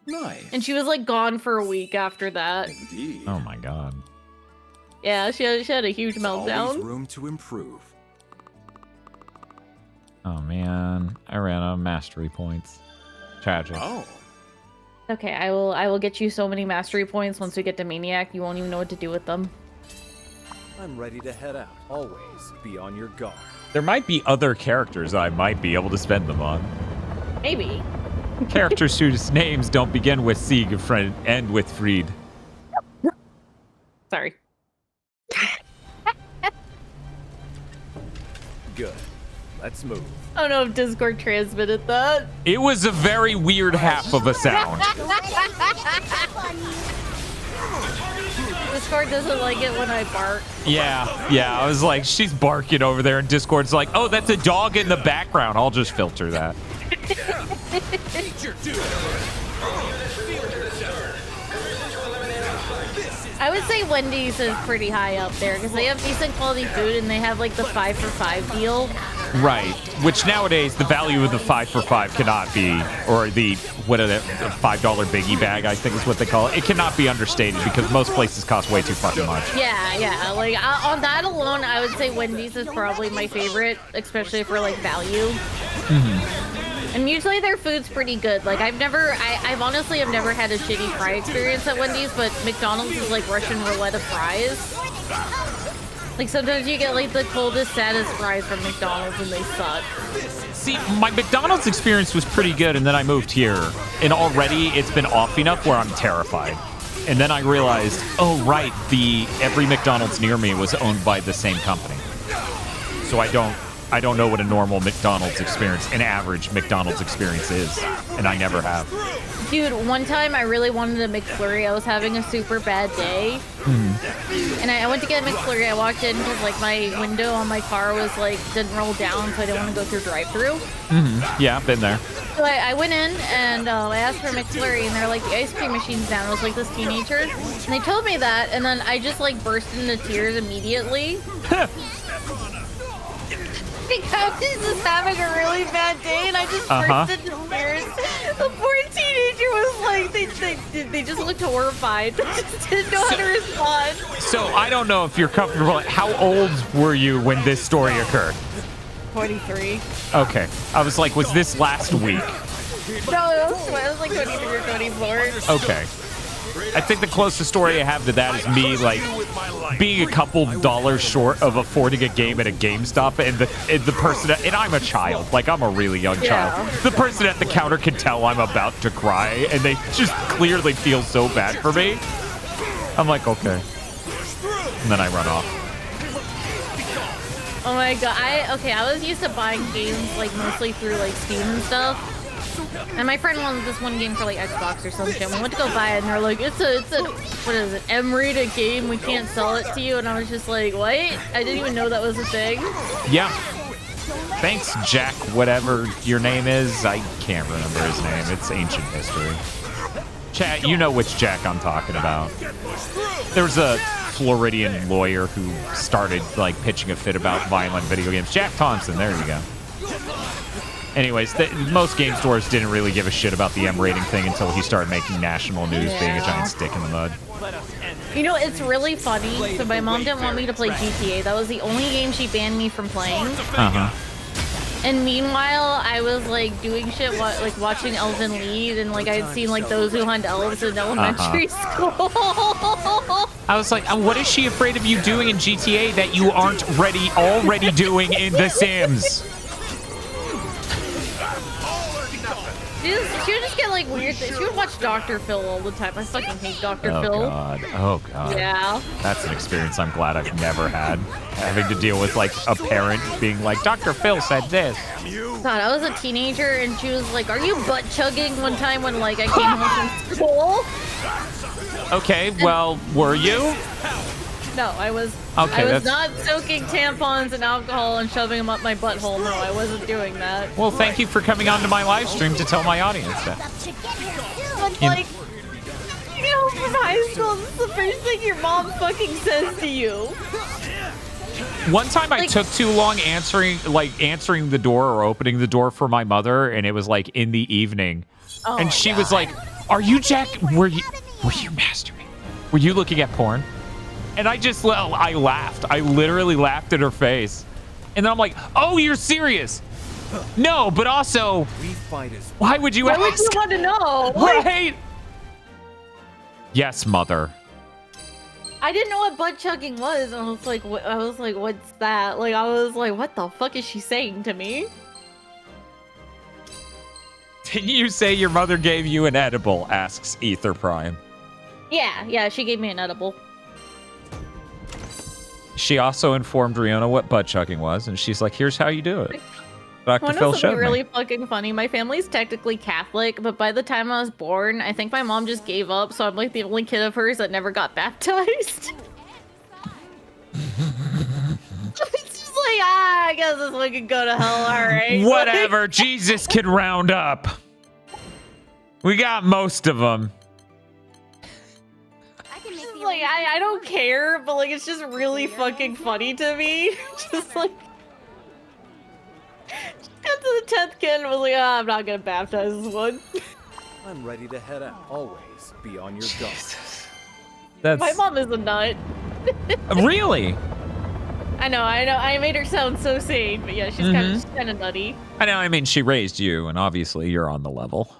Nice. And she was like gone for a week after that. Indeed. Oh my god. Yeah, she had a huge Always meltdown. room to improve. Oh man, I ran out of mastery points. Tragic. Oh. Okay, I will get you so many mastery points once we get to Maniac, you won't even know what to do with them. I'm ready to head out. Always be on your guard. There might be other characters I might be able to spend them on. Maybe. Characters whose names don't begin with Siegfried and end with Fried. Sorry. Good. Let's move. I don't know if Discord transmitted that. It was a very weird half of a sound. Discord doesn't like it when I bark. Yeah, I was like, she's barking over there, and Discord's like, oh, that's a dog in the background. I'll just filter that. I would say Wendy's is pretty high up there because they have decent quality food and they have like the 5 for $5 deal. Right. Which nowadays the value of the 5 for $5 cannot be, or the $5 biggie bag, I think is what they call it. It cannot be understated because most places cost way too fucking much. Yeah. Like on that alone, I would say Wendy's is probably my favorite, especially for like value. And usually their food's pretty good. Like I've honestly never had a shitty fry experience at Wendy's, but McDonald's is like Russian roulette of fries. Like sometimes you get like the coldest, saddest fries from McDonald's and they suck. See, my McDonald's experience was pretty good, and then I moved here, and already it's been off enough where I'm terrified. And then I realized, oh right, every McDonald's near me was owned by the same company. So I don't know what a normal McDonald's experience, an average McDonald's experience is, and I never have. Dude, one time I really wanted a McFlurry. I was having a super bad day. And I went to get a McFlurry. I walked in because like my window on my car was like, didn't roll down, so I didn't want to go through drive-through. Yeah, I've been there. So I went in and I asked for a McFlurry and they're like, the ice cream machine's down. I was like this teenager. And they told me that and then I just like burst into tears immediately. I was just having a really bad day and I just burst into tears. The poor teenager was like, they just looked horrified. They just didn't know how to respond. So I don't know if you're comfortable. How old were you when this story occurred? 23. Okay. I was like, was this last week? No, it was like 23 or 24. Okay. I think the closest story I have to that is me, like, being a couple dollars short of affording a game at a GameStop, and the person, and I'm a child, like, I'm a really young child. The person at the counter can tell I'm about to cry, and they just clearly feel so bad for me. I'm like, okay. And then I run off. Oh my god, I was used to buying games, like, mostly through, like, Steam and stuff. And my friend wanted this one game for like Xbox or some shit. We went to go buy it, and they're like, it's a what is it? M-rated game. We can't sell it to you. And I was just like, what? I didn't even know that was a thing. Yeah. Thanks, Jack. Whatever your name is, I can't remember his name. It's ancient history. Chat, you know which Jack I'm talking about. There was a Floridian lawyer who started like pitching a fit about violent video games. Jack Thompson. There you go. Anyways, most game stores didn't really give a shit about the M rating thing until he started making national news, being a giant stick in the mud. You know, it's really funny. So my mom didn't want me to play GTA. That was the only game she banned me from playing. And meanwhile, I was like doing shit, like watching Elven Lied, and like I'd seen like Those Who Hunt Elves in elementary school. I was like, what is she afraid of you doing in GTA that you aren't already doing in The Sims? She would just get like weird things. She would watch Dr. Phil all the time. I fucking hate Dr. Phil. Oh god. Yeah. That's an experience I'm glad I've never had. Having to deal with like a parent being like, Dr. Phil said this. God, I was a teenager and she was like, are you butt chugging one time when like I came home from school? Okay, well, were you? No, I was not soaking tampons in alcohol and shoving them up my butthole. No, I wasn't doing that. Well, thank you for coming on to my live stream to tell my audience that. But like, you know, from high school, this is the first thing your mom fucking says to you. One time I took too long answering the door or opening the door for my mother, and it was like in the evening. And she was like, are you Jack? Were you masturbating? Were you looking at porn? And I laughed. I literally laughed at her face. And then I'm like, oh, you're serious? No, but also, why would you ask? Why would you want to know? Right? Yes, mother. I didn't know what butt chugging was. And I was like, what's that? Like, I was like, what the fuck is she saying to me? Didn't you say your mother gave you an edible? Asks Ether Prime. Yeah, she gave me an edible. She also informed Riona what butt chugging was, and she's like, here's how you do it. Dr. Phil showed me. Really fucking funny. My family's technically Catholic, but by the time I was born, I think my mom just gave up, so I'm like the only kid of hers that never got baptized. It's just like, I guess this one could go to hell, alright. Whatever, Jesus can round up. We got most of them. Like, I don't care, but like it's just really fucking funny to me. Just like got to the 10th kid and was like, I'm not gonna baptize this one. I'm ready to head out. Always be on your guard. That's... My mom is a nut. Really? I know. I made her sound so sane, but yeah, she's kind of nutty. I know. I mean, she raised you, and obviously you're on the level.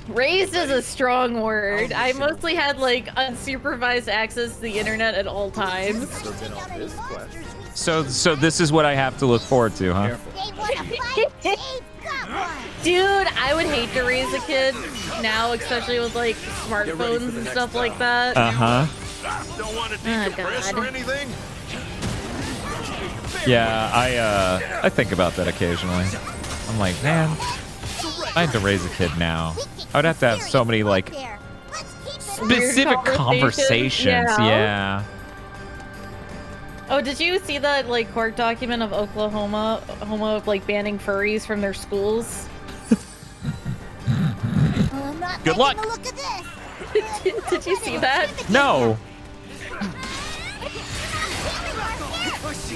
Raised is a strong word. I mostly had like unsupervised access to the internet at all times. So this is what I have to look forward to, huh? Dude, I would hate to raise a kid now, especially with like smartphones and stuff like that. Don't want to decompress or anything? Yeah, I think about that occasionally. I'm like, man, I had to raise a kid now. I would have to have so many like specific conversations. Yeah. Oh, did you see that like court document of Oklahoma like banning furries from their schools? Good luck. Did you see that? No.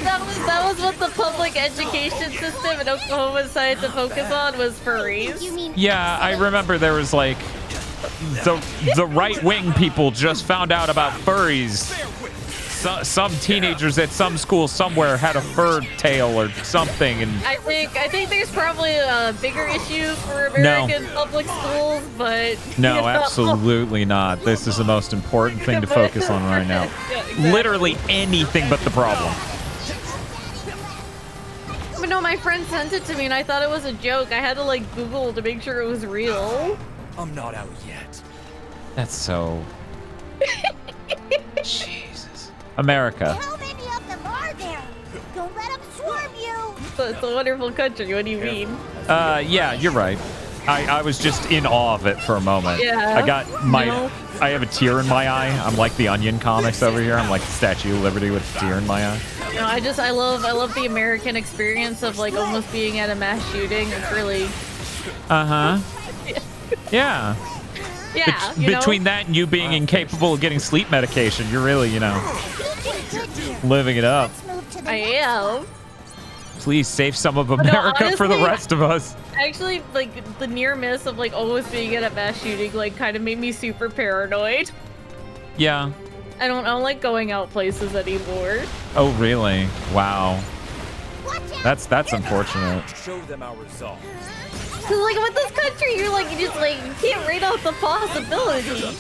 That was what the public education system in Oklahoma decided to focus on, was furries. Yeah, I remember there was like the right-wing people just found out about furries. Some teenagers at some school somewhere had a fur tail or something, and I think there's probably bigger issues for American public schools, but no, absolutely not. This is the most important thing to focus on right now. Yeah, exactly. Literally anything but the problem. But no, my friend sent it to me and I thought it was a joke. I had to like Google to make sure it was real. I'm not out yet. That's so... Jesus. America. How many of them are there? Don't let them swarm you. It's a wonderful country. What do you mean? Yeah, you're right. I was just in awe of it for a moment. Yeah. I got my... I have a tear in my eye. I'm like the Onion comics over here. I'm like the Statue of Liberty with a tear in my eye. No, I love the American experience of like almost being at a mass shooting. It's really... Yeah. Yeah, Between that and you being incapable of getting sleep medication, you're really, living it up. I am. Please save some of America honestly, for the rest of us. Actually, like the near miss of like almost being at a mass shooting, like kind of made me super paranoid. Yeah. I don't like going out places anymore. Oh, really? Wow. That's unfortunate. Show them our resolve. Cause like with this country, you can't rate out the possibility.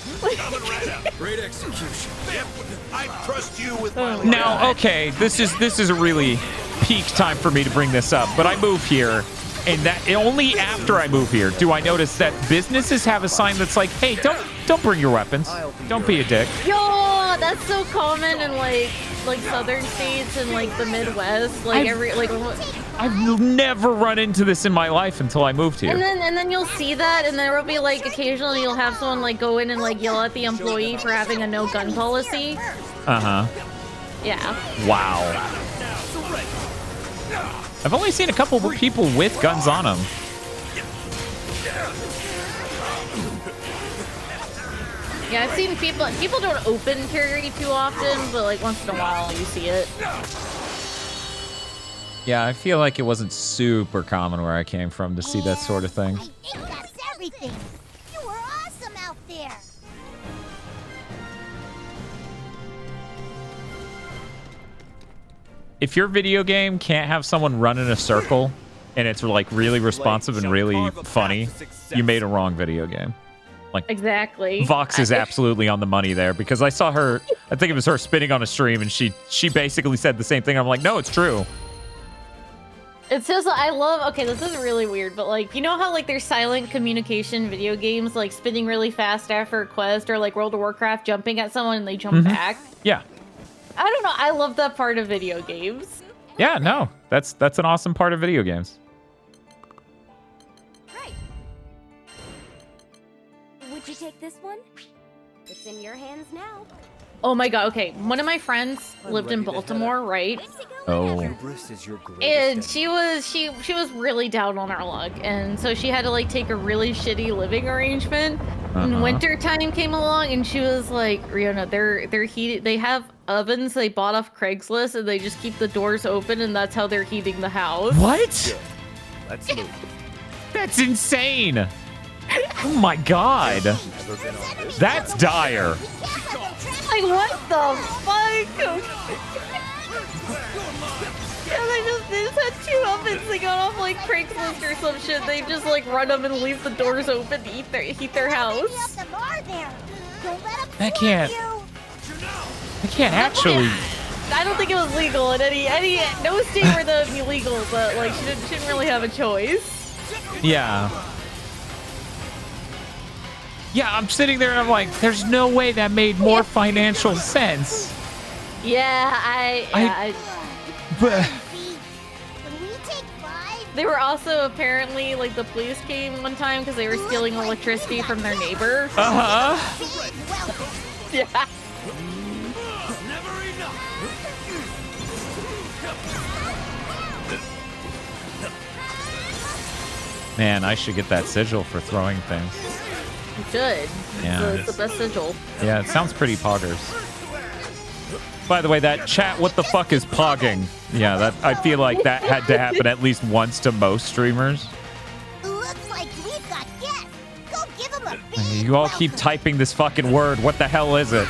Great execution. Yep, I trust you with my Now, okay, this is a really peak time for me to bring this up, but I move here, and that only after I move here do I notice that businesses have a sign that's like, hey, don't bring your weapons. Don't be a dick. Yo, that's so common in like southern states and like the Midwest. I've never run into this in my life until I moved here. And then you'll see that, and there will be like occasionally you'll have someone like go in and like yell at the employee for having a no gun policy. Yeah. Wow. I've only seen a couple of people with guns on them. Yeah, I've seen people don't open carry too often, but like once in a while you see it. Yeah, I feel like it wasn't super common where I came from to see that sort of thing. I think that's everything. You were awesome out there. If your video game can't have someone run in a circle and it's like really responsive and really funny, you made a wrong video game. Like exactly. Vox is absolutely on the money there, because I saw her, I think it was her spitting on a stream, and she basically said the same thing. I'm like, no, it's true. It's just, okay, this is really weird, but like, you know how like there's silent communication video games, like spinning really fast after a quest, or like World of Warcraft jumping at someone and they jump back? Yeah. I don't know, I love that part of video games. Yeah, no, that's an awesome part of video games. Right. Would you take this one? It's in your hands now. Oh my god, okay, one of my friends lived in Baltimore, right? Oh. Hubris is your And she was really down on her luck, and so she had to like take a really shitty living arrangement. And winter time came along, and she was like, Riona, they're heated. They have ovens they bought off Craigslist, and they just keep the doors open, and that's how they're heating the house. What? Let's move. That's insane. Oh my god. That's dire. Like, what the fuck? Yeah, they just had 2 ovens. They got off like Craigslist or some shit. They just like run them and leave the doors open to heat their house. That can't. I can't actually. I don't think it was legal in any no state where that would be legal, but like she didn't really have a choice. Yeah. Yeah, I'm sitting there and I'm like, there's no way that made more financial sense. Yeah, But they were also apparently like the police came one time because they were stealing electricity from their neighbor. Yeah. Man, I should get that sigil for throwing things. You should. Yeah. It's the best sigil. Yeah, it sounds pretty poggers. By the way, that chat, what the fuck is pogging? Yeah, that I feel like that had to happen at least once to most streamers. Looks like we've got guests. Go give them a big You all keep typing this fucking word. What the hell is it?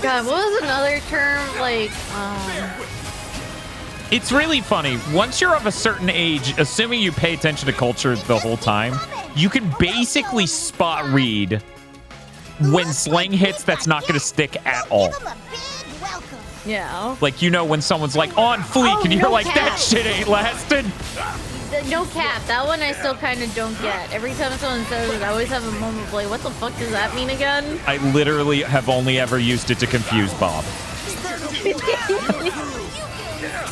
God, what was another term like? It's really funny. Once you're of a certain age, assuming you pay attention to culture the whole time, you can basically spot read when slang hits that's not going to stick at all. Yeah. Like, you know when someone's like, on fleek, and you're no like, cap. that shit ain't lasted. No cap. That one I still kind of don't get. Every time someone says it, I always have a moment of like, what the fuck does that mean again? I literally have only ever used it to confuse Bob.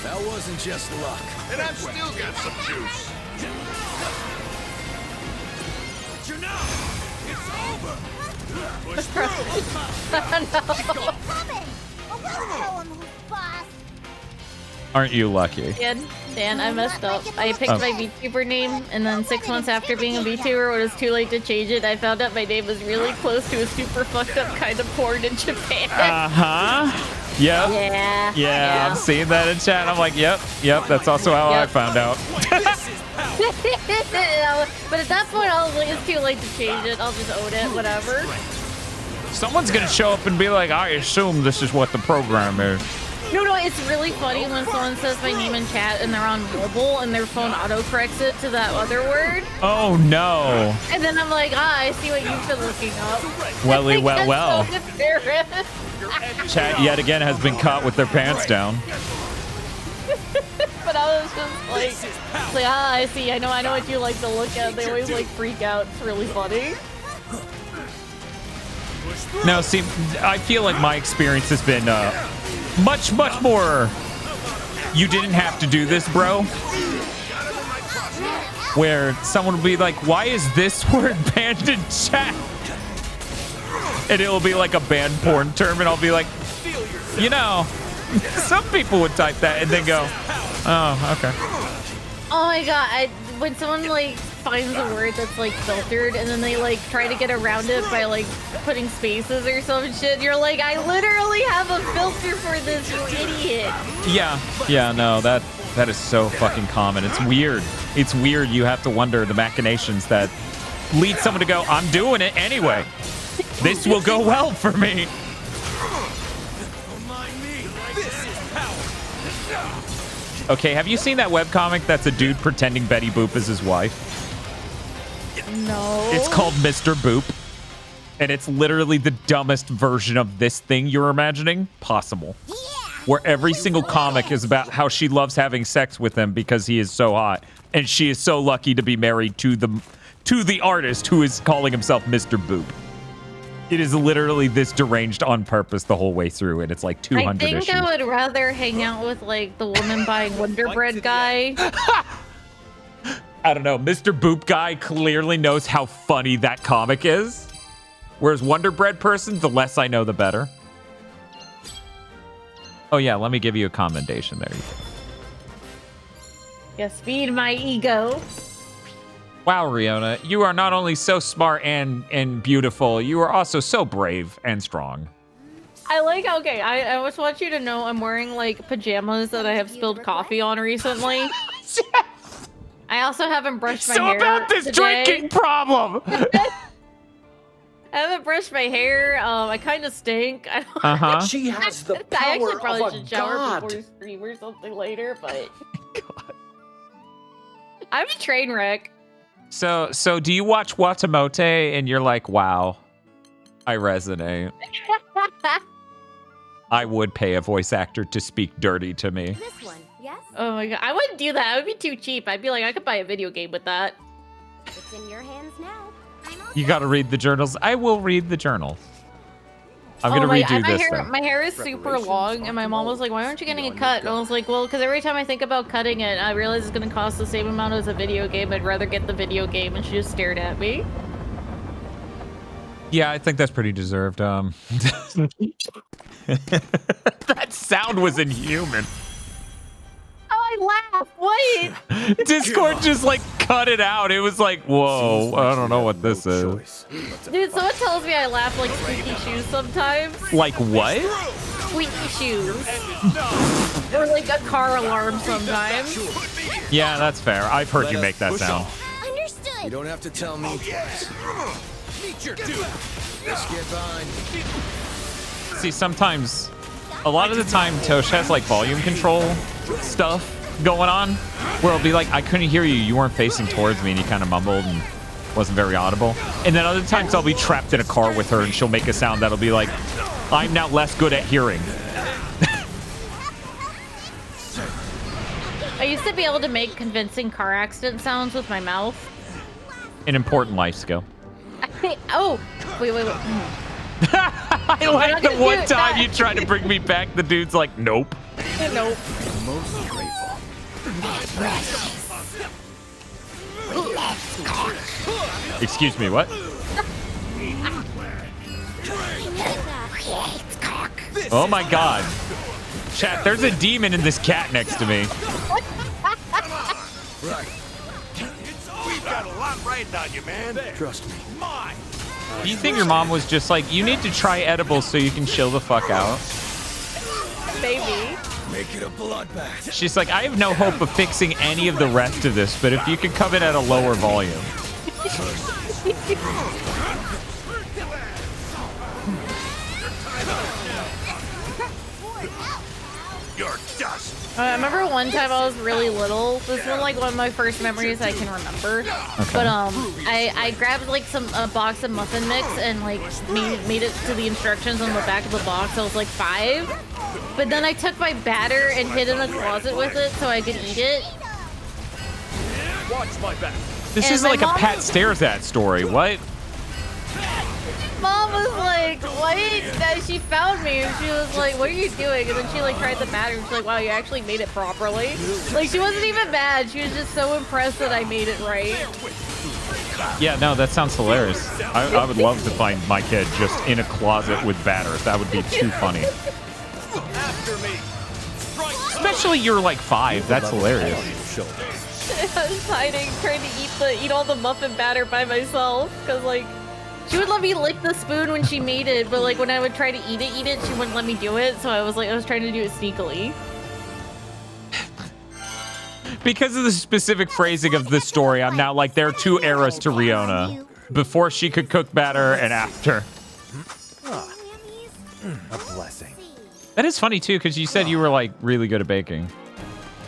That wasn't just luck. And I've still got some juice. But you know, it's over. Push through. Aren't you lucky? Dan, I messed up. I picked my VTuber name, and then 6 months after being a VTuber, when it was too late to change it, I found out my name was really close to a super fucked up kind of porn in Japan. Yep. Yeah. I'm seeing that in chat. I'm like, yep. That's also how I found out. But at that point, it's too late to change it. I'll just own it, whatever. Someone's gonna show up and be like, I assume this is what the program is. No, it's really funny when someone says my name in chat and they're on mobile and their phone auto-corrects it to that other word. Oh, no. And then I'm like, I see what you've been looking up. Well. So embarrassed. Chat yet again has been caught with their pants down. But I was just like, I see. I know what you like to look at. They always like freak out. It's really funny. Now, see, I feel like my experience has been much more. You didn't have to do this, bro. Where someone will be like, why is this word banned in chat? And it'll be like a banned porn term, and I'll be like, you know, some people would type that and then go, oh, okay. Oh my god, when someone like finds a word that's like filtered and then they like try to get around it by like putting spaces or some shit, you're like, I literally have a filter for this, you idiot. Yeah, no, that is so fucking common. It's weird. It's weird. You have to wonder the machinations that lead someone to go, I'm doing it anyway. This will go well for me. Okay, have you seen that webcomic that's a dude pretending Betty Boop is his wife? No. It's called Mr. Boop. And it's literally the dumbest version of this thing you're imagining possible. Where every single comic is about how she loves having sex with him because he is so hot. And she is so lucky to be married to the artist who is calling himself Mr. Boop. It is literally this deranged on purpose the whole way through, and it's like 200 I think issues. I would rather hang out with like the woman buying Wonder Bread guy. I don't know. Mr. Boop guy clearly knows how funny that comic is. Whereas Wonder Bread person, the less I know, the better. Oh yeah, let me give you a commendation there. You go. Yes, feed my ego. Wow, Riona, you are not only so smart and beautiful, you are also so brave and strong. I like, okay, I just want you to know I'm wearing like pajamas that I have spilled coffee on recently. I also haven't brushed my hair. So about this drinking problem. I haven't brushed my hair. I kind of stink. She has the power I actually probably of a should shower god. before stream or something later, but I'm a train wreck. So do you watch Watamote and you're like, wow, I resonate. I would pay a voice actor to speak dirty to me. This one, yes? Oh my god, I wouldn't do that. It would be too cheap. I'd be like, I could buy a video game with that. It's in your hands now. You got to read the journals. I will read the journals. I'm gonna redo this thing. My hair is super long, and my mom was like, "Why aren't you getting it cut?" And I was like, "Well, because every time I think about cutting it, I realize it's gonna cost the same amount as a video game. I'd rather get the video game." And she just stared at me. Yeah, I think that's pretty deserved. That sound was inhuman. Oh, I laugh. What? Discord just like cut it out. It was like, whoa, I don't know what this is. Dude, someone tells me I laugh like squeaky shoes sometimes. Like what? Squeaky shoes. Or like a car alarm sometimes. Yeah, that's fair. I've heard you make that sound. Understood. You don't have to tell me twice. Meet your dude. Let's get behind. See, sometimes, a lot of the time, Tosh has like volume control stuff going on, where it'll be like, I couldn't hear you, you weren't facing towards me, and you kind of mumbled and wasn't very audible. And then other times I'll be trapped in a car with her and she'll make a sound that'll be like, I'm now less good at hearing. I used to be able to make convincing car accident sounds with my mouth. An important life skill. Oh, wait. I like the one time you tried to bring me back, the dude's like, nope. Nope. Most grateful. Excuse me, what? Oh my god. Chat, there's a demon in this cat next to me. Right. We've got a lot riding on you, man. Trust me. Mine. Do you think your mom was just like, you need to try edibles so you can chill the fuck out? Maybe. Make it a bloodbath. She's like, I have no hope of fixing any of the rest of this, but if you could come in at a lower volume. You're dust. I remember one time I was really little. This was like one of my first memories I can remember. Okay. But I grabbed like a box of muffin mix and like made it to the instructions on the back of the box. I was like 5. But then I took my batter and hid in a closet with it so I could eat it. Watch my back. This is like a Pat Stares At story. What? Mom was like, what? And she found me and she was like, what are you doing? And then she like tried the batter and she's like, wow, you actually made it properly. Like she wasn't even mad. She was just so impressed that I made it right. Yeah, no, that sounds hilarious. I would love to find my kid just in a closet with batter. That would be too funny. After me. Especially you're like 5. That's hilarious. I was hiding, trying to eat all the muffin batter by myself, cause like she would let me lick the spoon when she made it, but like when I would try to eat it, she wouldn't let me do it. So I was trying to do it sneakily. Because of the specific phrasing of the story, I'm now like, there are 2 eras to Riona. Before she could cook batter and after. A blessing. That is funny too, because you said you were like really good at baking.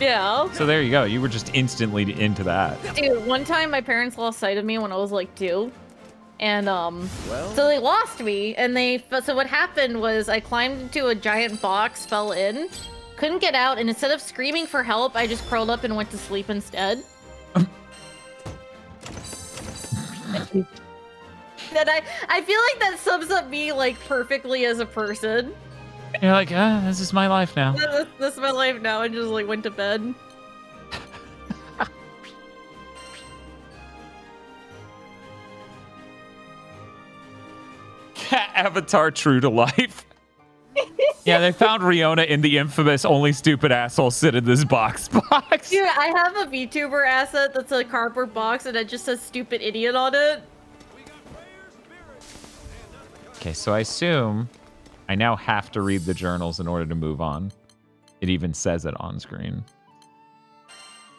Yeah. So there you go. You were just instantly into that. Dude, one time my parents lost sight of me when I was like 2. And so they lost me, and so what happened was I climbed into a giant box, fell in, couldn't get out, and instead of screaming for help, I just curled up and went to sleep instead. And I feel like that sums up me like perfectly as a person. You're like, this is my life now. This is my life now, and just like went to bed. Cat avatar true to life. Yeah, they found Riona in the infamous only stupid asshole sit in this box. Dude, I have a VTuber asset that's a cardboard box and it just says stupid idiot on it. Okay, so I assume I now have to read the journals in order to move on. It even says it on screen.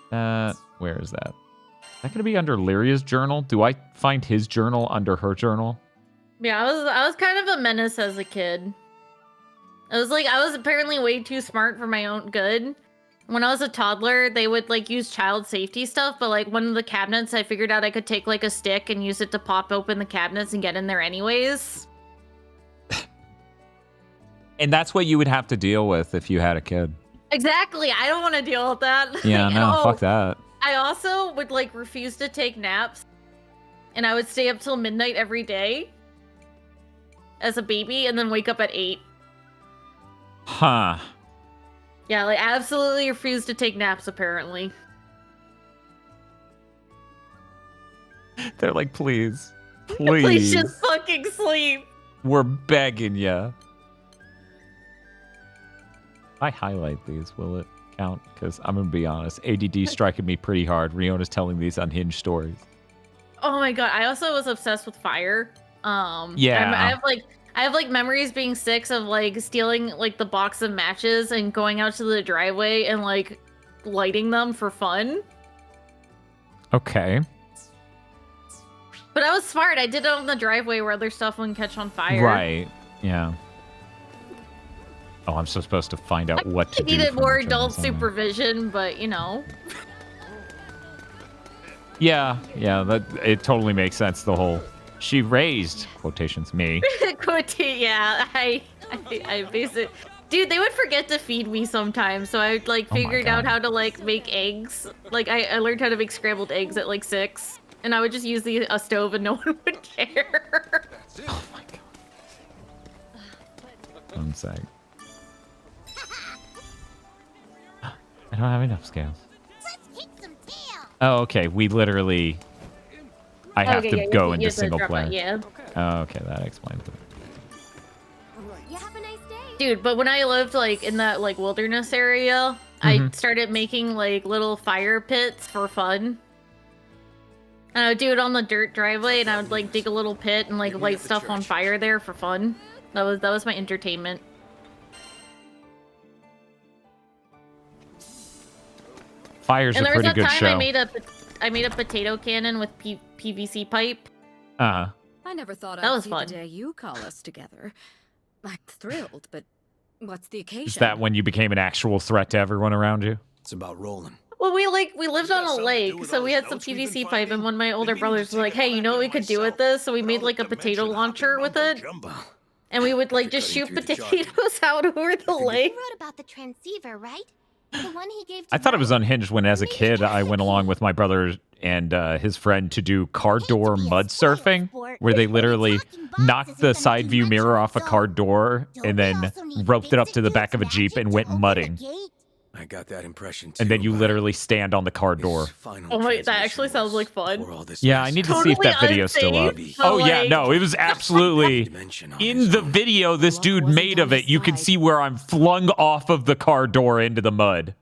Where is that? Is that going to be under Lyria's journal? Do I find his journal under her journal? Yeah, I was kind of a menace as a kid. I was apparently way too smart for my own good. When I was a toddler, they would like use child safety stuff, but like one of the cabinets, I figured out I could take like a stick and use it to pop open the cabinets and get in there anyways. And that's what you would have to deal with if you had a kid. Exactly. I don't want to deal with that. Yeah, no, fuck that. I also would like refuse to take naps, and I would stay up till midnight every day as a baby and then wake up at 8. Huh. Yeah, like absolutely refuse to take naps apparently. They're like, please. Please just fucking sleep. We're begging ya. If I highlight these, will it count? Because I'm going to be honest, ADD striking me pretty hard. Riona's telling these unhinged stories. Oh my god, I also was obsessed with fire. Yeah. I have like memories being 6 of like stealing like the box of matches and going out to the driveway and like lighting them for fun. Okay. But I was smart. I did it on the driveway where other stuff wouldn't catch on fire. Right. Yeah. Oh, I'm so supposed to find out what to do. I needed more from the adult journals, supervision, but you know. Yeah, that it totally makes sense. The whole she raised quotations me. Yeah, I basically, dude, they would forget to feed me sometimes, so I like figured out how to like make eggs. Like I learned how to make scrambled eggs at like 6, and I would just use a stove and no one would care. Oh my god. One sec. I don't have enough scales. Oh, okay. We literally... I have to go into single player. Yeah. Oh, okay. That explains it. You have a nice day. Dude, but when I lived like in that like wilderness area, I started making like little fire pits for fun. And I would do it on the dirt driveway, and I would like dig a little pit and like light stuff on fire there for fun. That was my entertainment. Fire's a pretty good show. I made a potato cannon with PVC pipe. Uh-huh. I never thought that I'd was see fun. the day you call us together. I'm thrilled, but what's the occasion? Is that when you became an actual threat to everyone around you? It's about rolling. Well, we lived on a lake, so we had some PVC pipe, and one of my older brothers was like, "Hey, you know what we could do with this?" So we made like a potato launcher with it, and we would like just shoot potatoes out over the lake. You wrote about the transceiver, right? The one he gave to I thought it was unhinged when, as a kid, I went along with my brother and his friend to do car door mud surfing, where they literally knocked the side view mirror off a car door and then roped it up to the back of a Jeep and went mudding. I got that impression too. And then you literally stand on the car door. Oh my, that actually sounds like fun. Yeah, I need to see if that video's still up. Oh yeah, no, it was absolutely... In the video this dude made of it, you can see where I'm flung off of the car door into the mud.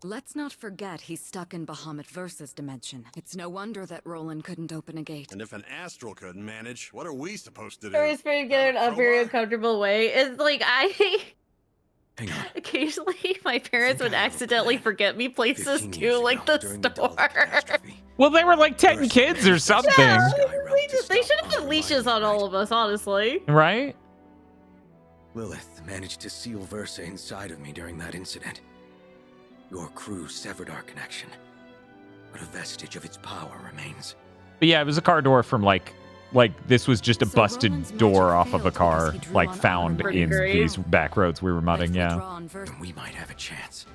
Let's not forget he's stuck in Bahamut versus dimension. It's no wonder that Roland couldn't open a gate. And if an astral couldn't manage, what are we supposed to do? I was pretty good in a very uncomfortable way. It's like occasionally my parents would accidentally forget me places too, like the store. Well, they were like 10 kids or something. Yeah, they should have put leashes on all of us, honestly. Right? Lilith managed to seal Versa inside of me during that incident. Your crew severed our connection, but a vestige of its power remains. But yeah, it was a car door from like this was just a busted door off of a car, like found in these back roads we were mudding, yeah. We might have a chance.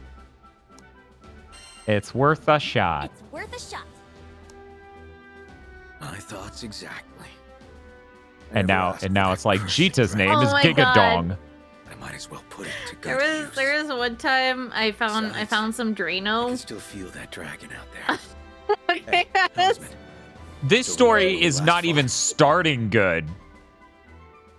It's worth a shot. It's worth a shot. My thoughts exactly. And now it's like Jita's name is Gigadong. I might as well put it to good there was one time I found some Drano. I can still feel that dragon out there. Okay, this story is not even starting good.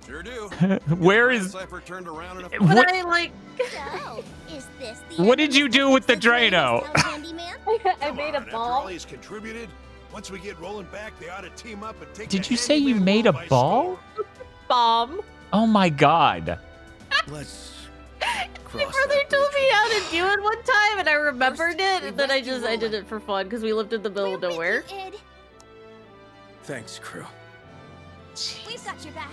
Sure do. Where is? Cipher turned around enough. What? I like. So, is this the What did you do with the Drano? I made a After ball. all he's contributed, once we get rolling back, they ought to team up and take. Did the you say you handyman made a world by ball? Bomb. Oh my god. Let's My cross brother that told bridge. me how to do it one time, and I remembered it, and then I did it for fun because we lived in the middle of nowhere. Thanks, crew. We've got your back.